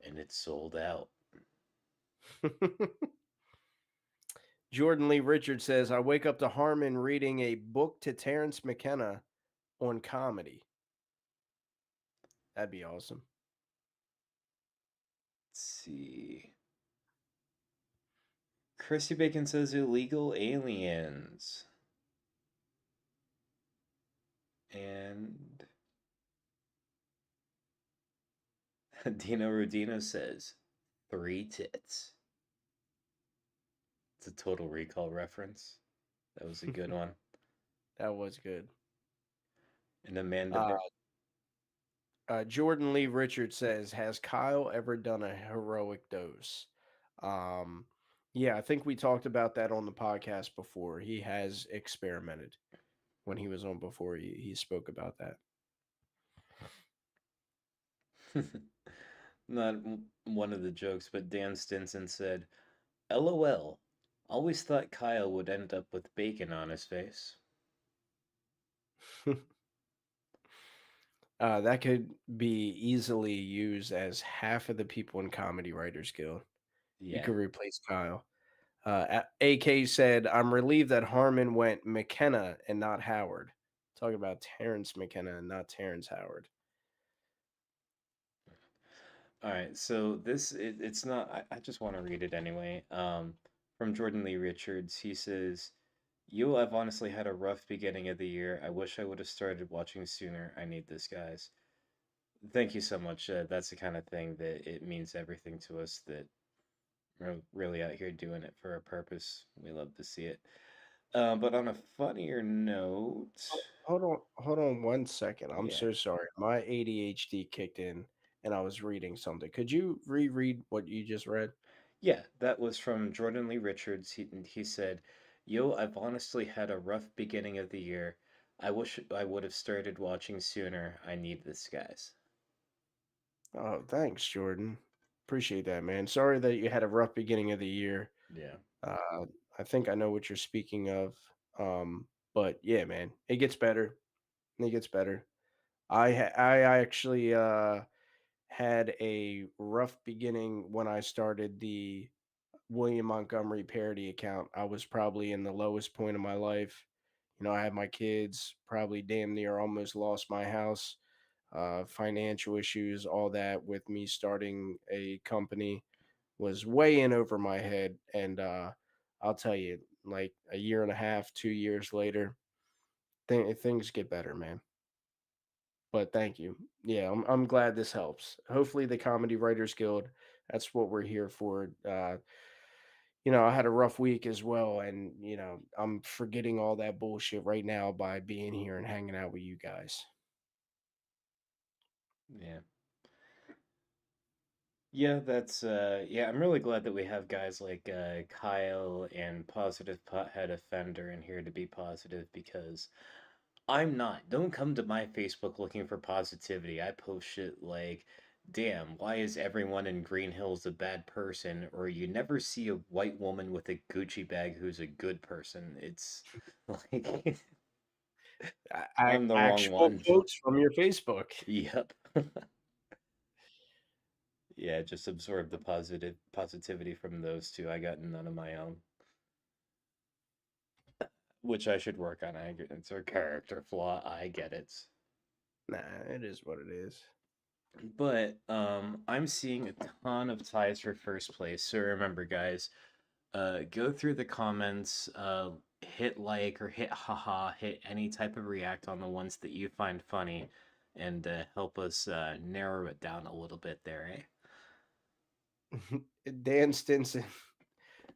and it's sold out. Jordan Lee Richards says, I wake up to Harmon reading a book to Terrence McKenna on comedy. That'd be awesome. Let's see. Chrissy Bacon says illegal aliens. And Dino Rodino says 3 tits. It's a Total Recall reference. That was a good one. That was good. And Amanda. Jordan Lee Richards says, "Has Kyle ever done a heroic dose?" Um, yeah, I think we talked about that on the podcast before. He has experimented when he was on before. He spoke about that. Not one of the jokes, but Dan Stinson said, "LOL. Always thought Kyle would end up with bacon on his face." That could be easily used as half of the people in Comedy Writers Guild. You Yeah. could replace Kyle. AK said, "I'm relieved that Harmon went McKenna and not Howard." Talking about Terrence McKenna and not Terrence Howard. All right, so it's not. I just want to read it anyway. From Jordan Lee Richards, he says, "You, I've honestly had a rough beginning of the year. I wish I would have started watching sooner. I need this, guys." Thank you so much. That's the kind of thing that it means everything to us. That we're really out here doing it for a purpose. We love to see it. But on a funnier note, Hold on 1 second. I'm yeah. so sorry. My ADHD kicked in and I was reading something. Could you reread what you just read? Yeah, that was from Jordan Lee Richards. He said, "Yo, I've honestly had a rough beginning of the year. I wish I would have started watching sooner. I need this, guys." Oh, thanks, Jordan. Appreciate that, man. Sorry that you had a rough beginning of the year. Yeah. I think I know what you're speaking of. But yeah, man, it gets better. It gets better. I actually had a rough beginning when I started the William Montgomery parody account. I was probably in the lowest point of my life. I had my kids, probably damn near almost lost my house, financial issues, all that with me starting a company was way in over my head. And I'll tell you, like a year and a half, 2 years later, things get better, man. But thank you. Yeah, I'm glad this helps. Hopefully, the Comedy Writers Guild. That's what we're here for. I had a rough week as well, and I'm forgetting all that bullshit right now by being here and hanging out with you guys. Yeah. Yeah, that's yeah, I'm really glad that we have guys like Kyle and Positive Pothead Offender in here to be positive because I'm not. Don't come to my Facebook looking for positivity. I post shit like, "Damn, why is everyone in Green Hills a bad person?" Or "You never see a white woman with a Gucci bag who's a good person." It's like I'm the wrong Actual one. quotes from your Facebook. Yep. Yeah, just absorb the positivity from those two. I got none of my own, which I should work on. It's a character flaw. I get it. Nah, it is what it is. But I'm seeing a ton of ties for first place. So remember, guys, go through the comments, hit like or hit haha, hit any type of react on the ones that you find funny, and help us narrow it down a little bit there, eh? Dan Stinson,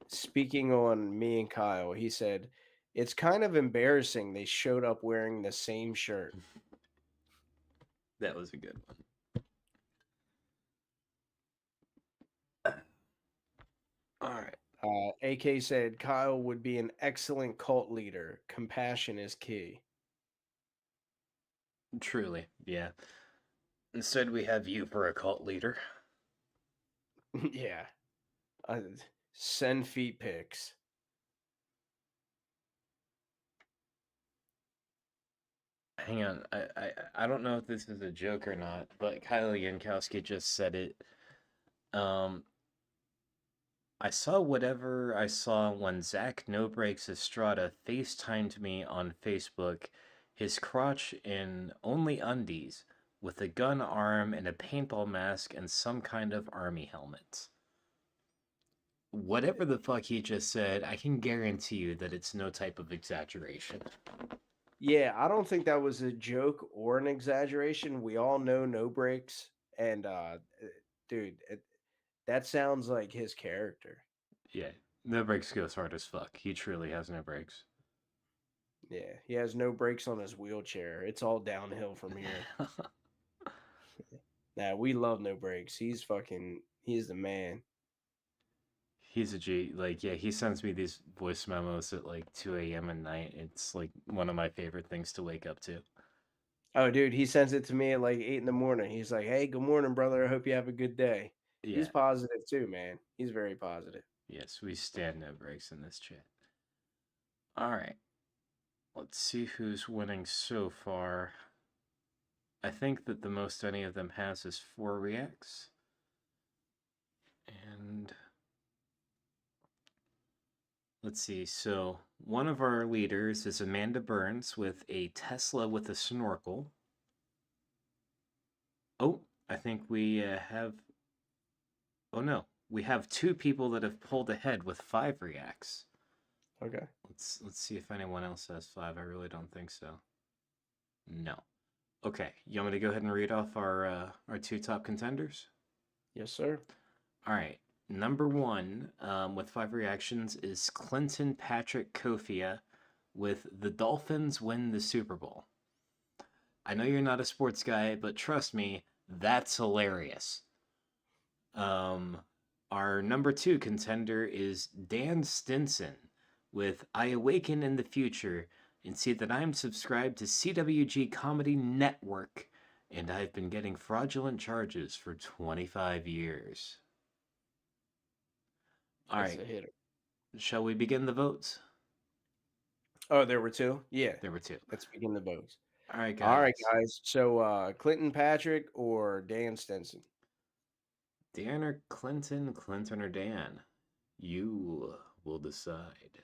speaking on me and Kyle, he said, "It's kind of embarrassing they showed up wearing the same shirt." That was a good one. All right. AK said, "Kyle would be an excellent cult leader. Compassion is key." Truly, yeah. Instead, we have you for a cult leader. Yeah. Uh, Send feet pics. Hang on, I don't know if this is a joke or not, but Kyle Yankowski just said it. Um, I saw whatever I saw when Zach No Breaks Estrada FaceTimed me on Facebook, his crotch in only undies, with a gun arm and a paintball mask and some kind of army helmet. Whatever the fuck he just said, I can guarantee you that it's no type of exaggeration. Yeah, I don't think that was a joke or an exaggeration. We all know no breaks. And dude, That sounds like his character. Yeah, no brakes goes hard as fuck. He truly has no brakes. Yeah, he has no brakes on his wheelchair. It's all downhill from here. Nah, we love no brakes. He's the man. He's a G. Like, yeah, he sends me these voice memos at like 2 a.m. at night. It's like one of my favorite things to wake up to. Oh, dude, he sends it to me at like 8 in the morning. He's like, "Hey, good morning, brother. I hope you have a good day." He's Yeah, positive too, man. He's very positive. yes, we stand no brakes in this chat. All right, let's see who's winning so far. I think that the most any of them has is 4 reacts. And let's see. So, one of our leaders is Amanda Burns with a Tesla with a snorkel. Oh, I think we have. Oh no, we have 2 people that have pulled ahead with 5 reacts. Okay. Let's see if anyone else has 5. I really don't think so. No. Okay, you want me to go ahead and read off our 2 top contenders? Yes, sir. All right. Number 1 with 5 reactions is Clinton Patrick Kofia with the Dolphins win the Super Bowl. I know you're not a sports guy, but trust me, that's hilarious. Our number 2 contender is Dan Stinson with I Awaken in the Future and see that I'm subscribed to CWG Comedy Network and I've been getting fraudulent charges for 25 years. All That's right, a hitter. shall we begin the votes? Oh, there were 2? Yeah. There were 2. Let's begin the votes. All right, guys. All right, guys. So Clinton Patrick or Dan Stinson? Dan or Clinton, Clinton or Dan? You will decide.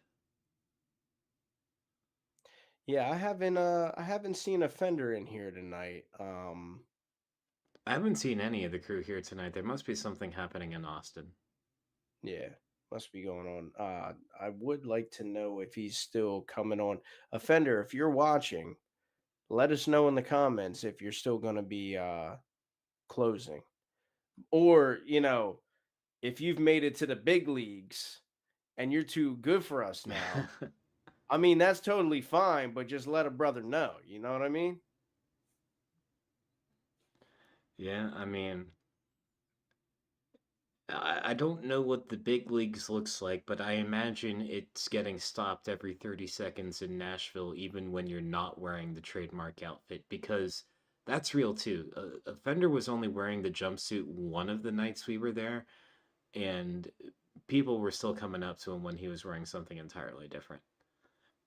Yeah, I haven't seen a Fender in here tonight. I haven't seen any of the crew here tonight. There must be something happening in Austin. Yeah, must be going on. I would like to know if he's still coming on. Offender, if you're watching, let us know in the comments if you're still going to be closing. Or, if you've made it to the big leagues and you're too good for us now. I mean, that's totally fine, but just let a brother know. You know what I mean? Yeah, I mean, I don't know what the big leagues looks like, but I imagine it's getting stopped every 30 seconds in Nashville, even when you're not wearing the trademark outfit, because that's real too. Fender was only wearing the jumpsuit one of the nights we were there, and people were still coming up to him when he was wearing something entirely different.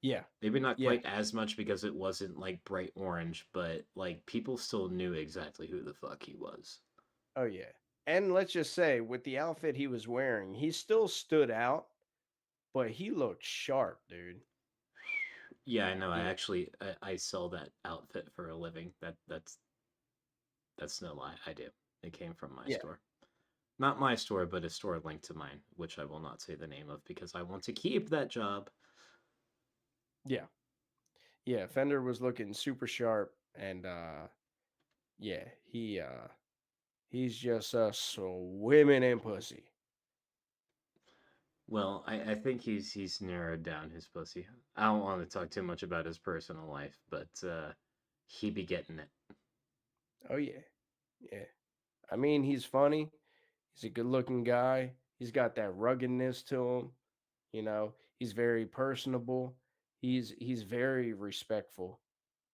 Yeah. Maybe not Yeah. quite as much because it wasn't like bright orange, but like people still knew exactly who the fuck he was. Oh, yeah. And let's just say, with the outfit he was wearing, he still stood out, but he looked sharp, dude. Yeah, I know. I Yeah. actually I sell that outfit for a living. That's no lie. I do. It came from my Yeah. store. Not my store, but a store linked to mine, which I will not say the name of because I want to keep that job. Yeah. Yeah. Fender was looking super sharp, and yeah, he's just swimming in pussy. Well, I think he's narrowed down his pussy. I don't want to talk too much about his personal life, but he be getting it. Oh yeah. Yeah. I mean, he's funny. He's a good-looking guy. He's got that ruggedness to him. He's very personable. He's very respectful.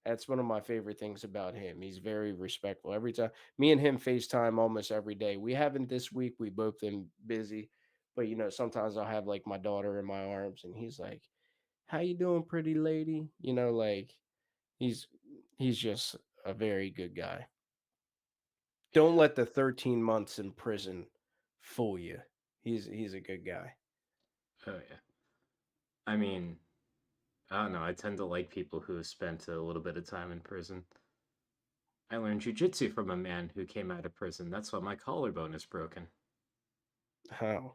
That's one of my favorite things about him. He's very respectful. Every time me and him FaceTime almost every day. We haven't this week. We both been busy. But sometimes I'll have like my daughter in my arms and he's like, "How you doing, pretty lady?" Like he's he's just a very good guy. Don't let the 13 months in prison fool you. He's a good guy. Oh yeah. I mean, I don't know. I tend to like people who have spent a little bit of time in prison. I learned jujitsu from a man who came out of prison. That's why my collarbone is broken. How?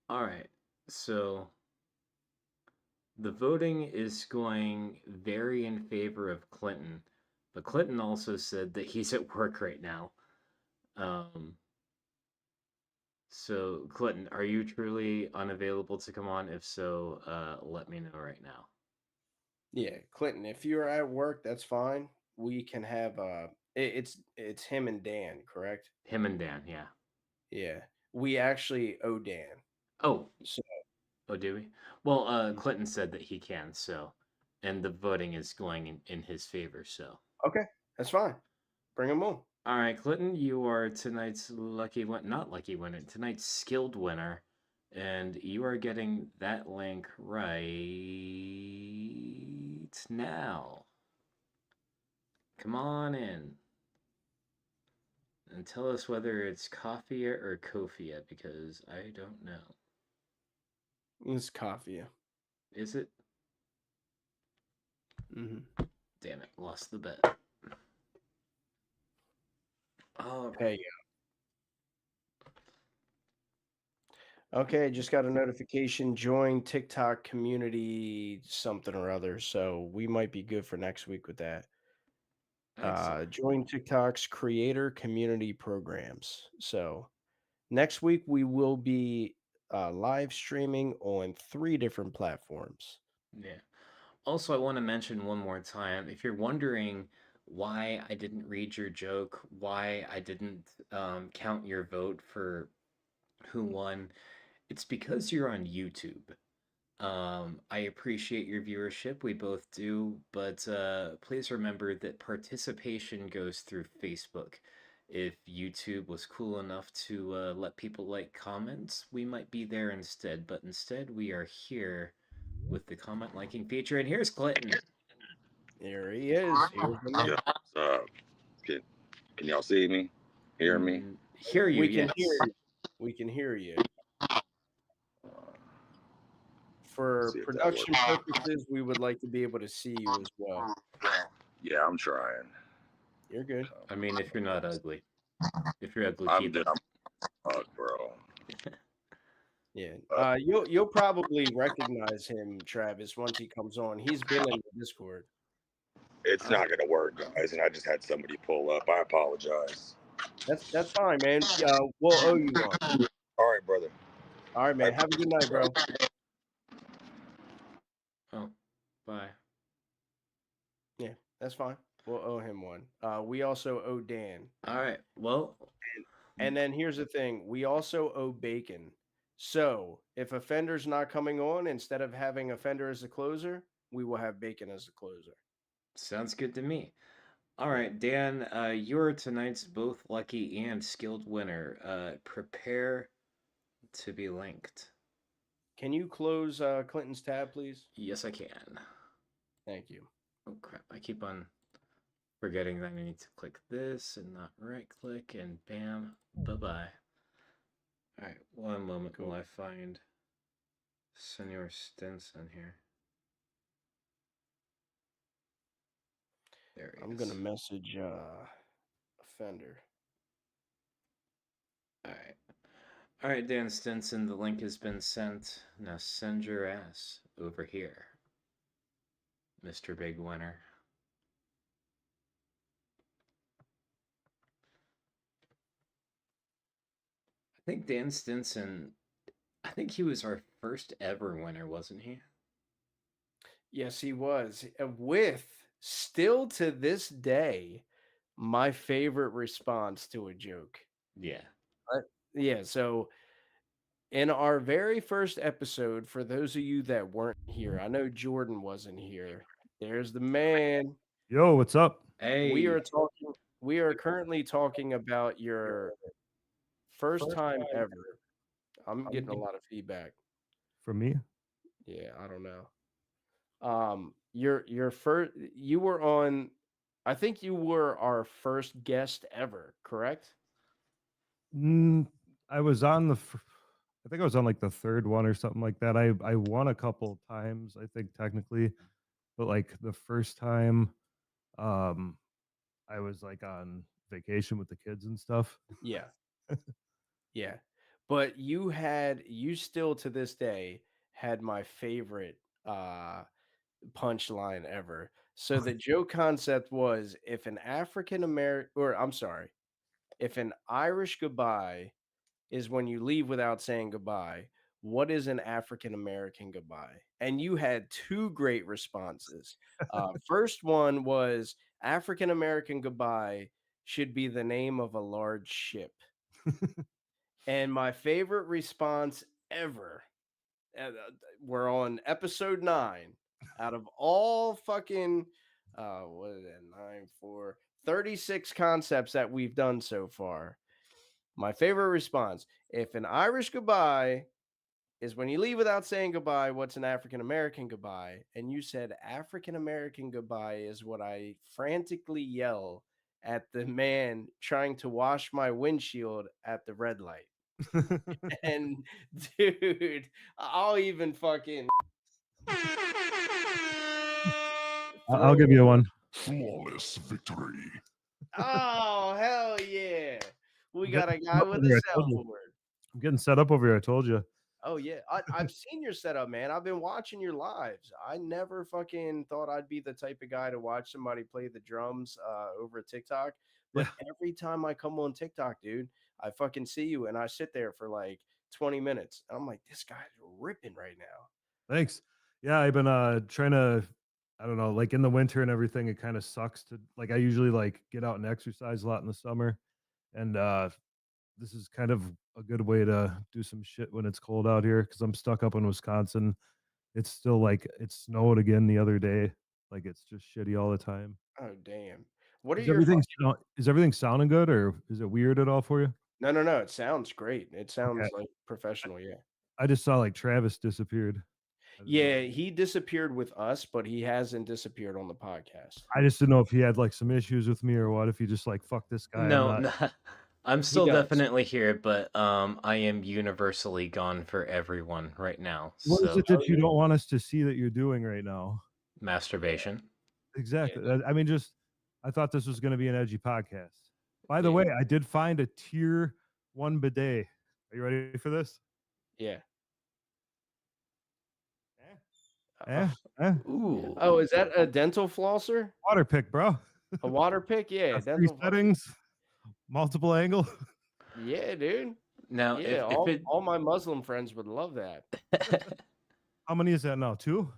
All right. So the voting is going very in favor of Clinton, but Clinton also said that he's at work right now. Um, so Clinton, are you truly unavailable to come on? If so, let me know right now. Yeah, Clinton, if you're at work, that's fine. We can have it's him and Dan, correct? Him and Dan, yeah. Yeah. We actually owe Dan. Oh, So oh, do we? Well, Clinton said that he can, so, and the voting is going in his favor, so. okay, that's fine. Bring him on. All right, Clinton, you are tonight's not lucky winner, tonight's skilled winner, and you are getting that link right now. Come on in and tell us whether it's coffee or Kofia, because I don't know. It's coffee. Is it? Mm-hmm. Damn it, lost the bet. Oh, Hey. Okay, just got a notification. Join TikTok community something or other. So we might be good for next week with that. excellent. Join TikTok's creator community programs. So next week we will be live streaming on 3 different platforms. Yeah. Also, I want to mention one more time, if you're wondering why I didn't read your joke, why I didn't count your vote for who won, it's because you're on YouTube. I appreciate your viewership, we both do, but please remember that participation goes through Facebook. If YouTube was cool enough to let people like comments, we might be there instead, but instead we are here with the comment liking feature, and here's Clinton. There he is. Here's the man. Can y'all see me? Hear me? Hear you, We can yes. hear you. We can hear you. For See if that production works. purposes, we would like to be able to see you as well. Yeah, I'm trying. You're good. I mean, if you're not ugly. If you're ugly, I'm keep it. bro. Yeah. You'll probably recognize him, Travis, once he comes on. He's been in the Discord. It's not gonna work, guys, and I just had somebody pull up. I apologize. That's fine, man. We'll owe you one. All right, brother. All right, man. Have a good night, bro. Oh, bye. Yeah, that's fine. We'll owe him one. We also owe Dan. All right. Well, and then here's the thing: we also owe Bacon. So if Offender's not coming on, instead of having Offender as the closer, we will have Bacon as the closer. Sounds good to me. All right, Dan, you're tonight's both lucky and skilled winner. Prepare to be linked. Can you close Clinton's tab, please? Yes, I can. Thank you. Oh, crap. I keep on forgetting that I need to click this and not right-click, and bam, bye-bye. All right, one moment while I find Senor Stinson here. There he is. I'm going to message Offender. All right. All right, Dan Stinson, the link has been sent. Now send your ass over here, Mr. Big Winner. I think Dan Stinson, I think he was our first ever winner, wasn't he? Yes, he was. With, still to this day, my favorite response to a joke. Yeah. Yeah, so in our very first episode, for those of you that weren't here, I know Jordan wasn't here. There's the man. Yo, what's up? Hey. We are currently talking about your first time ever. I'm getting a lot of feedback. From me? Yeah, I don't know. Your first, you were on, I think you were our first guest ever, correct? I was on I think I was on like the third one or something like that. I won a couple times, I think technically, but like the first time, I was like on vacation with the kids and stuff. Yeah. Yeah. But you still to this day had my favorite punchline ever. So the joke concept was, if an African American, or I'm sorry, if an Irish goodbye is when you leave without saying goodbye, what is an African American goodbye? And you had two great responses. First one was African American goodbye should be the name of a large ship. And my favorite response ever, we're on episode 9 out of all fucking, what is it, 9, 4, 36 concepts that we've done so far. My favorite response, if an Irish goodbye is when you leave without saying goodbye, what's an African American goodbye? And you said African American goodbye is what I frantically yell at the man trying to wash my windshield at the red light. And dude, I'll even fucking I'll throw give you one. Flawless victory. Oh, hell yeah. We I'm got getting a set guy up with over a here, I told you. soundboard. I'm getting set up over here. I told you. Oh yeah, I've seen your setup, man. I've been watching your lives. I never fucking thought I'd be the type of guy to watch somebody play the drums over TikTok. But every time I come on TikTok, dude, I fucking see you and I sit there for like 20 minutes. And I'm like, this guy's ripping right now. Thanks. Yeah, I've been trying to, I don't know, like in the winter and everything, it kind of sucks to like I usually like get out and exercise a lot in the summer. And this is kind of a good way to do some shit when it's cold out here because I'm stuck up in Wisconsin. It's still like it snowed again the other day. Like it's just shitty all the time. Oh damn. What are Is your everything fucking is everything sounding good or is it weird at all for you? No, no, no. It sounds great. It Okay. sounds like professional, yeah. I just saw like Travis disappeared. I didn't know. Yeah, he disappeared with us, but he hasn't disappeared on the podcast. I just didn't know if he had like some issues with me or what. If he just like fuck this guy, I'm No, not. no, I'm He still does. definitely here, but I am universally gone for everyone right now. What is So it that you don't want us to see that you're doing right now? masturbation. Exactly. I mean, just I thought this was going to be an edgy podcast. By the Yeah. way, I did find a tier 1 bidet. Are you ready for this? Yeah. Ooh. Oh, is that a dental flosser? Water pick, bro. A water pick? Yeah, Got 3 dental floss. settings, multiple angle. Yeah, dude. Now, Yeah, if it all my Muslim friends would love that. How many is that now? 2?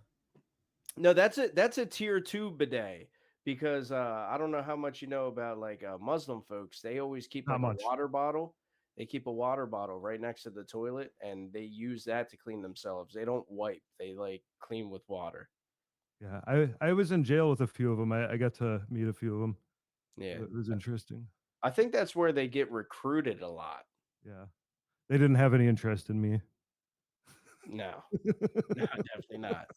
No, that's a tier 2 bidet because I don't know how much you know about like Muslim folks. They always keep Not like much. a water bottle. They keep a water bottle right next to the toilet and they use that to clean themselves. They don't wipe. They like clean with water. Yeah, I was in jail with a few of them. I got to meet a few of them. Yeah. It was interesting. I think that's where they get recruited a lot. Yeah. They didn't have any interest in me. No. No, definitely not.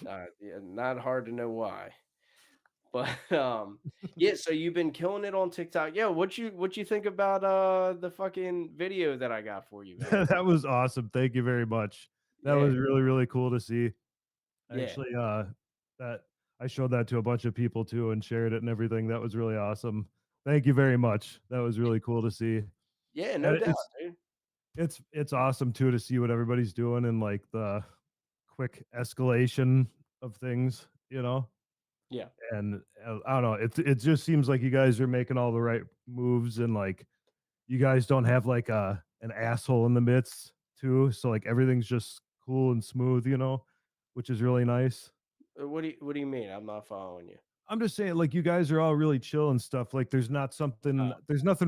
Yeah, not hard to know why. But yeah, so you've been killing it on TikTok. Yeah, what you think about the fucking video that I got for you, man? That was awesome. Thank you very much. That was Yeah. really, really cool to see. Yeah. Actually, that I showed that to a bunch of people too and shared it and everything. That was really awesome. Thank you very much. That was really cool to see. Yeah, no And doubt, dude. it's awesome too to see what everybody's doing and like the quick escalation of things, you know. Yeah. And I don't know, it just seems like you guys are making all the right moves and like you guys don't have like an asshole in the midst too. So like everything's just cool and smooth, you know, which is really nice. What do you mean? I'm not following you. I'm just saying, like, you guys are all really chill and stuff. Like, there's nothing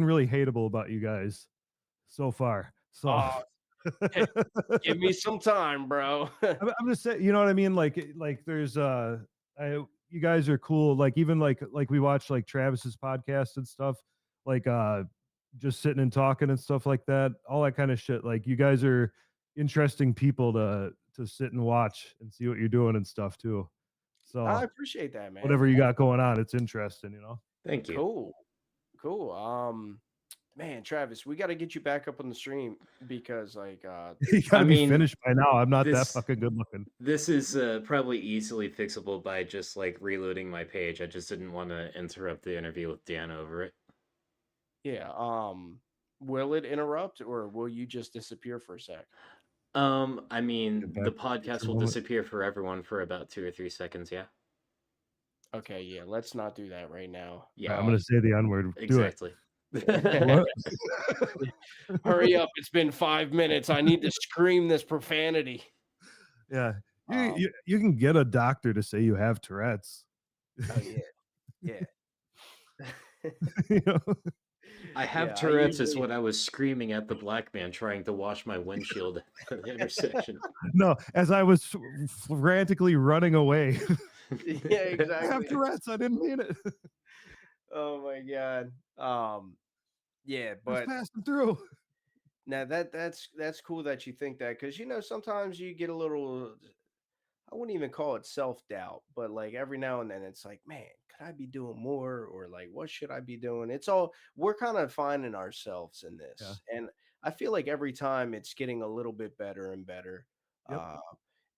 really hateable about you guys so far. So, Oh, give me some time, bro. I'm just saying, you know what I mean? Like, there's, you guys are cool. Like, even like we watch like Travis's podcast and stuff, like, just sitting and talking and stuff like that, all that kind of shit. Like, you guys are interesting people to sit and watch and see what you're doing and stuff too. So I appreciate that, man. whatever you got going on, it's interesting, you know. Thank you. Cool. Man, Travis, we got to get you back up on the stream because, like, You gotta be finished by now. I'm not that fucking good looking. This is probably easily fixable by just like reloading my page. I just didn't want to interrupt the interview with Dan over it. Yeah. Will it interrupt or will you just disappear for a sec? I mean, the podcast will moment. disappear for everyone for about 2 or 3 seconds. Yeah. Okay. Yeah. Let's not do that right now. Yeah. I'm gonna say the N-word. Do it. Exactly. What? Hurry up! It's been 5 minutes. I need to scream this profanity. Yeah, you, Um, you can get a doctor to say you have Tourette's. oh yeah, yeah. You know? I have Yeah, I Tourette's is usually what I was screaming at the black man trying to wash my windshield at the intersection. No, as I was frantically running away. yeah, I have exactly. Tourette's. I didn't mean it. Oh my god. Yeah, Just but passing through. now that's cool that you think that because sometimes you get a little. I wouldn't even call it self doubt, but like every now and then it's like, man, could I be doing more? Or like, what should I be doing? It's all we're kind of finding ourselves in Yeah. this. And I feel like every time it's getting a little bit better and better. Yep.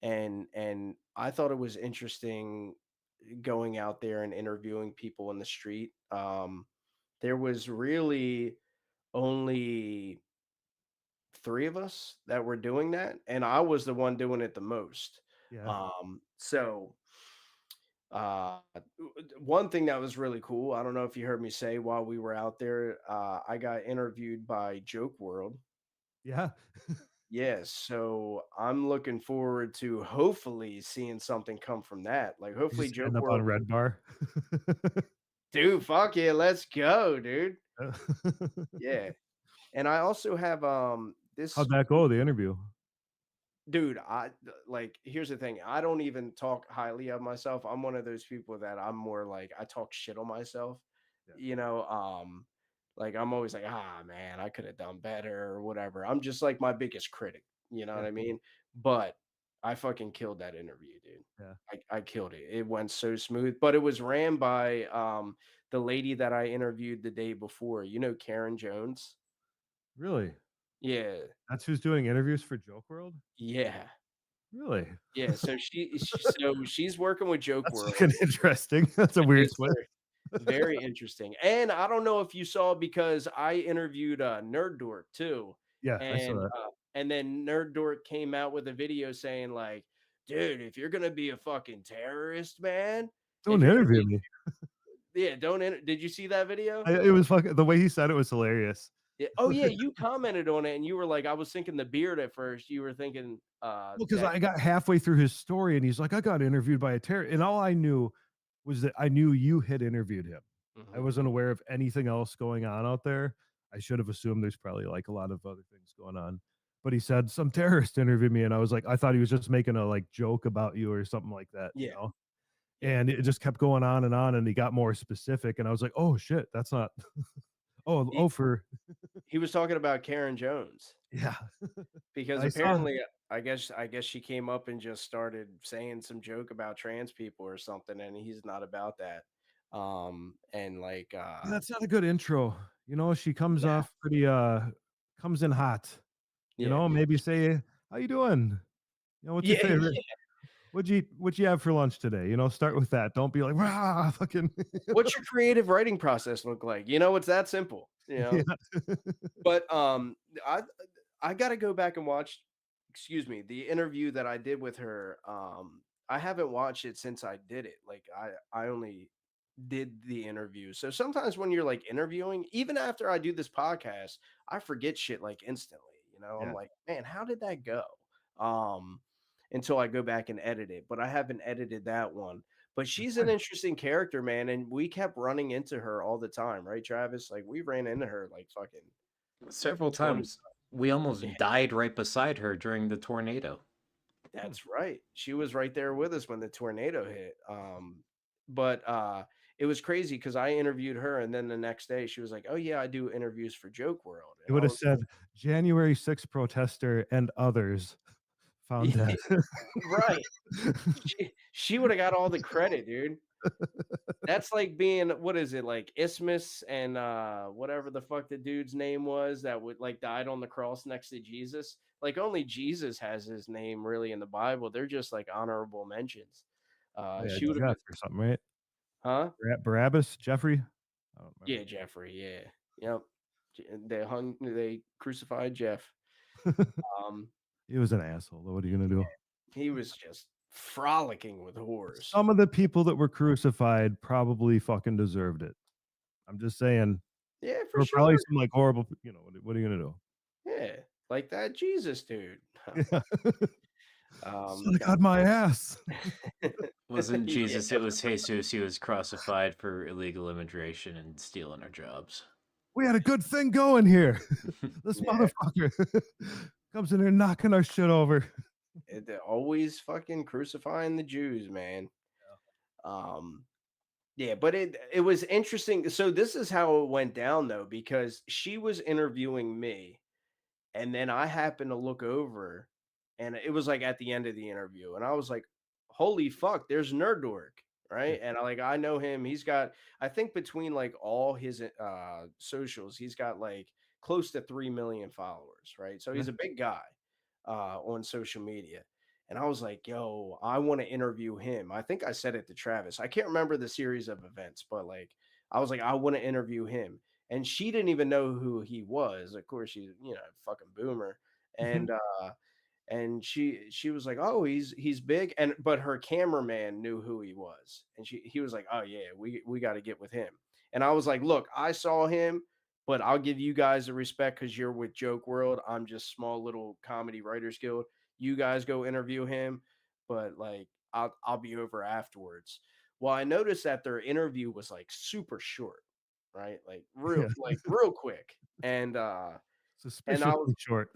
And I thought it was interesting going out there and interviewing people in the street. There was really only 3 of us that were doing that, and I was the one doing it the most. Yeah. So one thing that was really cool, I don't know if you heard me say while we were out there, I got interviewed by Joke World. Yeah. Yes, so I'm looking forward to hopefully seeing something come from that. Like You hopefully just end Joke up on World, Red Bar. dude, fuck yeah, let's go, dude. Yeah. And I also have this How'd that go? The interview. dude, like here's the thing. I don't even talk highly of myself. I'm one of those people that I'm more like I talk shit on myself. Yeah. Like I'm always like, man, I could have done better or whatever. I'm just like my biggest critic, you know what Yeah. I mean? But I fucking killed that interview, dude. Yeah. I killed it. It went so smooth, but it was ran by the lady that I interviewed the day before. You know Karen Jones? Really? Yeah. That's who's doing interviews for Joke World? Yeah. Really? Yeah, so she's working with Joke That's World. fucking interesting. That's a weird It's twist. very interesting. And I don't know if you saw because I interviewed Nerd Dork too. Yeah, I saw that. And then Nerd Dork came out with a video saying like, dude, if you're gonna be a fucking terrorist, man, if Don't you're gonna interview be me. yeah, did you see that video? It was fucking the way he said it was hilarious. Yeah. Oh yeah, you commented on it and you were like, I was thinking the beard at first. You were thinking Well, because that I got halfway through his story and he's like, I got interviewed by a terrorist. And all I knew was that I knew you had interviewed him. I Mhm. wasn't aware of anything else going on out there. I should have assumed there's probably like a lot of other things going on. But he said some terrorist interviewed me, and I was like, I thought he was just making a like joke about you or something like that, you Yeah. know? Yeah. And it just kept going on, and he got more specific, and I was like, oh shit, that's not He, for he was talking about Karen Jones. yeah. Because I saw apparently, I guess she came up and just started saying some joke about trans people or something, and he's not about that. And like, Yeah, that's not a good intro. You know, she comes yeah, off pretty comes in hot. You yeah, know, maybe say, how you doing? You know, what's your yeah, favorite? yeah. What'd you have for lunch today? You know, start with that. Don't be like, rah, fucking What's your creative writing process look like? It's that simple. yeah. But I I got to go back and watch. Excuse me, the interview that I did with her. I haven't watched it since I did it. Like I only did the interview. So sometimes when you're like interviewing, even after I do this podcast, I forget shit like instantly. I'm Yeah. like, man, how did that go? Um, until I go back and edit it. But I haven't edited that one. But she's an interesting character, man. And we kept running into her all the time, right, Travis? Like we ran into her like fucking Several 20. times. We almost Yeah, died right beside her during the tornado. that's right. She was right there with us when the tornado hit. But it was crazy because I interviewed her, and then the next day she was like, "Oh yeah, I do interviews for Joke World," It and would I have was said January 6th protester and others found yeah, dead. right. She would have got all the credit, dude. That's like being what is it like Isthmus and whatever the fuck the dude's name was that would like died on the cross next to Jesus. Like only Jesus has his name really in the Bible. They're just like honorable mentions. Oh, yeah, She would have Jeff been, or something, right? huh? Barabbas, Jeffrey. I don't Yeah, Jeffrey. Yeah, yep. They crucified Jeff. remember. Um, He was an asshole. Though. What are you gonna do? he was just frolicking with whores. Some of the people that were crucified probably fucking deserved it. I'm just saying. Yeah, There for were probably sure. some like horrible, what are you gonna do? Yeah, like that Jesus dude. Yeah. Um, Suck on my ass. Wasn't yeah, Jesus, it was Jesus. He was crucified for illegal immigration and stealing our jobs. We had a good thing going here. This yeah. motherfucker comes in here knocking our shit over. They're always fucking crucifying the Jews, man. Um, yeah, but it was interesting. So this is how it went down though, because she was interviewing me, and then I happened to look over, and it was like at the end of the interview, and I was like, "Holy fuck, there's Nerdork." Yeah. Right. And I know him. He's got, I think between like all his socials, he's got like close to 3 million followers. Right. So Yeah. he's a big guy on social media. And I was like, yo, I want to interview him. I think I said it to Travis. I can't remember the series of events, but like, I was like, I want to interview him. And she didn't even know who he was. Of course, she's, fucking boomer. And she was like, "Oh, he's big." And but her cameraman knew who he was. And he was like, "Oh yeah, we got to get with him." And I was like, "Look, I saw him, but I'll give you guys the respect cuz you're with Joke World. I'm just small little comedy writers guild. You guys go interview him, but like I'll be over afterwards." Well, I noticed that their interview was like super short, right? Yeah. Like real quick. And I was, Suspiciously short.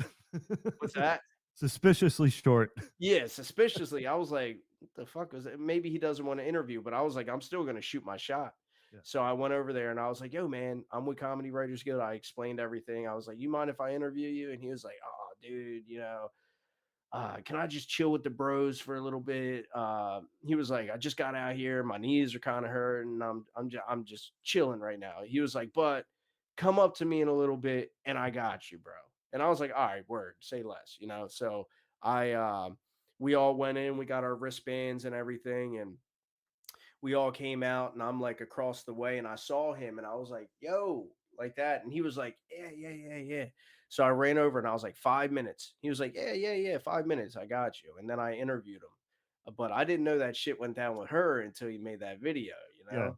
what's that? Suspiciously short. Yeah, suspiciously. I was like, what the fuck was it? Maybe he doesn't want to interview, but I was like, I'm still going to shoot my shot. Yeah. So I went over there and I was like, yo, man, I'm with Comedy Writers Guild. I explained everything. I was like, you mind if I interview you? And he was like, oh, dude, can I just chill with the bros for a little bit? He was like, I just got out here. My knees are kind of hurting. I'm just chilling right now. He was like, but come up to me in a little bit and I got you, bro. And I was like, all right, word, say less. So we all went in, we got our wristbands and everything, and we all came out, and I'm like across the way, and I saw him, and I was like, yo, like that. And he was like, yeah, yeah, yeah, yeah. So I ran over and I was like, 5 minutes. He was like, yeah, yeah, yeah, 5 minutes. I got you. And then I interviewed him. But I didn't know that shit went down with her until he made that video. Yeah.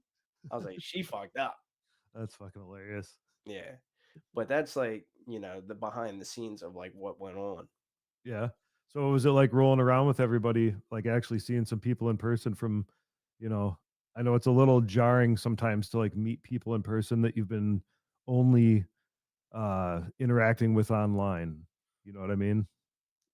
I was like, she fucked up. That's fucking hilarious. Yeah. But that's like, the behind the scenes of like what went on. Yeah. So was it like rolling around with everybody, like actually seeing some people in person from, you know, I know it's a little jarring sometimes to like meet people in person that you've been only interacting with online. You know what I mean?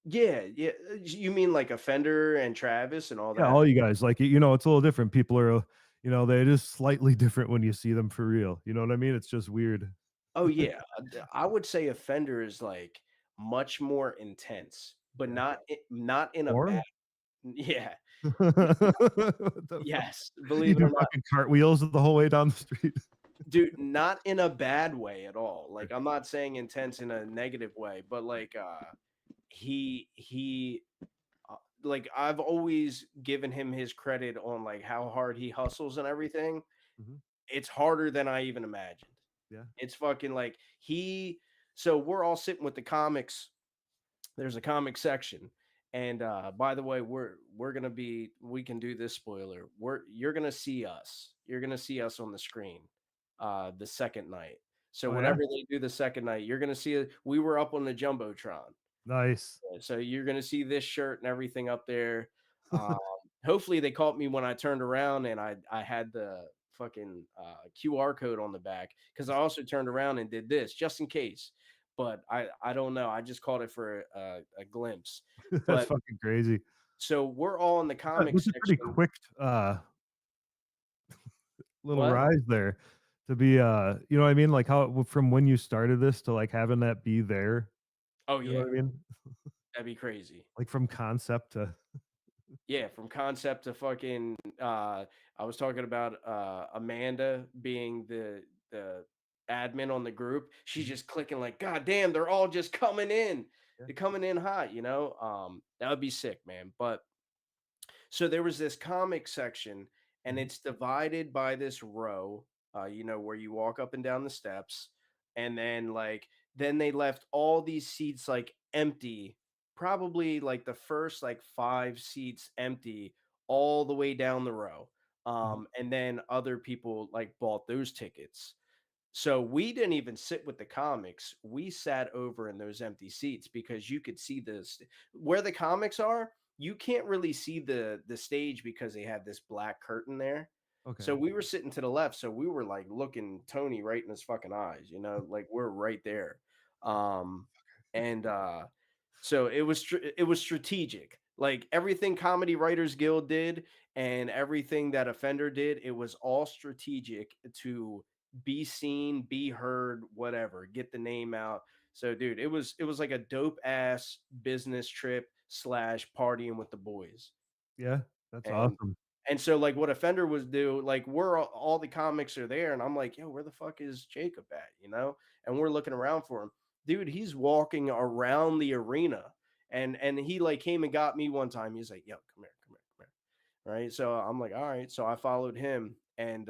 Yeah, yeah. You mean like Offender and Travis and all Yeah, that? all you guys like it's a little different. People are, they're just slightly different when you see them for real. You know what I mean? It's just weird. Oh yeah, I would say Offender is like much more intense, but Yeah. not in a bad. Or Yeah. what the fuck? Yes, You believe it do or not, fucking cartwheels the whole way down the street. dude. Not in a bad way at all. Like I'm not saying intense in a negative way, but like he like I've always given him his credit on like how hard he hustles and everything. Mhm. It's harder than I even imagined. Yeah. It's fucking like so we're all sitting with the comics. There's a comic section. And by the way, we can do this spoiler. You're gonna see us. You're gonna see us on the screen the second night. So Oh yeah. whenever they do the second night, you're gonna see it. We were up on the Jumbotron. Nice. So you're gonna see this shirt and everything up there. Um, Hopefully they caught me when I turned around and I had the fucking QR code on the back because I also turned around and did this just in case. But I don't know. I just caught it for a glimpse. That's But fucking crazy. so we're all in the comic That's a pretty section. quick little What? rise there to be you know what I mean? Like how from when you started this to like having that be there. Oh You know yeah, what I mean? that'd be crazy. Like from concept to Yeah, from concept to fucking I was talking about Amanda being the admin on the group. She's just clicking like, God damn, they're all just coming in. Yeah. They're coming in hot. That would be sick, man. But so there was this comic section, and Mhm. it's divided by this row, where you walk up and down the steps, and then they left all these seats like empty, probably like the first like 5 seats empty all the way down the row. Mhm. And then other people like bought those tickets. So we didn't even sit with the comics. We sat over in those empty seats because you could see where the comics are. You can't really see the stage because they have this black curtain there. Okay. So we were sitting to the left, so we were like looking Tony right in his fucking eyes, like we're right there. Um and so it was strategic. Like everything Comedy Writers Guild did and everything that Offender did, it was all strategic to be seen, be heard, whatever, get the name out. So, dude, it was like a dope ass business trip slash partying with the boys. Yeah, that's And awesome. and so like what Offender was do, like we're all the comics are there, and I'm like, yo, where the fuck is Jacob at? And we're looking around for him. Dude, he's walking around the arena. And he like came and got me one time. He's like, yo, come here, come here, come here. Right. So I'm like, all right. So I followed him and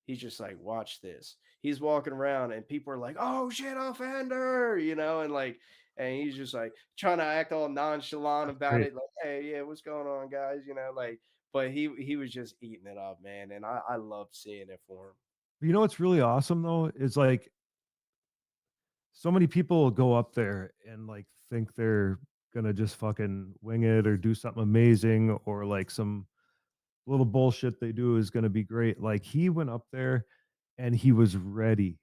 he's just like, watch this. He's walking around and people are like, oh shit, Offender, and he's just like trying to act all nonchalant about Great. it, like, hey, yeah, what's going on, guys? But he was just eating it up, man. And I loved seeing it for him. You know what's really awesome though is like so many people go up there and like think they're gonna just fucking wing it or do something amazing or like some little bullshit they do is gonna be great. Like he went up there and he was ready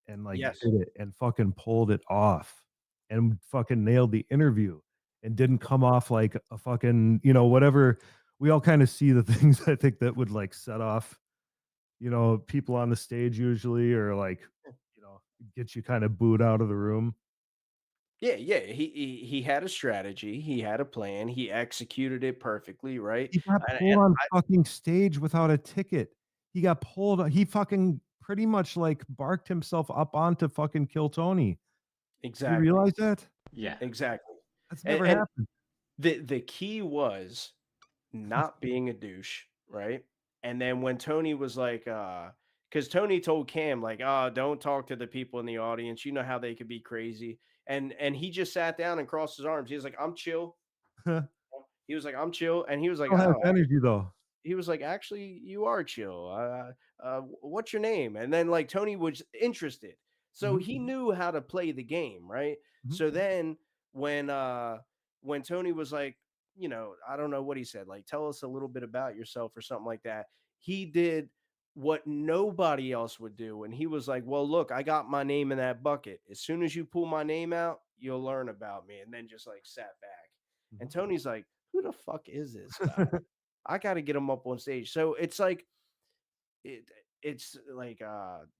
and like Yes. did it and fucking pulled it off and fucking nailed the interview and didn't come off like a fucking, whatever. We all kind of see the things I think that would like set off, people on the stage usually or like, get you kind of booed out of the room. Yeah, yeah. He had a strategy. He had a plan. He executed it perfectly, right? He got pulled And on fucking stage without a ticket. He got pulled. He fucking pretty much like barked himself up onto fucking Kill Tony. Do you exactly, realize that? Yeah. exactly. That's And, never and happened. the key was not being a douche, right? And then when Tony was like, because Tony told Cam, like, oh, don't talk to the people in the audience. You know how they could be crazy. And he just sat down and crossed his arms. He was like, I'm chill. Still He was like, I'm chill. And he was like, has oh, energy though. he was like, actually, you are chill. What's your name? And then like Tony was interested. So Mhm, he knew how to play the game, right? mhm. So then when when Tony was like, I don't know what he said, like tell us a little bit about yourself or something like that. He did what nobody else would do. And he was like, well, look, I got my name in that bucket. As soon as you pull my name out, you'll learn about me. And then just like sat back. And Mhm. Tony's like, who the fuck is this guy? I got to get him up on stage. So it's like it it's like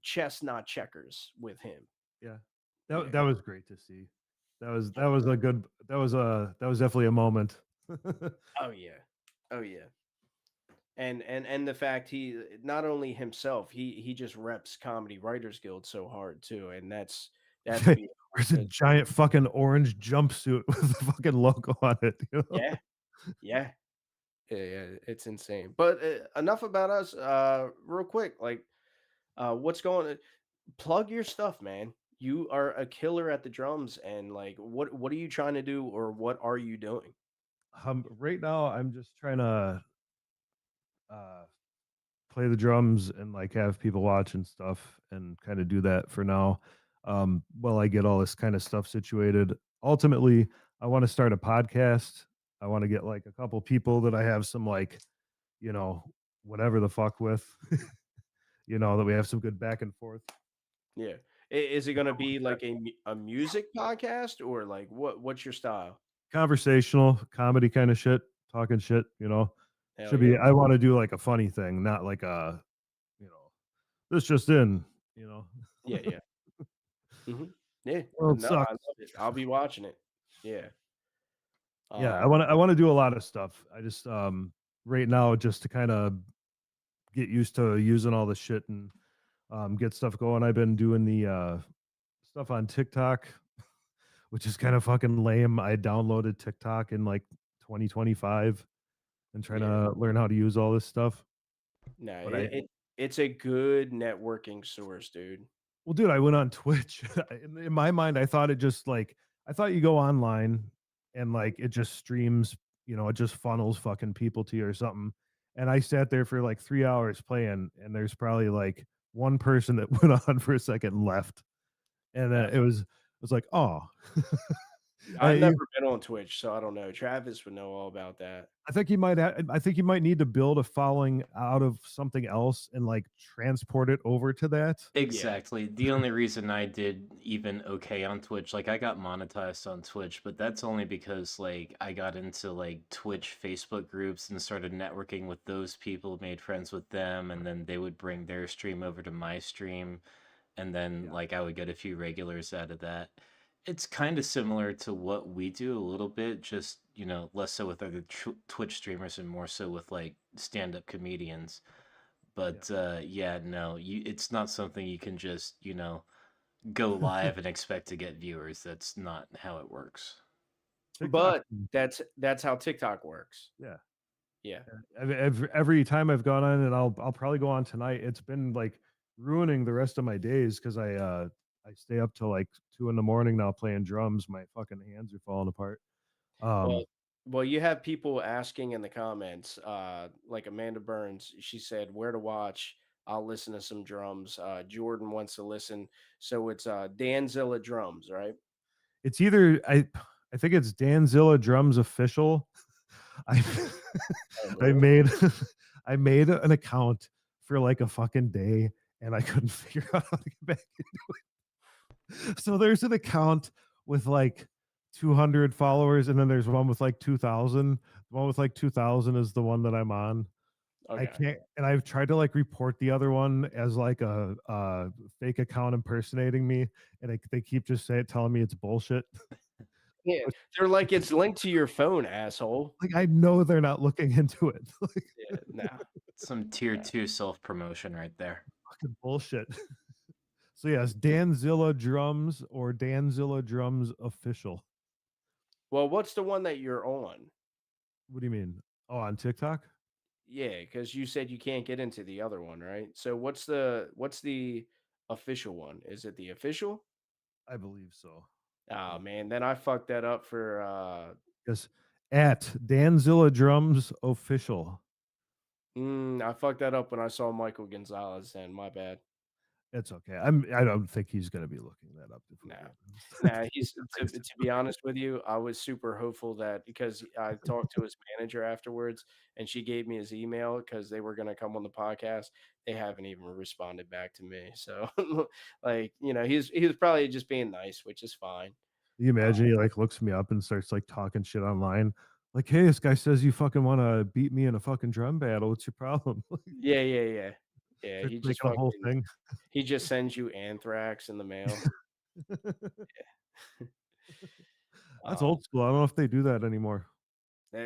chess not checkers with him. Yeah. Yeah. That was great to see. That was a good that was definitely a moment. Oh yeah. Oh yeah. And the fact he not only himself, he just reps Comedy Writers Guild so hard too, and that's beautiful. There's a giant fucking orange jumpsuit with the fucking logo on it. Yeah. Yeah. Yeah, yeah, it's insane. But enough about us. Real quick, like, what's going? Plug your stuff, man. You are a killer at the drums, and like, what are you trying to do, or what are you doing? Right now, I'm just trying to uh, play the drums and like have people watch and stuff, and kind of do that for now. While I get all this kind of stuff situated. Ultimately, I want to start a podcast. I want to get like a couple people that I have some like, you know, whatever the fuck with, that we have some good back and forth. Yeah, is it going to be like a music podcast, or like what's your style? Conversational comedy kind of shit, talking shit. Hell Should be. yeah, I want to do like a funny thing, not like a, you know, this just in. You know, yeah, yeah, hmm yeah. world No, I sucks. love it. I'll be watching it. Yeah. Yeah, I Um. want to. I want to do a lot of stuff. I just right now just to kind of get used to using all the shit and get stuff going. I've been doing the stuff on TikTok, which is kind of fucking lame. I downloaded TikTok in like 2025 and trying Yeah. to learn how to use all this stuff. No, But I it's a good networking source, dude. Well, dude, I went on Twitch. In my mind, I thought it just like I thought you go online and like it just streams, it just funnels fucking people to you or something. And I sat there for like 3 hours playing, and there's probably like one person that went on for a second and left, and then it was like, oh, I've I, never been on Twitch, so I don't know. Travis would know all about that. I think you might I think you might need to build a following out of something else and like transport it over to that. Yeah. Exactly. The only reason I did even okay on Twitch, like I got monetized on Twitch, but that's only because like I got into like Twitch Facebook groups and started networking with those people, made friends with them, and then they would bring their stream over to my stream, and then like I would get a few regulars out of that. It's kind of similar to what we do a little bit, just, less so with other Twitch streamers and more so with like stand-up comedians. But yeah, no, it's not something you can just, go live and expect to get viewers. That's not how it works. TikTok, But that's how TikTok works. yeah. Yeah. Every time I've gone on, and I'll probably go on tonight. It's been like ruining the rest of my days because I stay up till like 2 in the morning now playing drums. My fucking hands are falling apart. Well, Um, well, you have people asking in the comments, like Amanda Burns, she said, where to watch. I'll listen to some drums. Jordan wants to listen. So it's Danzilla Drums, right? it's either I think it's Danzilla Drums official. I Oh, I really? made I made an account for like a fucking day and I couldn't figure out how to get back into it. So there's an account with like 200 followers and then there's one with like 2000. The one with like 2000 is the one that I'm on. I Okay. can't, and I've tried to like report the other one as like a fake account impersonating me, and they keep just telling me it's bullshit. Yeah. They're like, it's linked to your phone, asshole. Like I know they're not looking into it. Like, Yeah. No. Some tier 2 self-promotion right there. fucking bullshit. So yes, Danzilla Drums or Danzilla Drums official. Well, what's the one that you're on? What do you mean? Oh, on TikTok? Yeah, because you said you can't get into the other one, right? So what's the official one? Is it the official? I believe so. Oh man, then I fucked that up for Yes, at Danzilla Drums official. I fucked that up when I saw Michael Gonzalez and my bad. It's okay. I don't think he's gonna be looking that up. No. Nah. Nah, he's to be honest with you, I was super hopeful that because I talked to his manager afterwards and she gave me his email because they were gonna come on the podcast. They haven't even responded back to me. So like, he was probably just being nice, which is fine. You imagine he like looks me up and starts like talking shit online. Like, hey, this guy says you fucking want to beat me in a fucking drum battle. What's your problem? Yeah, yeah, yeah. Yeah, Starts making a whole thing. he just sends you anthrax in the mail. That's Um, old school. I don't know if they do that anymore.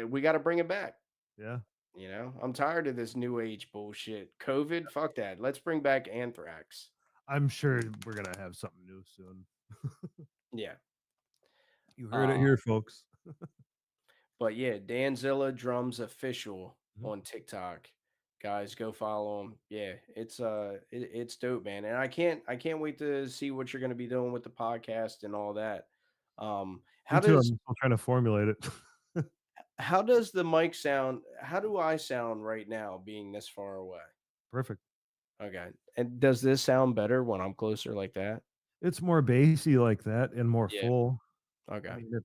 we got to bring it back. Yeah, I'm tired of this new age bullshit. COVID, fuck that. Let's bring back anthrax. I'm sure we're gonna have something new soon. Yeah. You heard it here, folks. But yeah, Danzilla Drums Official Mhm. on TikTok. Guys, go follow him. Yeah, it's dope, man. And I can't wait to see what you're gonna be doing with the podcast and all that. Me How too. I'm does still trying to formulate it. how does the mic sound? How do I sound right now being this far away? Perfect. Okay. And does this sound better when I'm closer like that? It's more bassy like that and more Yeah. full. I Okay. mean,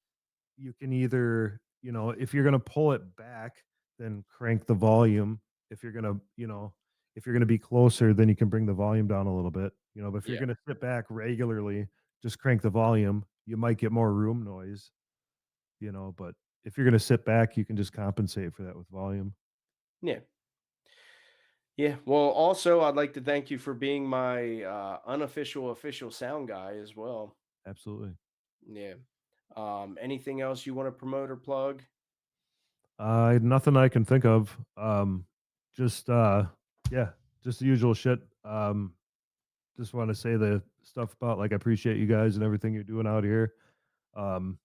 you can either, if you're gonna pull it back, then crank the volume. If you're gonna, if you're gonna be closer, then you can bring the volume down a little bit. But if you're Yeah. gonna sit back regularly, just crank the volume. You might get more room noise, but if you're gonna sit back, you can just compensate for that with volume. Yeah. Yeah. Well, also, I'd like to thank you for being my unofficial official sound guy as well. Absolutely. Yeah. Anything else you want to promote or plug? Nothing I can think of. Just yeah, just the usual shit. Just want to say the stuff about like I appreciate you guys and everything you're doing out here.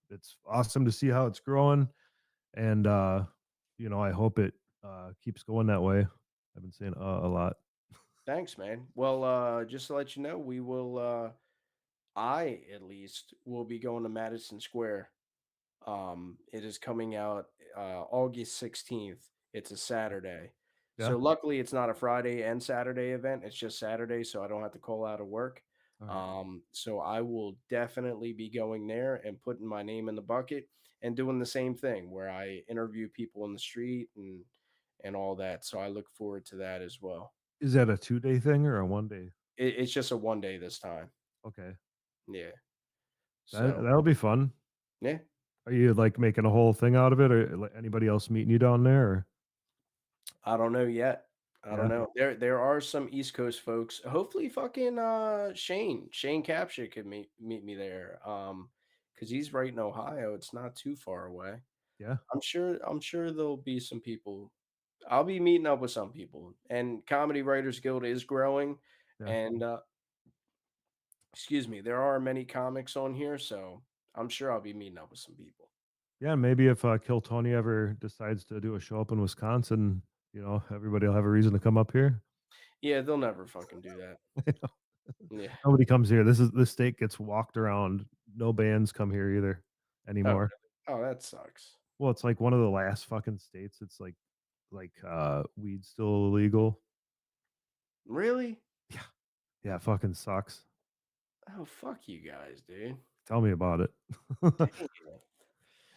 It's awesome to see how it's growing, and I hope it keeps going that way. I've been saying a lot. Thanks, man. Well, just to let you know, we will I at least will be going to Madison Square. It is coming out August 16th. It's a Saturday. Yeah. So luckily, it's not a Friday and Saturday event. It's just Saturday, so I don't have to call out of work. All right. So I will definitely be going there and putting my name in the bucket and doing the same thing where I interview people in the street and all that. So I look forward to that as well. Is that a 2-day thing or a 1 day? It's just a 1 day this time. Okay. Yeah. That So that'll be fun. yeah, Are you like making a whole thing out of it, or like anybody else meeting you down there? Or? I don't know yet. I don't Yeah. know. There are some East Coast folks. Hopefully fucking Shane Capsha could meet me there. Because he's right in Ohio. It's not too far away. Yeah. I'm sure there'll be some people. I'll be meeting up with some people. And Comedy Writers Guild is growing. Yeah. And excuse me, there are many comics on here, so I'm sure I'll be meeting up with some people. Yeah. Maybe if Kill Tony ever decides to do a show up in Wisconsin, everybody will have a reason to come up here. Yeah, they'll never fucking do that. Yeah. Nobody comes here. This state gets walked around. No bands come here either Oh, anymore. really? Oh, that sucks. Well, it's like one of the last fucking states. It's like weed's still illegal. Really? Yeah, it fucking sucks. Oh, fuck you guys, dude. Tell me about it. Damn.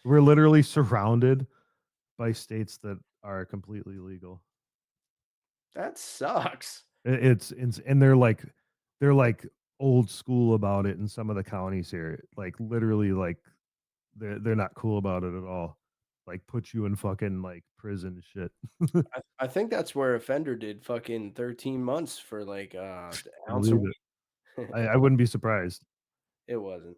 We're literally surrounded by states that are completely legal. That sucks. It's and they're like old school about it in some of the counties here. Like literally, like they're not cool about it at all. Like put you in fucking like prison shit. I think that's where Offender did fucking 13 months for like the I ounce of believe it. weed. I wouldn't be surprised. It wasn't.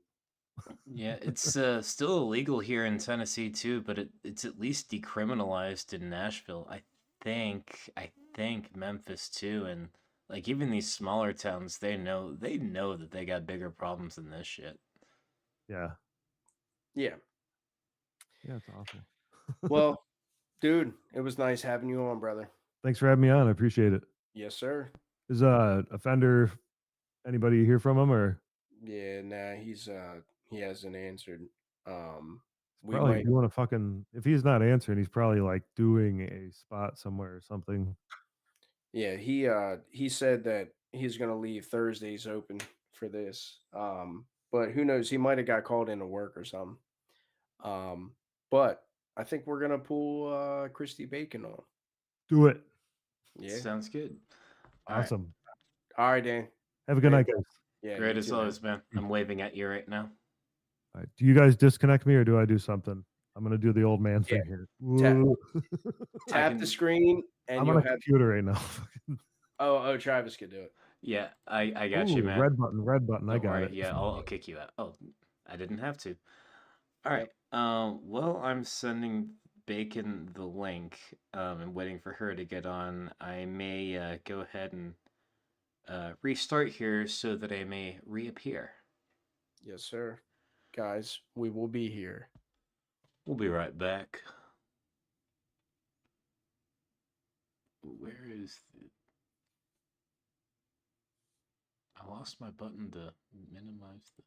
Yeah, it's still illegal here in Tennessee too, but it's at least decriminalized in Nashville. I think Memphis too, and like even these smaller towns, they know that they got bigger problems than this shit. Yeah. Yeah. Yeah, it's awful. Well, dude, it was nice having you on, brother. Thanks for having me on. I appreciate it. Yes, sir. Is Offender anybody hear from him, or Yeah, nah, he hasn't answered. We probably might doing a fucking if he's not answering, he's probably like doing a spot somewhere or something. Yeah, he said that he's gonna leave Thursdays open for this. But who knows? He might have got called into work or something. Um, but I think we're gonna pull Christy Bacon on. Do it. Yeah. Sounds good. All right. Awesome. All right, Dan. Have a good night, guys. Yeah. Great you as too, man. always, man. I'm waving at you right now. All right. Do you guys disconnect me or do I do something? I'm gonna do the old man Yeah. thing here. Tap, Woo. tap can- the screen and I'm on you'll a have. computer right now. Oh, Travis could do it. Yeah, I got you, Ooh, man. red button. I Don't got worry. it. Yeah, I'll kick you out. Oh, I didn't have to. All right. Yep. Well, I'm sending Bacon the link. And waiting for her to get on. I may go ahead and restart here so that I may reappear. Yes, sir. Guys, we will be here. We'll be right back. Where is the... I lost my button to minimize the...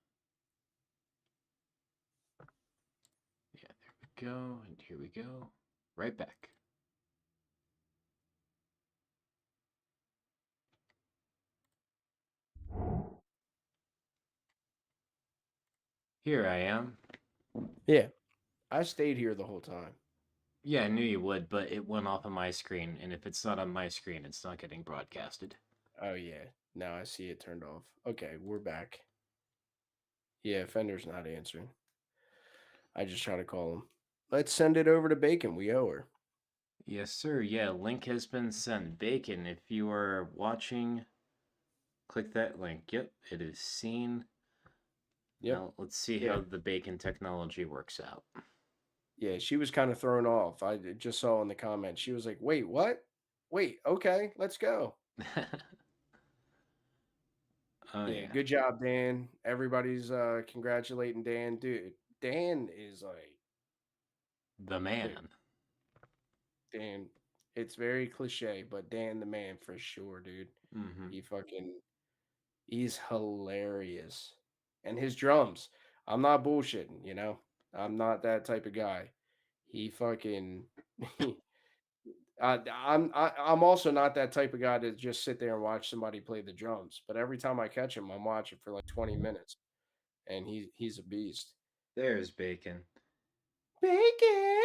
Yeah, there we go. And here we go. Right back. Here I am. Yeah. I stayed here the whole time. Yeah, I knew you would, but it went off on my screen, and if it's not on my screen, it's not getting broadcasted. Oh yeah. Now I see it turned off. Okay, we're back. Yeah, Fender's not answering. I just try to call him. Let's send it over to Bacon. We owe her. Yes, sir. Yeah, link has been sent. Bacon, if you are watching, click that link. Yep, it is seen. Yep. Now, let's see Yeah. how the Bacon technology works out. Yeah, she was kind of thrown off. I just saw in the comments. She was like, "Wait, what? Wait, okay, let's go." Oh, Yeah, yeah. good job, Dan. Everybody's congratulating Dan. Dude, Dan is like The man. Dan. It's very cliche, but Dan the man for sure, dude. Mm-hmm. He's hilarious. And his drums. I'm not bullshitting, I'm not that type of guy. He fucking I'm also not that type of guy to just sit there and watch somebody play the drums. But every time I catch him, I'm watching for like 20 minutes, and he's a beast. There's Bacon. Bacon.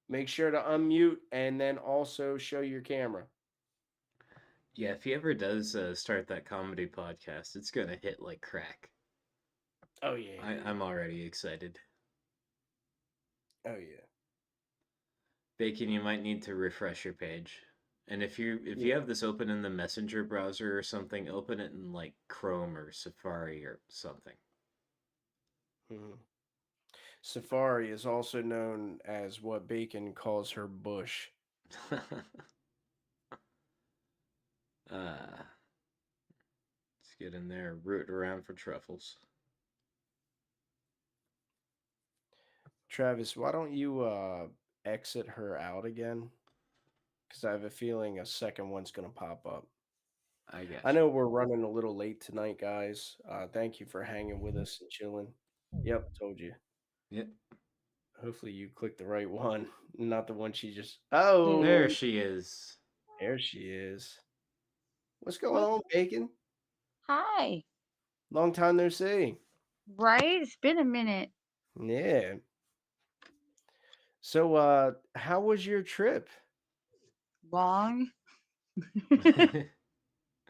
Make sure to unmute and then also show your camera. Yeah, if he ever does start that comedy podcast, it's gonna hit like crack. Oh yeah, I'm already excited. oh yeah, Bacon, you might need to refresh your page. And if you yeah. have this open in the Messenger browser or something, open it in like Chrome or Safari or something. Mhm. Safari is also known as what Bacon calls her bush. Let's get in there, root around for truffles. Travis, why don't you exit her out again? Because I have a feeling a second one's gonna pop up. I got I you. know we're running a little late tonight, guys. Thank you for hanging with us and chilling. Yep, told you. Yep. Hopefully you clicked the right one, not the one she just. There Oh, she is. there she is. What's going on, Bacon? Hi. Long time no see. Right? It's been a minute. Yeah. So, how was your trip? Long.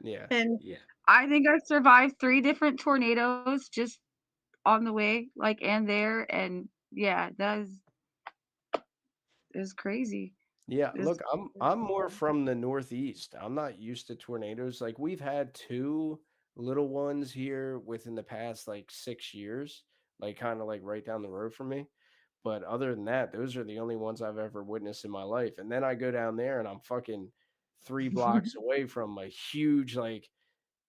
Yeah. And Yeah. I think I survived 3 different tornadoes just on the way, like, and there, and yeah, is crazy. Yeah, It's look, I'm more from the Northeast. I'm not used to tornadoes. Like we've had two little ones here within the past like 6 years, like kind of like right down the road from me. But other than that, those are the only ones I've ever witnessed in my life. And then I go down there and I'm fucking 3 blocks away from a huge like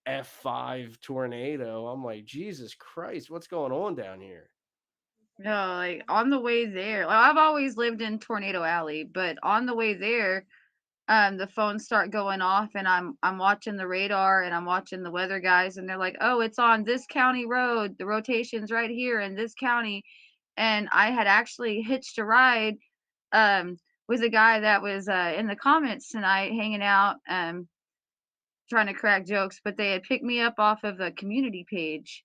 F5 tornado. I'm like, Jesus Christ, what's going on down here? No, like on the way there, like, I've always lived in Tornado Alley, but on the way there, the phones start going off, and I'm watching the radar, and I'm watching the weather guys, and they're like, "Oh, it's on this county road. The rotation's right here in this county." And I had actually hitched a ride um with a guy that was in the comments tonight, hanging out, trying to crack jokes, but they had picked me up off of a community page.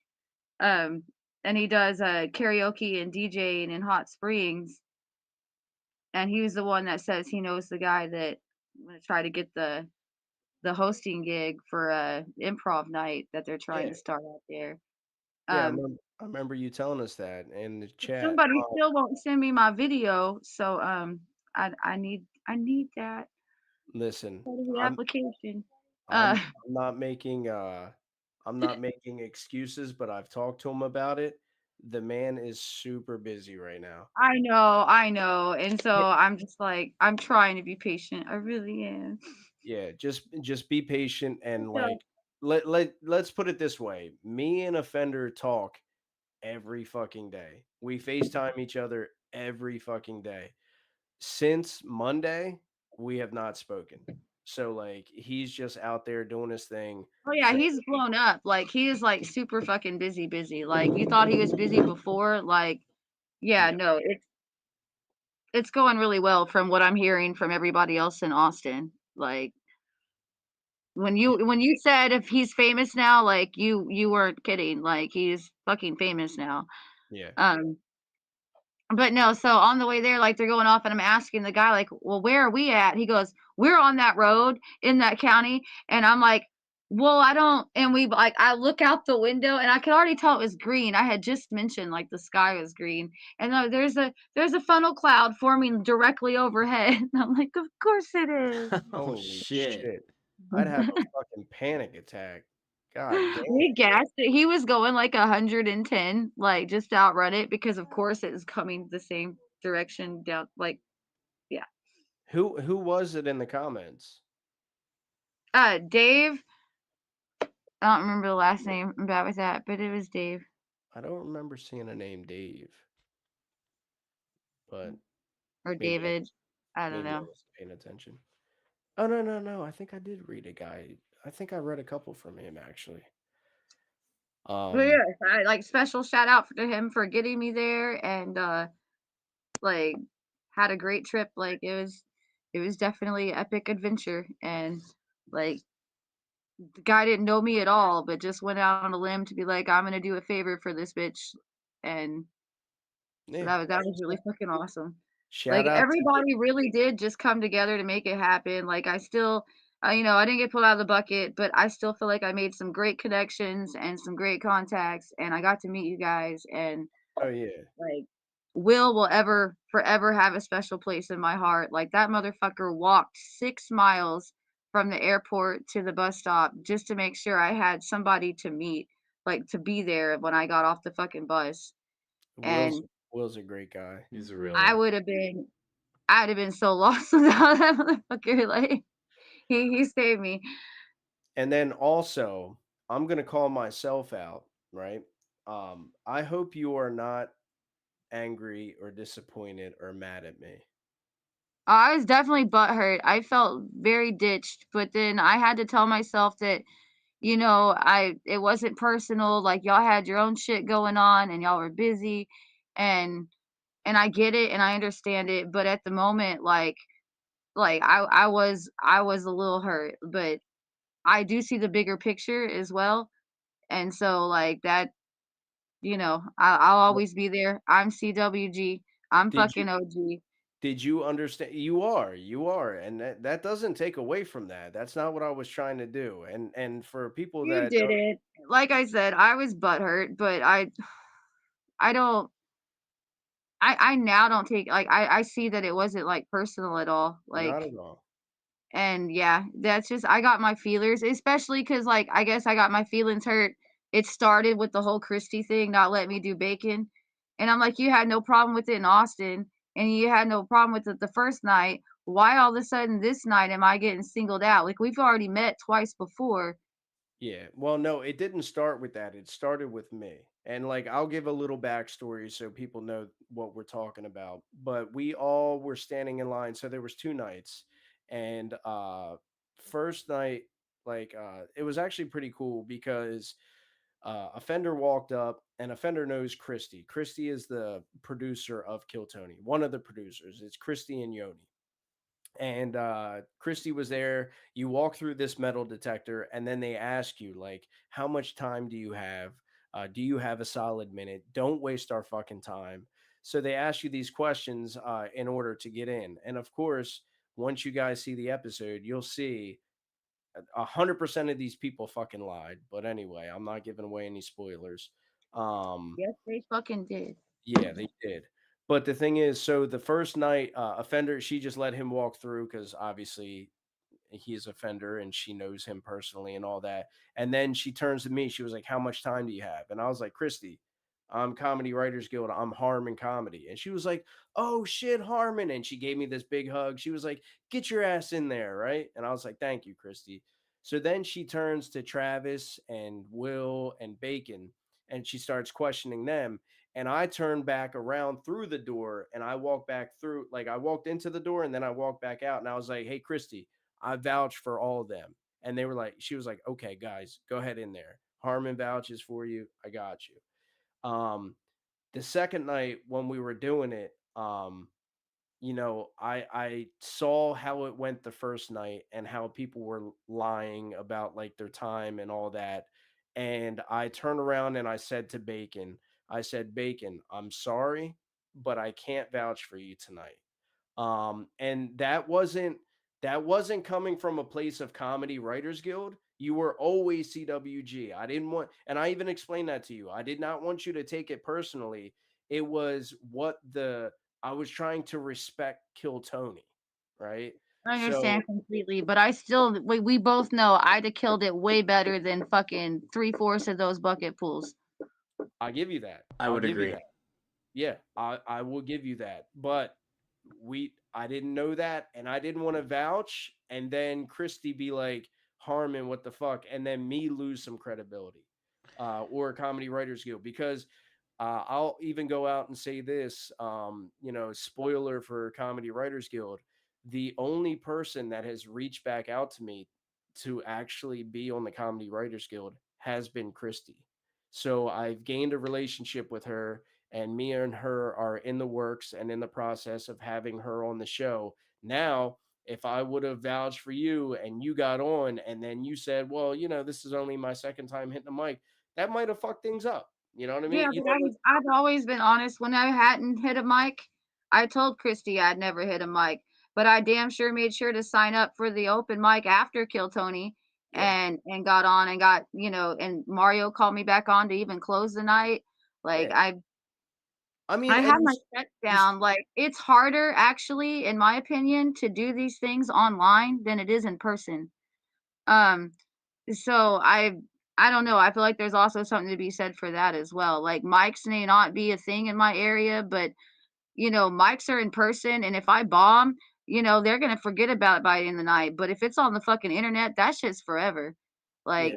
Um, and he does karaoke and DJing in Hot Springs, and he was the one that says he knows the guy that I'm gonna try to get the hosting gig for a improv night that they're trying Yeah. to start out there. Yeah, Um, I remember you telling us that in the chat. Somebody still won't send me my video, so I need that Listen, part of the I'm application. I'm Uh, I'm not making I'm not making excuses, but I've talked to him about it. The man is super busy right now. I know, and so I'm just like I'm trying to be patient. I really am. Yeah, just be patient and Yeah. like let's put it this way. Me and Offender talk every fucking day. We FaceTime each other every fucking day. Since Monday, we have not spoken. So like he's just out there doing his thing. Oh yeah, Saying, he's blown up. Like he is like super fucking busy. Like you thought he was busy before. Like yeah, yeah, no, it's going really well from what I'm hearing from everybody else in Austin. Like yeah, when you said if he's famous now, like you weren't kidding. Like he's fucking famous now. yeah. Um but no, so on the way there, like they're going off, and I'm asking the guy, like, well, where are we at? He goes, we're on that road in that county. And I'm like, well, I don't. And we like, I look out the window, and I could already tell it was green. I had just mentioned like the sky was green, and there's a funnel cloud forming directly overhead. And I'm like, of course it is. Oh Holy shit. shit. I'd have a fucking panic attack. God damn. We gassed it. He was going like 110, like just to outrun it because of course it is coming the same direction down. Like, yeah. Who was it in the comments? Dave. I don't remember the last name. I'm bad with that, but it was Dave I don't remember seeing a name Dave, but or maybe I David. was I don't maybe I know. wasn't paying attention. Oh no. I think I did read a guy. I think I read a couple from him actually. But Um yeah, I like special shout out to him for getting me there and like had a great trip. Like it was definitely epic adventure. And like the guy didn't know me at all, but just went out on a limb to be like, I'm gonna do a favor for this bitch. And so Yeah. that was really fucking awesome. Shout Like out to everybody really did just come together to make it happen. Like I still, I didn't get pulled out of the bucket, but I still feel like I made some great connections and some great contacts, and I got to meet you guys. And oh yeah. like Will ever forever have a special place in my heart. Like that motherfucker walked 6 miles from the airport to the bus stop just to make sure I had somebody to meet, like to be there when I got off the fucking bus. Will's And Will's a great guy. He's a I real would have been I'd have been so lost without that motherfucker. Like he saved me. And then also, I'm gonna call myself out, right? I hope you are not angry or disappointed or mad at me. I was definitely butthurt. I felt very ditched, but then I had to tell myself that, I it wasn't personal. Like y'all had your own shit going on and y'all were busy, and I get it and I understand it. But at the moment, like I was a little hurt, but I do see the bigger picture as well. And so like that, I'll What always be there. I'm CWG. I'm did you fucking OG. did you understand? You are, and that doesn't take away from that. That's not what I was trying to do. And for people You that did don't, it. Like I said, I was butthurt, but I don't I now don't take like I see that it wasn't like personal at all. not Like at all. and yeah, that's just I got my feelers, especially cuz like I guess I got my feelings hurt. It started with the whole Christie thing not letting me do bacon. And I'm like, you had no problem with it in Austin and you had no problem with it the first night. Why all of a sudden this night am I getting singled out? Like we've already met twice before. Yeah. Well, no, it didn't start with that. It started with me. And like I'll give a little backstory so people know what we're talking about. But we all were standing in line. So there was 2 nights. And first night, like it was actually pretty cool because Offender walked up and Offender knows Christy. Christy is the producer of Kill Tony, one of the producers. It's Christy and Yoni, and Christy was there. You walk through this metal detector, and then they ask you like, "How much time do you have? Do you have a solid minute? Don't waste our fucking time." So they ask you these questions in order to get in, and of course, once you guys see the episode, you'll see 100% of these people fucking lied. But anyway, I'm not giving away any spoilers. Um, Yes, they fucking did. yeah, they did. But the thing is, so the first night, Offender, she just let him walk through because obviously he is Offender and she knows him personally and all that. And then she turns to me. She was like, "How much time do you have?" And I was like, "Christy, I'm Comedy Writers Guild. I'm Harmon Comedy." And she was like, "Oh shit, Harmon." And she gave me this big hug. She was like, "Get your ass in there." Right. And I was like, "Thank you, Christy." So then she turns to Travis and Will and Bacon and she starts questioning them. And I turned back around through the door and I walked back through, like I walked into the door and then I walked back out and I was like, "Hey, Christy, I vouch for all of them." And they were like, she was like, "Okay, guys, go ahead in there. Harmon vouches for you. I got you." Um, the second night when we were doing it, I saw how it went the first night and how people were lying about like their time and all that. And I turned around and I said to Bacon, I said, "Bacon, I'm sorry, but I can't vouch for you tonight." And that wasn't coming from a place of Comedy Writers Guild. You were always CWG. I didn't want, and I even explained that to you. I did not want you to take it personally. It was what the I was trying to respect Kill Tony, right? I So understand completely, but I still we both know I'd have killed it way better than fucking 3/4 of those bucket pools. I'll give you that. I I'll would give you agree. that. Yeah, I will give you that. But I didn't know that and I didn't want to vouch and then Christy be like, "Harmon, what the fuck?" And then me lose some credibility. Or Comedy Writers Guild because I'll even go out and say this, spoiler for Comedy Writers Guild. The only person that has reached back out to me to actually be on the Comedy Writers Guild has been Christy. So I've gained a relationship with her, and me and her are in the works and in the process of having her on the show. Now, if I would have vouched for you and you got on and then you said, well, this is only my second time hitting the mic, that might have fucked things up. You know what I Yeah, mean? You but know what I've always been honest. When I hadn't hit a mic, I told Christy I'd never hit a mic, but I damn sure made sure to sign up for the open mic after Kill Tony Yeah. and got on and got, and Mario called me back on to even close the night. Like Yeah. I mean, I and have my steps down. Like it's harder actually, in my opinion, to do these things online than it is in person. Um, so I don't know. I feel like there's also something to be said for that as well. Like mics may not be a thing in my area, but mics are in person, and if I bomb, they're gonna forget about it by the end of the night. But if it's on the fucking internet, that shit's forever. yeah. Like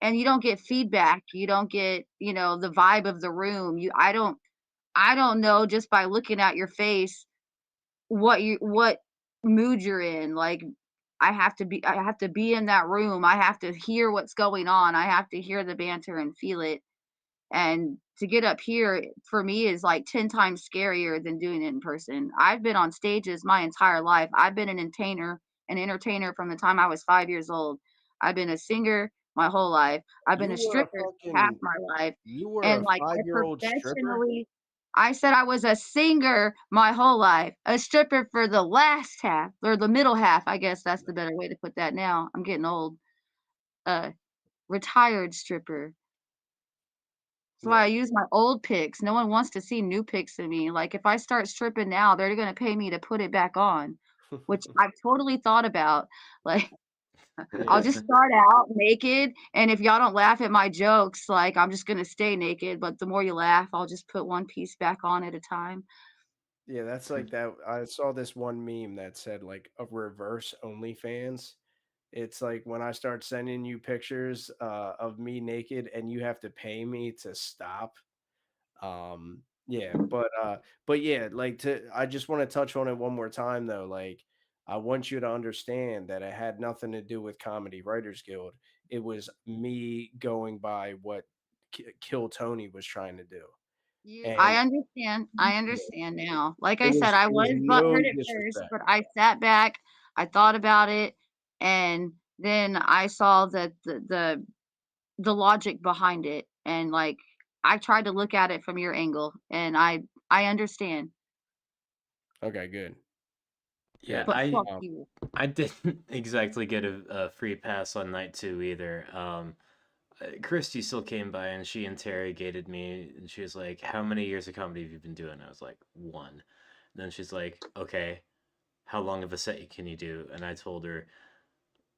and you don't get feedback. You don't get, the vibe of the room. I don't know just by looking at your face what mood you're in. Like I have to be in that room. I have to hear what's going on. I have to hear the banter and feel it. And to get up here for me is like 10 times scarier than doing it in person. I've been on stages my entire life. I've been an entertainer from the time I was 5 years old. I've been a singer my whole life. I've been You a were a stripper half fucking my life. you were And a like five-year-old stripper? I said I was a singer my whole life, a stripper for the last half or the middle half. I guess that's the better way to put that now. I'm getting old. Uh, Retired stripper. That's why I Yeah. use my old pics. No one wants to see new pics of me. Like if I start stripping now, they're gonna pay me to put it back on, which I've totally thought about. Like I'll just start out naked, and if y'all don't laugh at my jokes, like I'm just gonna stay naked. But the more you laugh, I'll just put one piece back on at a time. Yeah, that's like that. I saw this one meme that said like a reverse OnlyFans. It's like when I start sending you pictures of me naked and you have to pay me to stop. But yeah, like I just want to touch on it one more time though. Like I want you to understand that it had nothing to do with Comedy Writers Guild. It was me going by what Kill Tony was trying to do. I And understand. I yeah, understand now. Like it I said, was I it was was no butthurt at first, disrespect. but I sat back, I thought about it, and then I saw that the logic behind it, and like I tried to look at it from your angle, and I understand. Okay, good. Yeah, Good. But fuck Um, you. I didn't exactly get a free pass on night two either. Christy still came by and she interrogated me and she was like, "How many years of comedy have you been doing?" I was like, "One." Then she's like, "Okay, how long of a set can you do?" And I told her,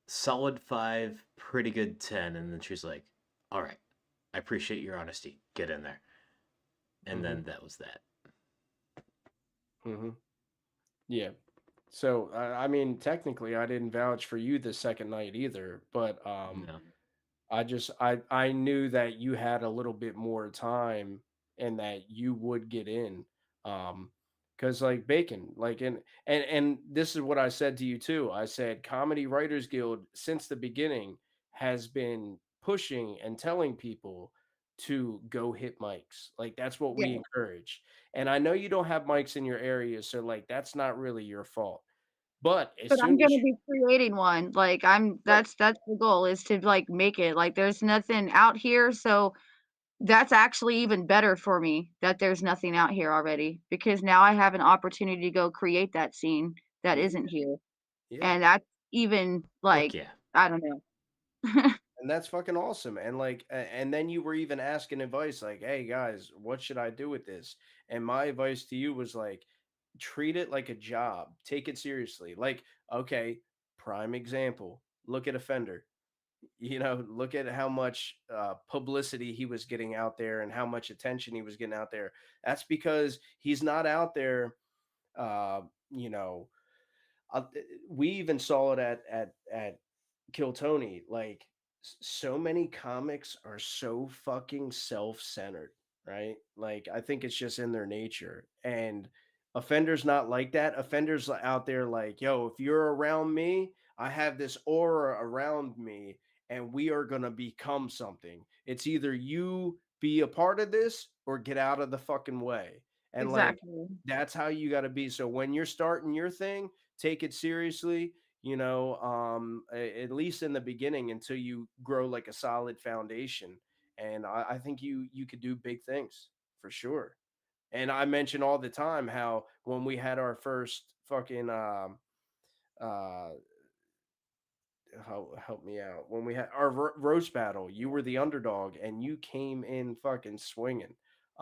"Solid 5, pretty good 10." And then she's like, "All right, I appreciate your honesty. Get in there." And mhm, then that was that. mhm. Yeah. So I mean, technically, I didn't vouch for you the second night either, but No. I knew that you had a little bit more time and that you would get in. Because like Bacon, like and this is what I said to you too. I said Comedy Writers Guild since the beginning has been pushing and telling people to go hit mics. Like that's what we Yeah. encourage. And I know you don't have mics in your area, so like that's not really your fault. But as But soon I'm as gonna be creating one. Like I'm right, that's the goal is to like make it. Like there's nothing out here, so that's actually even better for me that there's nothing out here already because now I have an opportunity to go create that scene that yeah, isn't here. yeah. And that's even Fuck like yeah. I don't know. And that's fucking awesome. And like, and then you were even asking advice, like, "Hey guys, what should I do with this?" And my advice to you was like, treat it like a job. Take it seriously. Like, okay, prime example. Look at Offender. Look at how much publicity he was getting out there and how much attention he was getting out there. That's because he's not out there. Uh, you know, we even saw it at Kill Tony. Like so many comics are so fucking self-centered, right? Like I think it's just in their nature. And Offender's not like that. Offender's out there like, yo, if you're around me, I have this aura around me and we are going to become something. It's either you be a part of this or get out of the fucking way. And like Exactly. that's how you got to be. So when you're starting your thing, take it seriously, at least in the beginning until you grow like a solid foundation. And I think you could do big things for sure. And I mention all the time how when we had our first fucking uh help me out, when we had our roast battle, you were the underdog and you came in fucking swinging.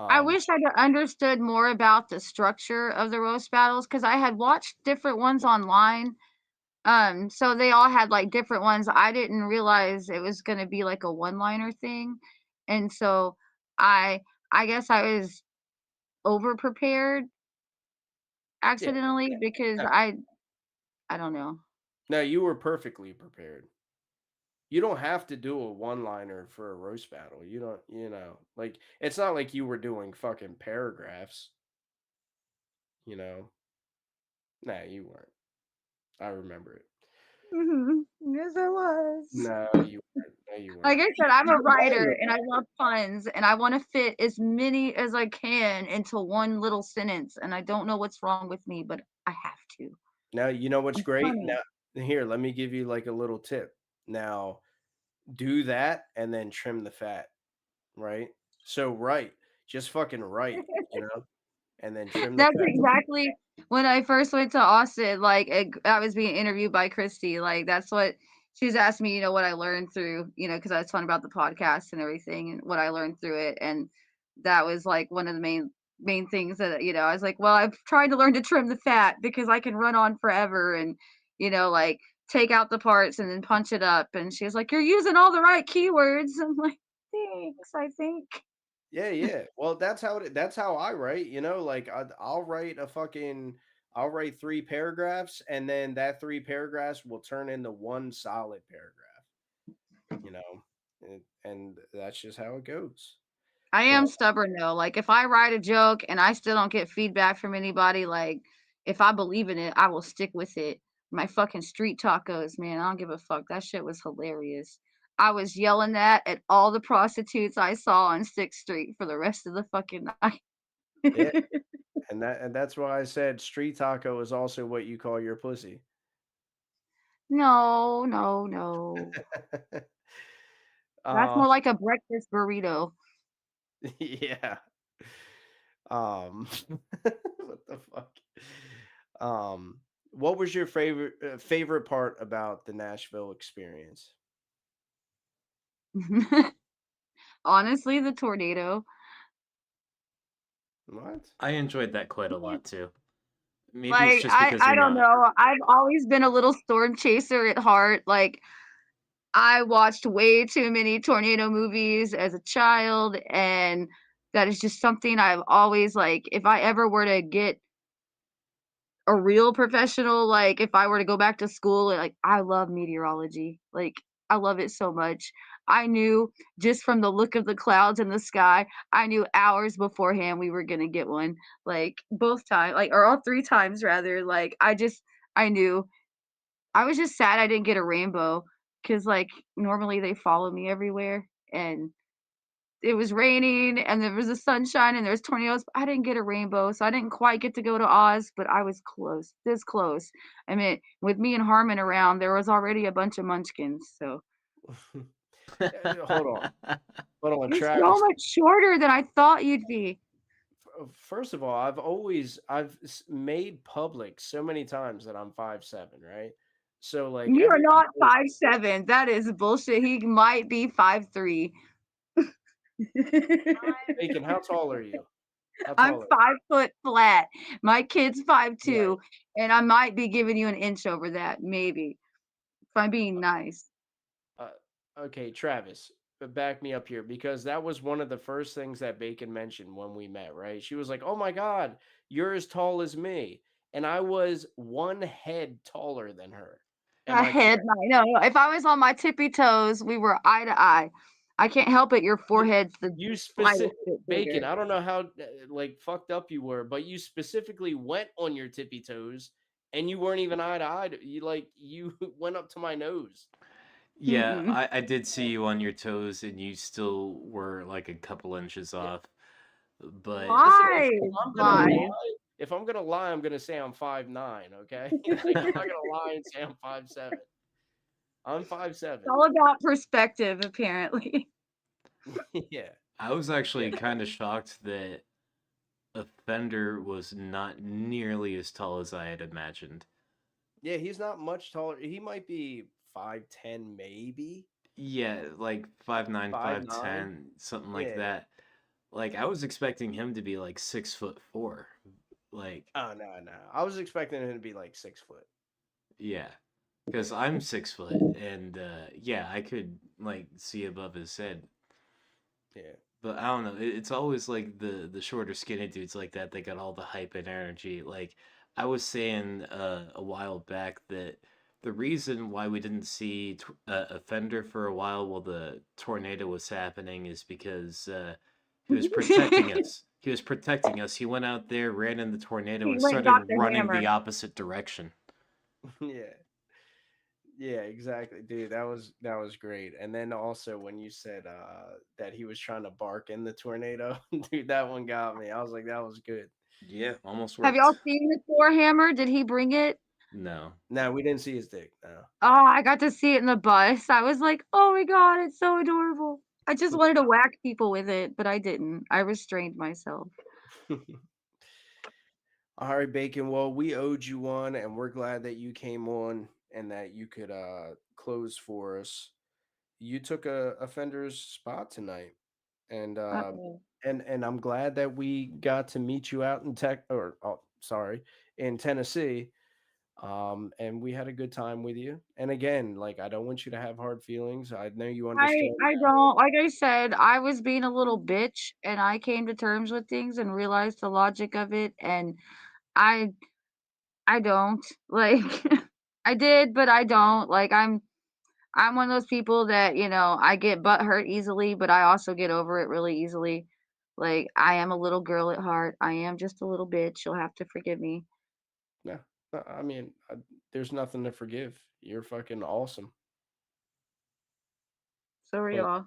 I Um, wish I'd understood more about the structure of the roast battles because I had watched different ones online. So they all had like different ones. I didn't realize it was gonna be like a one-liner thing, and so I I guess I was over prepared yeah, accidentally because no, I don't know. no, you were perfectly prepared. You don't have to do a one-liner for a roast battle. You don't, like it's not like you were doing fucking paragraphs, you know. Nah, you weren't. I remember it. Yes, I was. No, you weren't. No, you Like weren't. I said, I'm a writer Right. and I love puns and I want to fit as many as I can into one little sentence. And I don't know what's wrong with me, but I have to. Now, you know what's I'm great? funny. Now, here, let me give you like a little tip. Now, do that and then trim the fat, right? So, right, just fucking right, and then trim the That's fat. exactly when I first went to Austin. Like I was being interviewed by Christy. Like that's what she was asking me. What I learned through. Because I was talking about the podcast and everything and what I learned through it. And that was like one of the main things that I was like, well, I've tried to learn to trim the fat because I can run on forever and like take out the parts and then punch it up. And she was like, you're using all the right keywords. I'm like, thanks. I think. Yeah, yeah. Well, that's how I write, like I'll write 3 paragraphs and then that 3 paragraphs will turn into one solid paragraph, you know. And that's just how it goes. I But am stubborn though. Like if I write a joke and I still don't get feedback from anybody, like if I believe in it, I will stick with it. My fucking street tacos, man, I don't give a fuck. That shit was hilarious. I was yelling that at all the prostitutes I saw on 6th Street for the rest of the fucking night. yeah, and that's why I said street taco is also what you call your pussy. No, no, no. That's uh more like a breakfast burrito. yeah. Um what the fuck? What was your favorite part about the Nashville experience? Honestly, the tornado. What? I enjoyed that quite a lot too. Maybe it's Like just I because I you're don't not. know. I've always been a little storm chaser at heart. Like I watched way too many tornado movies as a child, and that is just something I've always like. If I ever were to get a real professional, like if I were to go back to school, like I love meteorology. Like I love it so much. I knew just from the look of the clouds in the sky, I knew hours beforehand we were gonna get one. Like both times, like or all 3 times rather. Like I knew. I was just sad I didn't get a rainbow because like normally they follow me everywhere and it was raining and there was the sunshine and there's tornadoes. But I didn't get a rainbow, so I didn't quite get to go to Oz, but I was close, this close. I mean, with me and Harmon around, there was already a bunch of munchkins. So Hold on. Hold on, you're so Travis. much shorter than I thought you'd be. First of all, I've made public so many times that I'm 5'7", right? So like You are everybody not 5'7". That is bullshit. He might be 5'3". Bacon, how tall are you? How I'm tall are 5 foot flat. My kid's five you? Right. two, and I might be giving you an inch over that, maybe, if I'm being nice. Uh, okay, Travis, back me up here because that was one of the first things that Bacon mentioned when we met, right? She was like, "Oh my God, you're as tall as me," and I was one head taller than her. Am A I head, correct? no, no. If I was on my tippy toes, we were eye to eye. I can't help it. Your You, forehead's the you slightest specific bit Bacon. bigger. I don't know how like fucked up you were, but you specifically went on your tippy toes, and you weren't even eye to eye. You went up to my nose. Yeah, Mm-mm. I did see you on your toes, and you still were like a couple inches Yeah. off. But Listen, Why? if I'm gonna Why? lie. If I'm gonna lie, I'm gonna say I'm 5'9", okay? Like, I'm not gonna lie and say I'm 5'7". I'm 5'7". It's all about perspective, apparently. Yeah. I was actually Yeah. kind of shocked that Offender was not nearly as tall as I had imagined. Yeah, he's not much taller. He might be 5'10", maybe. Yeah, like 5'9", 5'9". 5'10", something like Yeah. that. Like I was expecting him to be like 6'4". Like, Oh, no. I was expecting him to be like 6 foot. yeah. Because Yeah. I'm 6 foot and yeah, I could like see above his head. Yeah. But I don't know. It's always like the shorter, skinny dudes like that. They got all the hype and energy. Like I was saying a while back that the reason why we didn't see Offender for a while the tornado was happening is because he was protecting us. He was protecting us. He went out there, ran in the tornado, He and went and started got the running hammer. the opposite direction. Yeah. Yeah, exactly, dude. That was great. And then also when you said that he was trying to bark in the tornado, dude, that one got me. I was like, that was good. Yeah, almost Have y'all worked. seen the Thor hammer? Did he bring it? No. No, we didn't see his dick. No. Oh, I got to see it in the bus. I was like, oh my god, it's so adorable. I just wanted to whack people with it, but I didn't. I restrained myself. All right, Bacon. Well, we owed you one, and we're glad that you came on and that you could close for us. You took a offender's spot tonight, and Uh-oh. and I'm glad that we got to meet you out in in Tennessee. And we had a good time with you. And again, like, I don't want you to have hard feelings. I know you I understand. I don't like I said, I was being a little bitch and I came to terms with things and realized the logic of it and I I don't. Like I did, but I don't. Like I'm one of those people that, I get butt hurt easily, but I also get over it really easily. Like I am a little girl at heart. I am just a little bitch. You'll have to forgive me. No, I mean, there's nothing to forgive. You're fucking awesome. So are But y'all.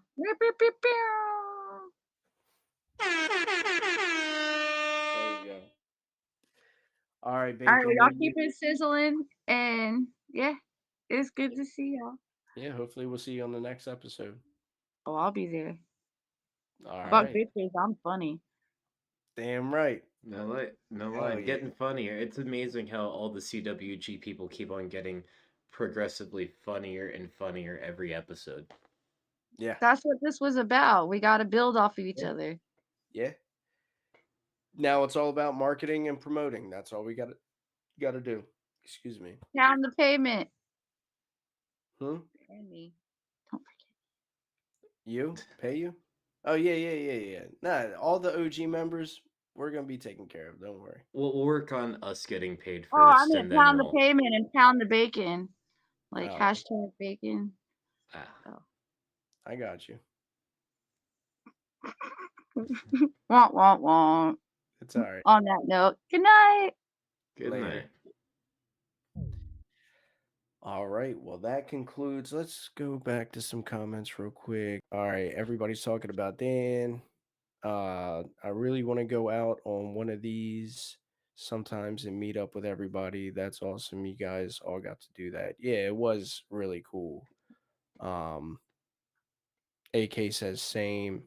there you go. All right, All right, well, Bacon. y'all keep it sizzling, and yeah, it's good to see y'all. Yeah, hopefully we'll see you on the next episode. Oh, I'll be there. All About right. bitches, I'm funny. Damn right. No lie, Hell yeah. getting funnier. It's amazing how all the CWG people keep on getting progressively funnier and funnier every episode. Yeah. That's what this was about. We got to build off of each other. Yeah. Now it's all about marketing and promoting. That's all we got to do. Excuse me. Pound the payment. Hmm? And me. Don't forget. You? Pay you? Oh yeah. Nah, all the OG members, we're gonna be taken care of. Don't worry. We'll work on us getting paid Oh, I first, and meant then pound the we'll. payment and pound the bacon. Like Oh, hashtag bacon. Ah, Oh. I got you. Womp, womp, womp. It's all right. On that note, good night. good Later. night. All right. Well, that concludes. Let's go back to some comments real quick. All right. Everybody's talking about Dan. I really want to go out on one of these sometimes and meet up with everybody. That's awesome. You guys all got to do that. Yeah, it was really cool. AK says same.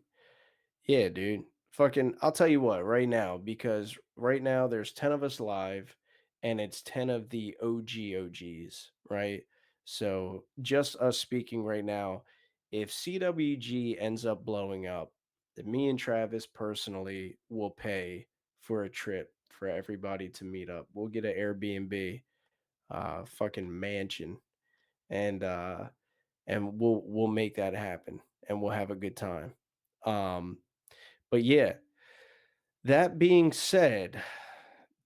Yeah, dude. Fucking, I'll tell you what, right now, because right now there's 10 of us live and it's 10 of the OGs, right? So just us speaking right now, if CWG ends up blowing up, then me and Travis personally will pay for a trip for everybody to meet up. We'll get an Airbnb, fucking mansion, and we'll make that happen and we'll have a good time. Um, but yeah, that being said,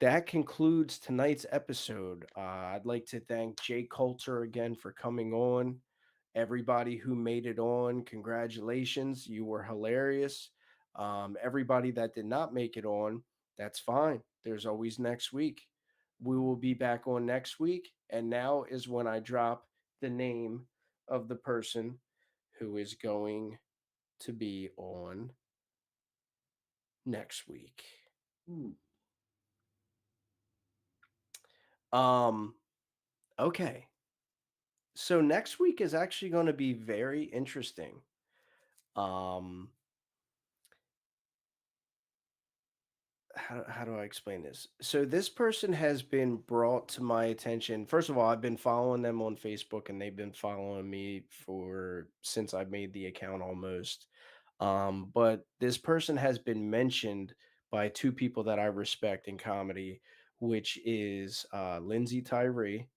that concludes tonight's episode. I'd like to thank Jake Coulter again for coming on. Everybody who made it on, congratulations. You were hilarious. Everybody that did not make it on, that's fine. There's always next week. We will be back on next week. And now is when I drop the name of the person who is going to be on next week. Ooh. Um, okay. So next week is actually going to be very interesting. Um, how do I explain this? So this person has been brought to my attention. First of all, I've been following them on Facebook and they've been following me for since I made the account almost. But this person has been mentioned by two people that I respect in comedy, which is Lindsay Tyree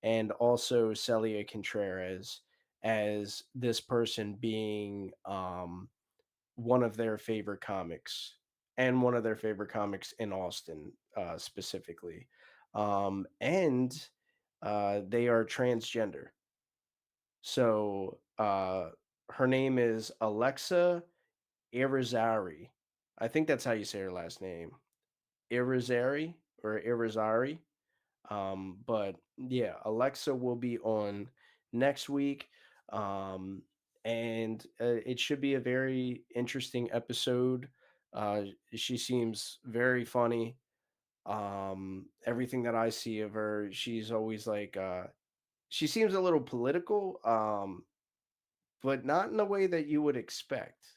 and also Celia Contreras, as this person being one of their favorite comics and one of their favorite comics in Austin, specifically. And they are transgender. So her name is Alexa Irizarry. I think that's how you say her last name. Irizarry or Irizarry. But yeah, Alexa will be on next week. Um, and it should be a very interesting episode. She seems very funny. Everything that I see of her, she's always like, she seems a little political, but not in the way that you would expect.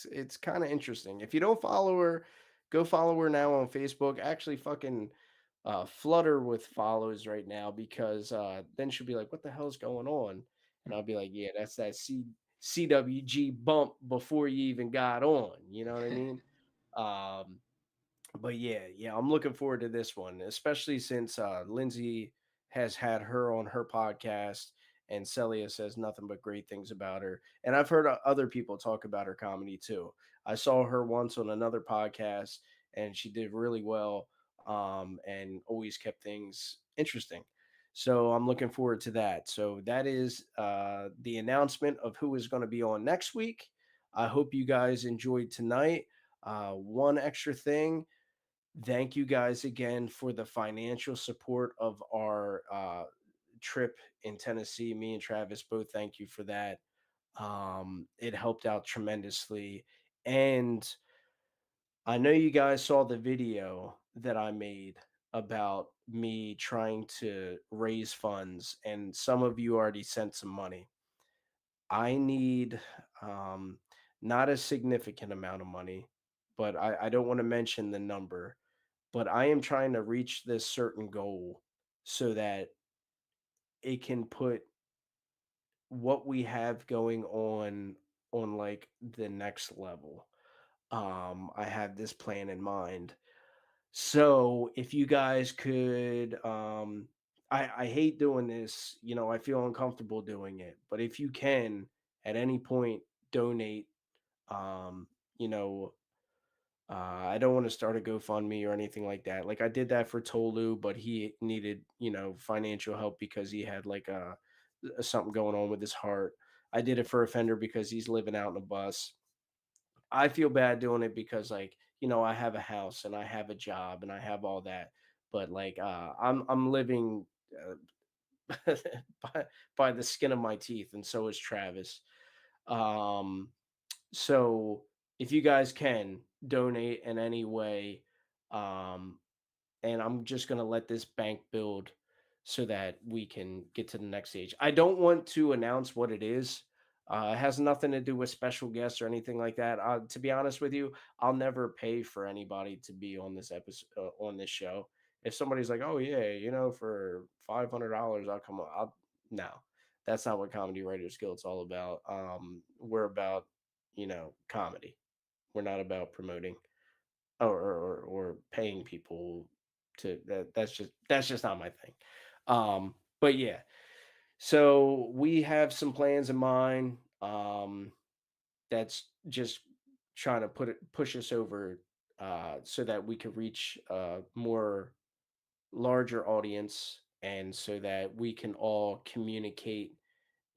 It's kind of interesting. If you don't follow her, go follow her now on Facebook. Actually, fucking flutter with follows right now because then she'll be like, "What the hell's going on?" And I'll be like, "Yeah, that's that CWG bump before you even got on." You know what I mean? Um, but yeah, I'm looking forward to this one, especially since Lindsay has had her on her podcast, and Celia says nothing but great things about her. And I've heard other people talk about her comedy too. I saw her once on another podcast, and she did really well, and always kept things interesting. So I'm looking forward to that. So that is the announcement of who is going to be on next week. I hope you guys enjoyed tonight. One extra thing, thank you guys again for the financial support of our trip in Tennessee. Me and Travis both thank you for that. It helped out tremendously. And I know you guys saw the video that I made about me trying to raise funds, and some of you already sent some money. I need not a significant amount of money, but I don't want to mention the number, but I am trying to reach this certain goal so that it can put what we have going on like the next level. I have this plan in mind. So if you guys could I hate doing this, I feel uncomfortable doing it, but if you can at any point donate, um, you know, I don't want to start a GoFundMe or anything like that. Like I did that for Tolu, but he needed, financial help because he had like something going on with his heart. I did it for Offender because he's living out in a bus. I feel bad doing it because like, I have a house and I have a job and I have all that. But like I'm living by, by the skin of my teeth, and so is Travis. Um so if you guys can donate in any way, um, and I'm just gonna let this bank build so that we can get to the next stage. I don't want to announce what it is. It has nothing to do with special guests or anything like that. To be honest with you, I'll never pay for anybody to be on this episode on this show. If somebody's like, "Oh yeah, for $500, I'll come on," no, that's not what Comedy Writers Guild's all about. We're about comedy. We're not about promoting or paying people to that. That's just not my thing. But yeah, so we have some plans in mind. That's just trying to push us over so that we could reach a more larger audience and so that we can all communicate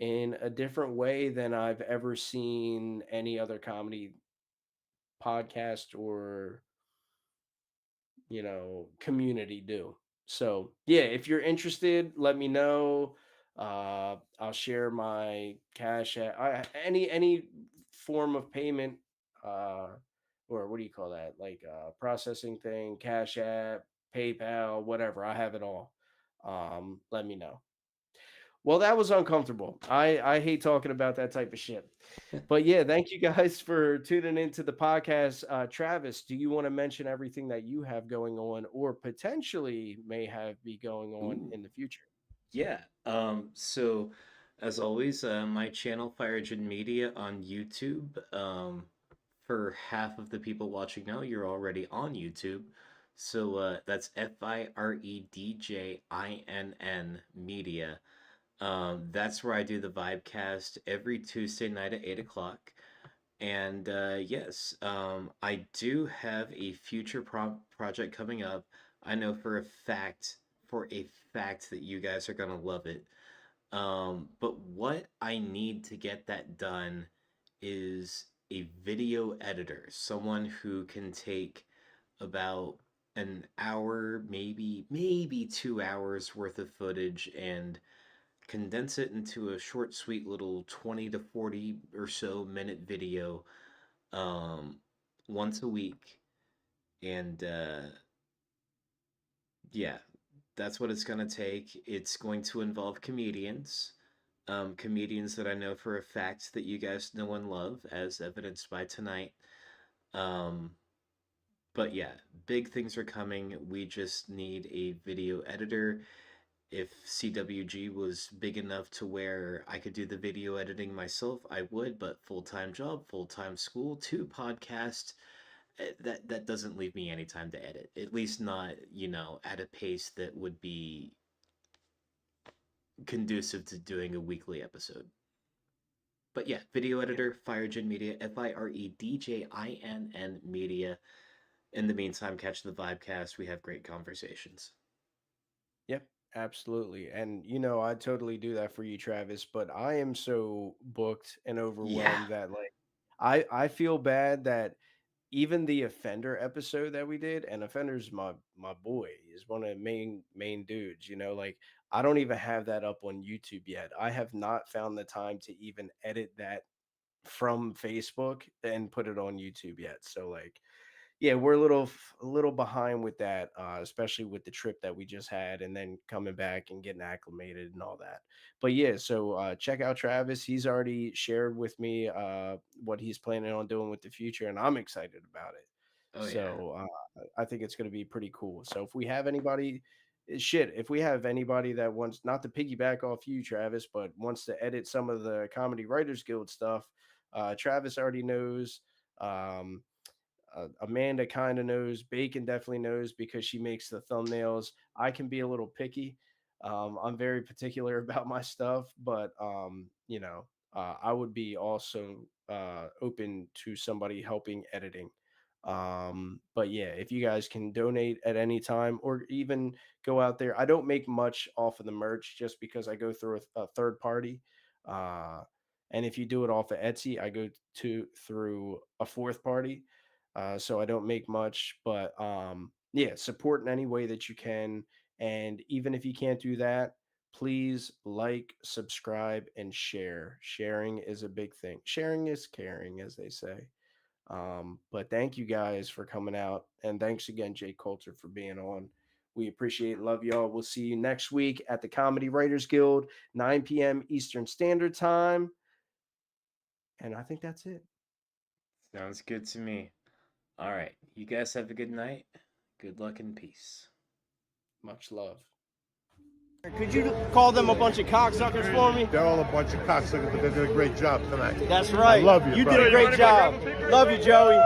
in a different way than I've ever seen any other comedy podcast or community do. So yeah, if you're interested, let me know. I'll share my any form of payment, uh or what do you call that, like processing thing, Cash App, PayPal, whatever. I have it all. let me know. Well, that was uncomfortable. I hate talking about that type of shit. But yeah, thank you guys for tuning into the podcast. Travis, do you want to mention everything that you have going on or potentially may have be going on Ooh. in the future? Yeah. So as always, my channel Firegen Media on YouTube. For half of the people watching now, you're already on YouTube. So that's FIREDJINN Media. That's where I do the Vibecast every Tuesday night at 8 o'clock. And yes, I do have a future project coming up. I know for a fact that you guys are gonna love it. But what I need to get that done is a video editor, someone who can take about an hour, maybe 2 hours worth of footage and condense it into a short, sweet little 20 to 40 or so minute video um, once a week. And yeah, that's what it's going to take. It's going to involve comedians. Comedians that I know for a fact that you guys know and love, as evidenced by tonight. Um, but yeah, big things are coming. We just need a video editor. If CWG was big enough to where I could do the video editing myself, I would, but full-time job, full-time school, 2 podcasts, that doesn't leave me any time to edit. At least not, at a pace that would be conducive to doing a weekly episode. But yeah, video editor, Firegen Media, FIREDJINN Media. In the meantime, catch the Vibecast. We have great conversations. Yep, absolutely. And I totally do that for you, Travis, but I am so booked and overwhelmed that like I feel bad that even the Offender episode that we did, and Offender's my boy, is one of the main dudes, like I don't even have that up on YouTube yet. I have not found the time to even edit that from Facebook and put it on YouTube yet. So like yeah, we're a little behind with that, especially with the trip that we just had, and then coming back and getting acclimated and all that. But yeah, so check out Travis. He's already shared with me what he's planning on doing with the future, and I'm excited about it. Oh, yeah. So I think it's going to be pretty cool. So if we have anybody, if we have anybody that wants not to piggyback off you, Travis, but wants to edit some of the Comedy Writers Guild stuff, Travis already knows. Amanda kind of knows. Bacon definitely knows because she makes the thumbnails. I can be a little picky. I'm very particular about my stuff, but I would be also open to somebody helping editing. But yeah, if you guys can donate at any time or even go out there, I don't make much off of the merch just because I go through a third party. And if you do it off of Etsy, I go through a fourth party. So I don't make much, but yeah, support in any way that you can. And even if you can't do that, please like, subscribe, and share. Sharing is a big thing. Sharing is caring, as they say. But thank you guys for coming out. And thanks again, Jake Coulter, for being on. We appreciate and love y'all. We'll see you next week at the Comedy Writers Guild, 9 p.m. Eastern Standard Time. And I think that's it. Sounds good to me. All right. You guys have a good night. Good luck and peace. Much love. Could you call them a bunch of cocksuckers for me? They're all a bunch of cocksuckers, but they did a great job tonight. That's right. I love you, You brother. did a great job. Love you, Joey.